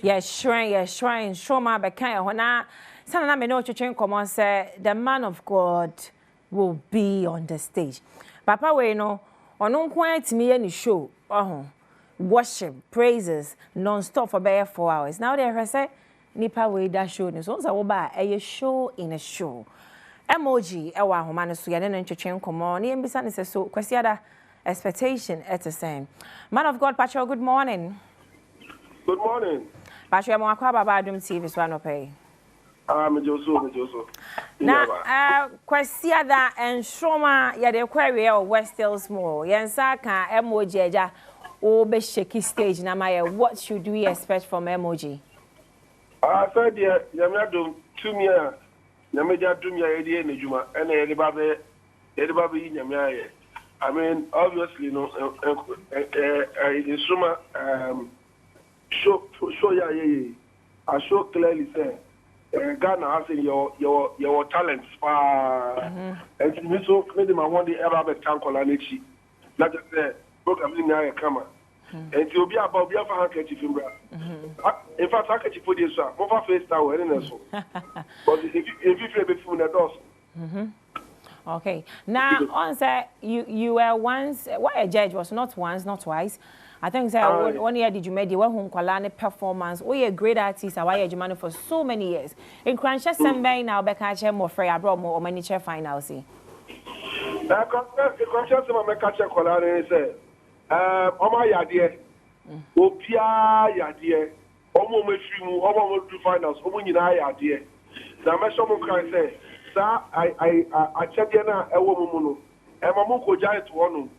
yes shrine show my be kind hona sana na me no twetwen common say the man of God will be on the stage papa we no ono nko atimi ye ni show worship praises non-stop for bare 4 hours now they say nipa we that show ni so wo ba a show in a show MOG e wa homa no so ye no twetwen common na yembisa ne so kwasiada expectation at the same. Man of God, Pacho, good morning. Good morning. Pacho, I'm going to Badwam TV, so I don't pay. Me Joso. Now, Kwesiada and Shoma, ya de query or West Hills Mall. Yansaka, MOG, Obe shaky stage. Now, what should we expect from MOG? I said, Yamado, 2 years. Yamaja, 2 years, Nejuma, and everybody in Yamaya. I mean, obviously, no, in Suma, show ya, I show clearly say, Ghana has your talents, and me so made my one day ever be tank on Anichi. Not just say, program in there, come on. And you'll be about your handkerchief in Bra. In fact, I can put this up, over face tower, and so. But if you play before the doors. Okay. Now, on say you were once a judge was not once, not twice. I think say 1 year did you made the one kwalane performance. We a great artist. Why you money for so many years. In Cransha Sembe now be catch more free abroad more many chair final see. Na Cransha Sembe me catch kwalane say omo yade opia yade omo mefimu omo mo do finals omo nyina yade. Na me so mo kan say I check na ewo mumu no mamu ko giant one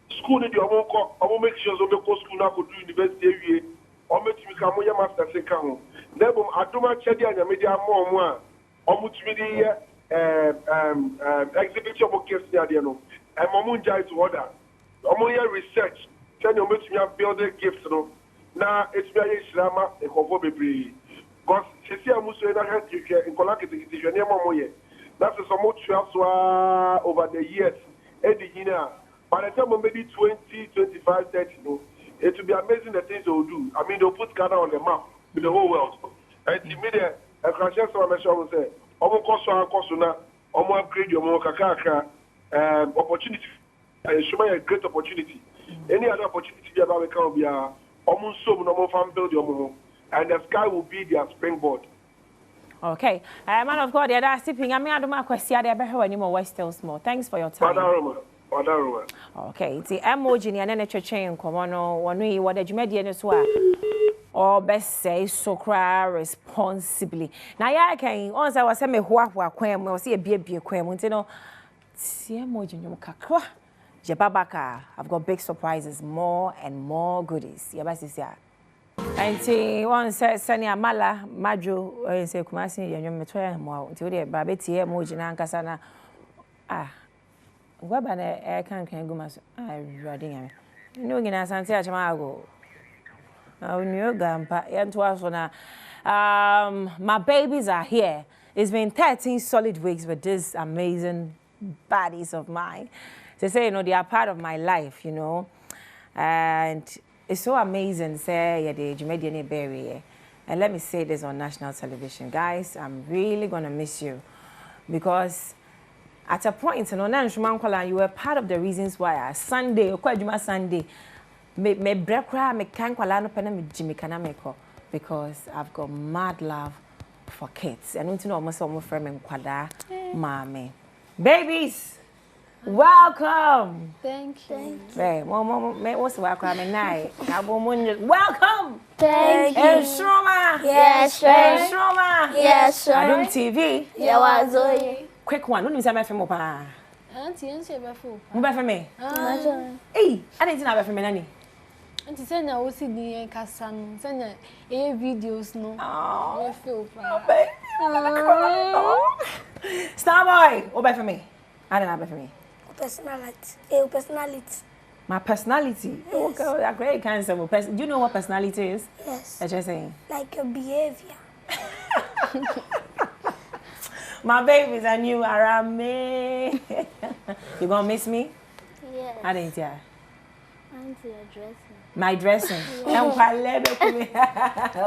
school ni omo make sure so be school na ko do university wie omo timi ka mo ya master se ka ho na bom adoma check anya media mo a omo timi di exhibition mo case ya de no mamu giant order omo ya research tell you omo timi build gifts no na etimi ya shirama e ko bebre because se amu so na health you care in kolakiti ti jeni mo ye. That's a somewhat over the years. By the time we made it 20, 25, 30, it will be amazing the things they will do. I mean, they'll put Ghana on the map with the whole world. And the media, a crashes on the show will say, Omo Kosuna, Omo upgrade your Kakaka opportunity. And show me a great opportunity. Any other opportunity about the Columbia, Omo Sum, Omo Farm build your Momo. And the sky will be their springboard. Okay. Man of God, you're sipping. I mean, I don't know question. I better any more West Hills more. Thanks for your time. Okay. The emoji ni anene cheche nkomo no wonu yi wode dwumade ne so a or best say so cry responsibly. Now ya can once I was say me hua kwem we see a bie kwem nti no tie mo jinjum kakra je babaka. I've got big surprises, more and more goodies. Ya basi sia. Anti once sani amala majo say kumasi yenwom metoya mo nti we dey ba betie mo jina nkasa na Waba na kan gumas reading am. No ngina asante a chama ago. New gampa yanto so na my babies are here. It's been 13 solid weeks with these amazing bodies of mine. They say, you know, they are part of my life, you know. And it's so amazing, say, yeah, the Jumedian Berry. And let me say this on national television. Guys, I'm really going to miss you. Because at a point, you know, you were part of the reasons why Sunday, Sunday, me brekra me kan kwala no pena me Jimmy kanameko because I've got mad love for kids. And don't you know almost friend me kwada mommy. Babies, welcome. Thank you. Hey, mom, what's welcome me night? Welcome. Thank you. Shroma. Yes, sir. Shroma. Yes, sir. Adom TV. Yeah, wazoye. Quick one. Don't you say my friend pa? Auntie, answer my phone. Mba for me. Hey, I didn't know for me nani. Auntie, send na osi di kasa no. Send na videos no. Oh, feel pa. Star boy, what for me? I don't know for me. Personality. Personality. My personality. Yes. Okay, a great cancer. Do you know what personality is? Yes. That's just saying. Like your behavior. My babies and you are me. You gonna miss me? Yes. I didn't hear. Auntie, your dressing. My dressing. I'll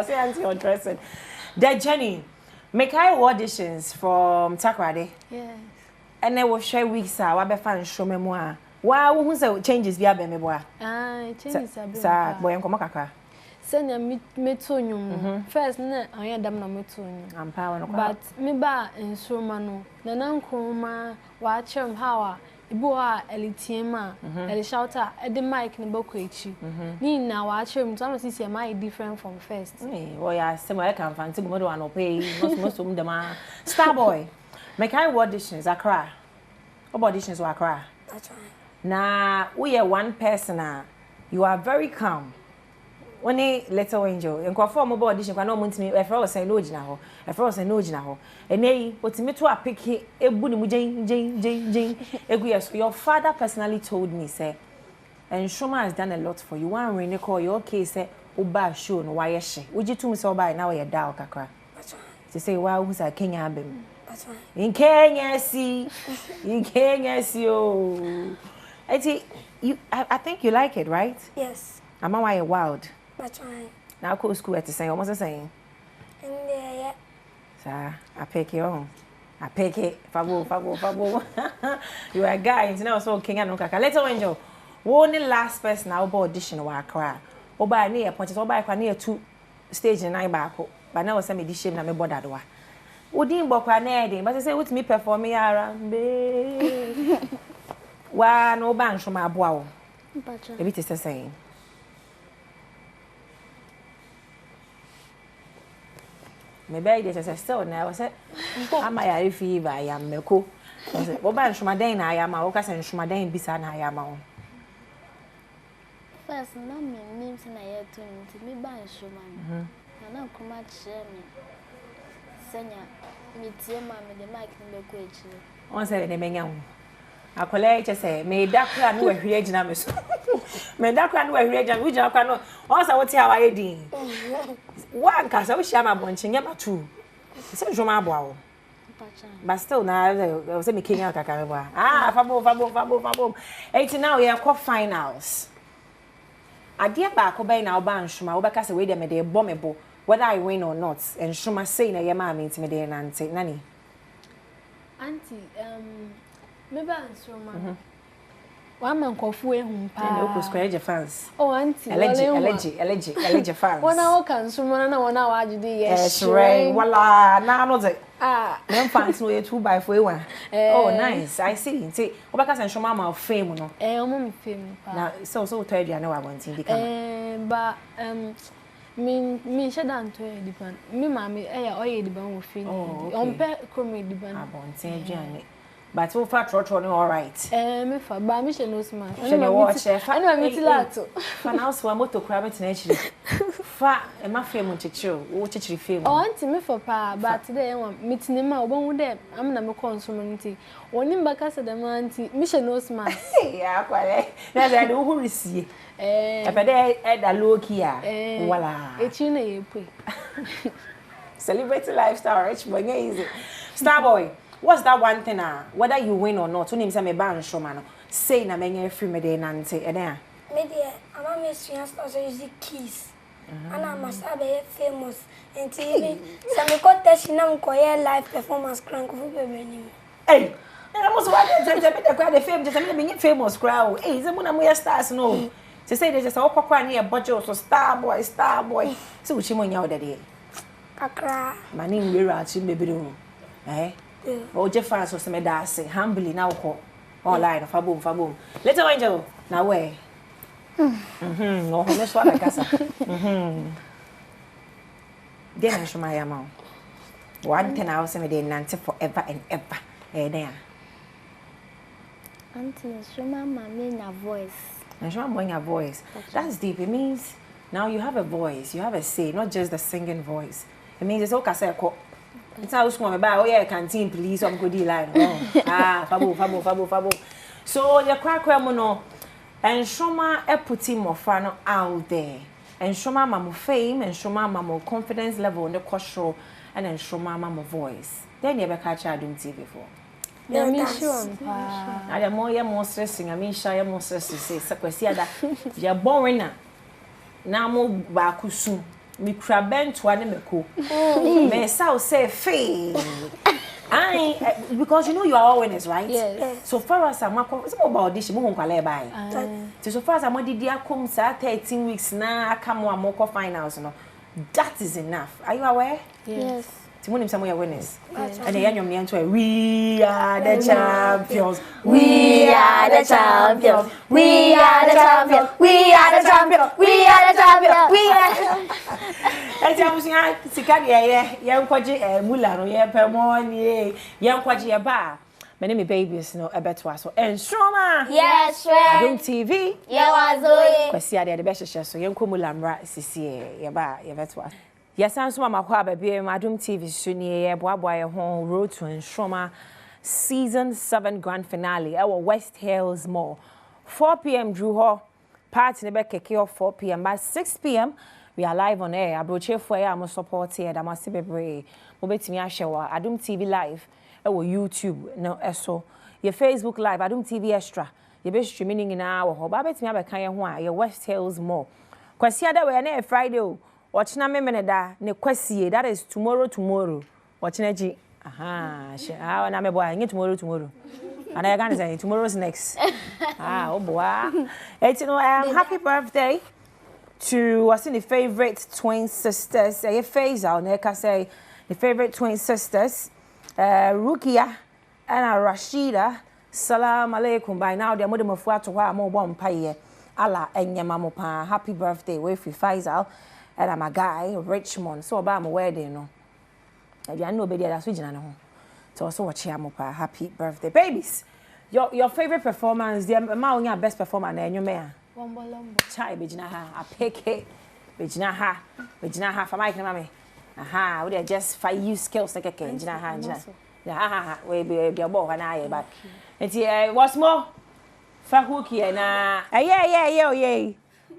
say auntie, your dressing. The Jenny, make I auditions from Takrade. Yes. And then we'll share weeks. What be fun show me more. Wow, who say changes via be me boy? Changes are. Sir, boy, come kakra. Send ya metonyum. First, na anya dam na metonyum. Ampa no. But me ba ensuruma no. Na nankroma wa chem hawa. Ibu a elitiema, elishouta, the mic ni boko echi. Ni na wa chem so am see my different from first. Oh yeah, same can fancy go do an pay. Most of them Star boy. Make I auditions Accra. What auditions were Accra? That's right. Now, we are one person. You are very calm. When a little angel, and conform about audition, I know me, if I was saying no, now, if I was saying no, now, and nay, what's me to a pick a bunny, Jane. Your father personally told me, say, and Shoma has done a lot for you. One ring call your case, say, Oba show no why she. Would you two so by now you're down, Kakra? That's right. To say, wow, who's a king abim? That's right. In Kenya, see, oh. I think you like it, right? Yes. I'm why you're wild. That's right. Now I go school at the same, almost the same. And yeah. Sir, I pick you on. I pick it. Fabo. You are a guy, and now so king and no kaka. Little angel. Only last person I will audition or cry. Or by near punches or by near 2 stage and I back. But now send me this shame and me bother do. Udin bokwa na but I say with me perform me arambe. Wa no ban from aboa. Ebi te saying. Maybe they just still now say am I a fever I am meko. Say wo ban from den na I am o ka say from den bisa na I am o. First na me names na ye to me ban shoma. Na kuma chere me. Senya me tie ma me the mic no be ko echi. On say the menya ho. Akola eche say me dakra no ahwe agina me so. Me dakra no ahwe agina, we jina kwa no. On say what here wa yedin. One cause I wish I'm a bunch and yama too. It's a drama bow. But still now I was a king out Kakarawa. Fabo. 80 now we are called finals. I dear back obey now ban Shuma Obacas away them a day bombable, whether I win or not, and Shuma saying a yama means me day and auntie Nanny. Auntie, maybe Shuma. One man coffee home pa. Square your fans. Oh, auntie. Allergy fans. 1 hour can someone 1 hour I did yes. Right. Voila. Now no say. Them fans know you 2x4 Oh, nice. I see. See, Obaka and Shoma of fame no. Mum fame. Now so told you I know I want to become. But Me shadan to ediban. Me mama ediban wo fi. On pe krom ediban. Abonten aduane. But so far trotro no all right. Me fa ba me she no smart. She no watch. Ana me tilato. Fa na so moto kra betina achiri. Fa e ma fe mu chichiro. Wo chichiri fe mu. Auntie me fa pa but today e wan mitinima obon dem am na me consumerity. Woni mbaka se dem auntie me she no smart. Ya kwale. Na za de wo resie. Epede e da low key a. Wala. Echi na ye pui. Celebrity lifestyle rich boy easy. Starboy. What's that one thing whether you win or not, when you say me ban show man, say na me free me dey nante e dey. Me dey, ama me sua stars use keys. And I must be famous. And TV, some me ko test na mo koye live performance crank fu bebe ni. Hey, I must want to say me dey fame, just me be famous crowd. Hey, say mo na mo stars no. Say they just all kwakwa na e budget so star boy. So uchi mo nya o dey. Kakra. Mani nwera achi bebiru. Oh, Jeff fans was me dancing humbly now online fa boom. Little angel now where? No, let's what I casa. Then I show my amount. One 10 hours me dey nante forever and ever. There. Auntie, show my mommy na voice. And show my a voice. That's deep. It means now you have a voice, you have a say, not just the singing voice. It means it's all kasa ko. It's how small about oh yeah canteen please I'm good line. Fabo. So your crack no and Shoma e putting more fun out there. And Shoma mama fame and Shoma mama confidence level on the show and then Shoma mama voice. Then you ever catch Adom TV for. Yeah, me sure. I am more stressing. I mean shy more stressing say sakwesi ada. You boring na. Na mo ba kusu. Me crabent to ane meko. Me sao say fee. Because you know you are all winners, right? Yes. So far as I'm it's about audition, mo kwale buy. So far as I'm did come 13 weeks na come more finals no. That is enough. Are you aware? Yes. Timonim some your winners. And the young man to we are the champions. We are the champions. We are the champions. We are the champions. We are the champions. We are. I tell you, Sikadia, young Kwaji, Mulano, Pemoni, young Kwaji Aba. My name is Babies, no, a better so. And Shoma. Yes, Adom TV. Yeah, was Kwasia, the best show, so young Kumulamra, Sisi, Yaba, Yavetwa. Yes, I'm so my baby, Adom TV, Sunny, Boy, home, Road to Shoma, Season 7 Grand Finale, our West Hills Mall. 4 p.m. Drew Hall, party in the back, 4 p.m. By 6 p.m., we are live on air. Abroche for you, I'm support here. I'm a celebrity. Mobile me show Adom TV live. Our YouTube no eso. Your Facebook live Adom TV extra. Your best streaming in our home. Babet me abe kan ho your West Hills Mall. Kwasi ada we na Friday o. Watch na me da ne kwasi that is tomorrow. Watch na ji. Aha. Ah na me boy tomorrow. And I can say tomorrow's next. Oh boy. It's you know happy birthday to what's in the favorite twin sisters. Your face out there can say the favorite twin sisters. Rukia and Rashida. Salam alaikum. By now they're more than more one pie. Allah and your mama pa. Happy birthday, with Faisal. And I'm a guy, Richmond. So about my wedding, no. I know nobody that's region no. So also watch your pa. Happy birthday, babies. Your favorite performance, the amount your best performance and your man. Lombo. Chai bejina ha. A pick bejina ha. For Mike and mommy. Aha, we just 5 use skills like a bejina ha. Yeah, we be your boy and I but. And what's more? Fahuki na. Yeah.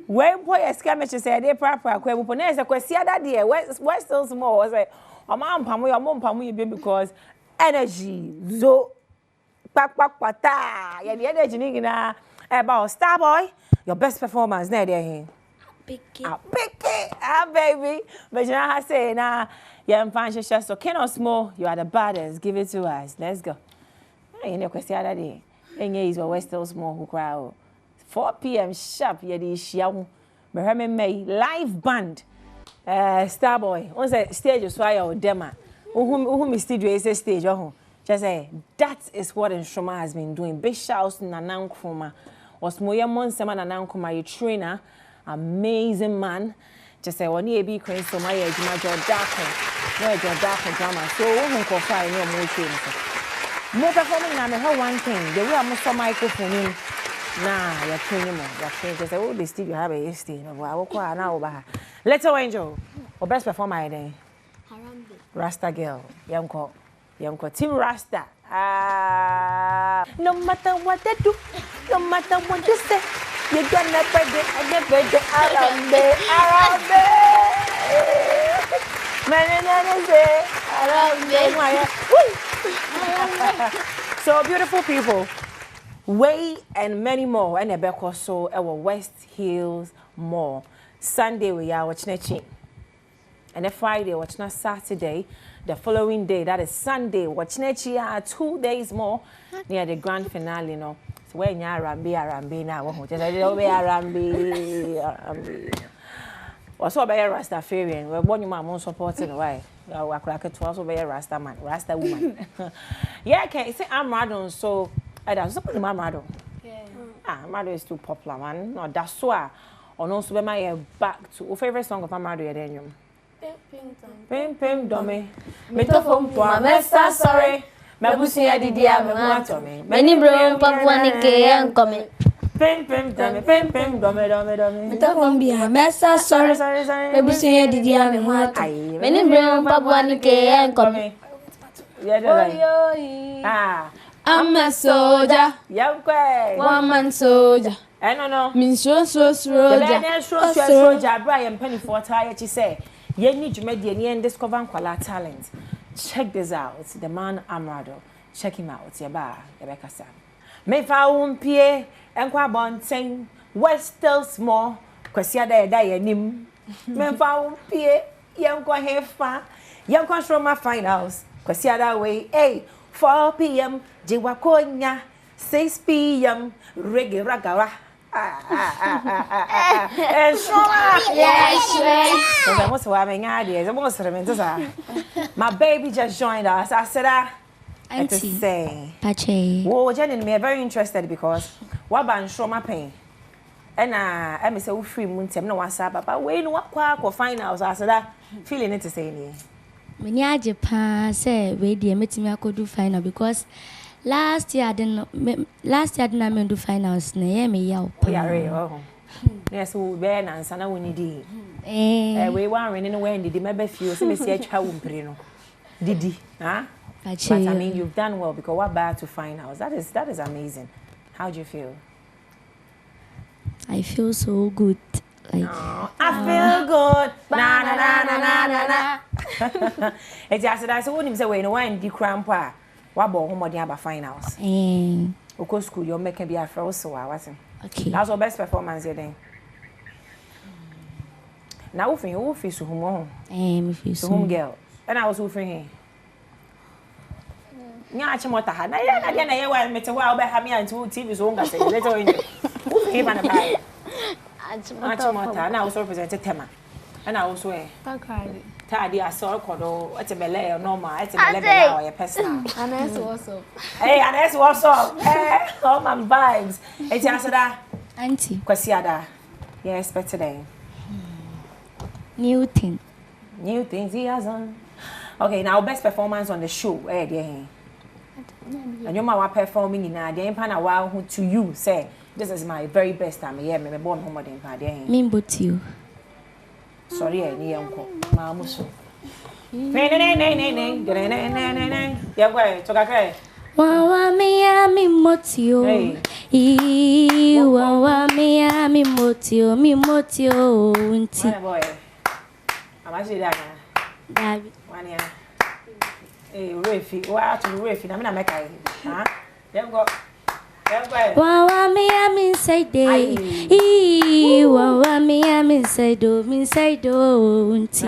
When boy skirmish say dey proper akwa bu na say kwasi ada dey where still small was say o ma mpamu you because energy zo pakpakpata ya the energy ni na about Starboy your best performance na there pick it baby but you know I say na ya mfanshe so Keno Small you are the baddest give it to us let's go you know kwasi ada dey enye is where still small who crowd 4 p.m. sharp, yedi shiawu. Beheme may live band. Starboy. On say stage so I or dema. Who studio is a stage just say that is what Nshoma has been doing. Big shouts to Nanan Kruma. Was moya monsema Nanan Kruma, your trainer, amazing man. just say one be crazy so my dark drama. So who go find no more things. More performing na me one thing. The way I'm so microphone in. Nah, you're training more. You're training because all this thing you have a stay. No, I will call now over. Little Angel, or best performer day. Rasta girl, young Team Rasta. No matter what they do, no matter what they say, you're gonna break it and get break it around So beautiful people, Way and many more, and a back so our West Hills Mall. Sunday we are watching. And a Friday, watching Saturday, the following day, that is Sunday, watching 2 days more near the grand finale. No, so when you are Rambi now, Rambi. Also, by a Rastafarian, we're one of my most supporting why. I crack it also by a Rasta man, Rasta woman. Yeah, okay, say I'm Radon, so I don't support my Mado. Mado is too popular, man. No, that's why. Or no, so my back to your favorite song of Amado Yadenium. Pim dummy. Metaphone to a master, sorry. Mabusi Adidia, me. Many bro, Papuani and coming. Pim dummy. Metaphone be a master, sorry. Mabusi Adidia, me. Many bro, Papuani and coming. I'm a soldier. Young quay. One man soldier. I don't know. Means so soldier. Brian Penny for tire, she say. You need to make the end discover Kuala talent. Check this out. The man Amrado. Check him out. Yaba, Rebecca Sam. Me found Pierre and Quabon West still small. Quesia die nim. Me found Pierre. Young Quahefa. Young comes from my fine house. Quesia that way. Hey, 4 p.m. Jiwakonya. 6 p.m. Reggae ragawa. My baby just joined us. I said, I to say, whoa, Jenny, me very interested because what ban show my pain. And I say, free moon, no WhatsApp, but wait, what quack or finals. I said, feeling it to say, when you Japan say, wait, dear, meeting me, I could do final because. Last year I didn't do finals. Me yaw. Yes, we Ben and Sana we need. We want running away and did maybe few. So me see how umpreno. Didi, huh? But I mean, you've done well because we're back to finals. That is amazing. How do you feel? I feel so good. Like I feel good. Na. It's just that I wouldn't say we no one di crampa. What about home or the finals? Oko school, you're making be a friend, so I wasn't. Okay. That's our best performance, then. Now, who feels home? Home girl. And I was with him. Nyachimota had. I met a while by Hammy and 2 TV's own. I said, little in who came and a Achimota. And I also represented Tema. And I also Tadi, I saw Kodo, it's a belay or normal, it's a belay or a personal. And that's also. Hey, and that's also. Hey, all my vibes. It's answer that. Auntie. Kwasiada. Yes, but today. New things he has on. Okay, now best performance on the show. Hey, dear. And you're performing in a day and a while who to you say, this is my very best time. Yeah, me born home in Paddy. Mean but you. Sorry, I uncle. Mamuso. Nay. Yeah, wait, Togaka. Wawa me motio. Wawa me motio. My boy. I'm actually that. David. 1 year. Hey, Rafi. Why to Rafi? I'm not making. Huh? There go. Wawa me inside day. Wawa me inside do. I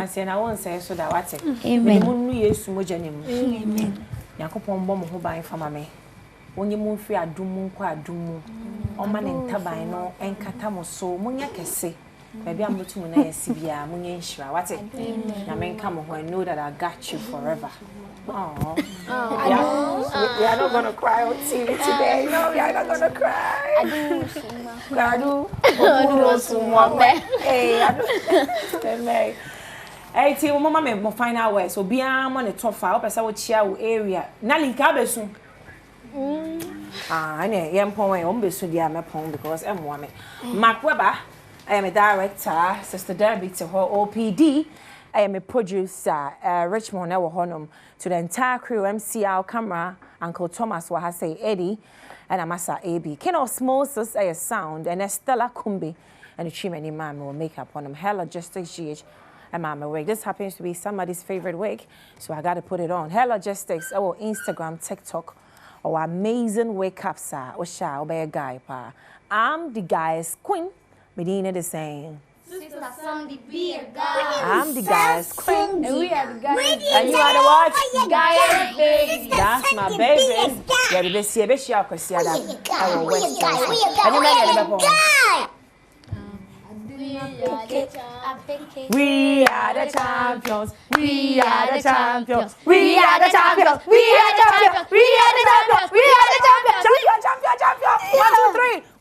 say I won't say so that what's it. Amen. Amen. Yakopon bomb who buy for me. When you move free, I do moon qua do moon. O man in Tabino and Catamo so Munya can say. Baby, I'm not too nice. Sibia, munye shira. What's it? Na men come home. I know that I got you forever. Oh, we are not gonna cry on TV today. No, we are not gonna cry. I do. Hey, I do. Hey, Tim, Mama, me final words. So be on the top 5. Person will share area. Nali kabesu. I know. Yam point. Besu dia me point because I'm woman. Mark Weber. I am a director. Sister Debbie to her OPD. I am a producer. Richmond Ewa Honum. To the entire crew, MCR camera, Uncle Thomas Wahase Eddie, and Amasa AB. Ken Osmosis a sound, and Estella Kumbi, and the Chimney Man will make up on them. Hair Logistics GH and Mama Wig. This happens to be somebody's favorite wig, so I gotta put it on. Hair Logistics, our Instagram, TikTok, our amazing wake up, sir. Or shall be a guy, pa. I'm the guy's queen, Medina the same. Sister, some the beer guy. I'm the guy's queen. And we are the guys. And you are the what? Guys, baby. That's my baby. Yeah, the best year, best year, because you're that. I will wait. We are the champions. We are the champions. We are the champions. We are the champions. We are the champions. We are the champions. We are the champions. 1, 2, 3.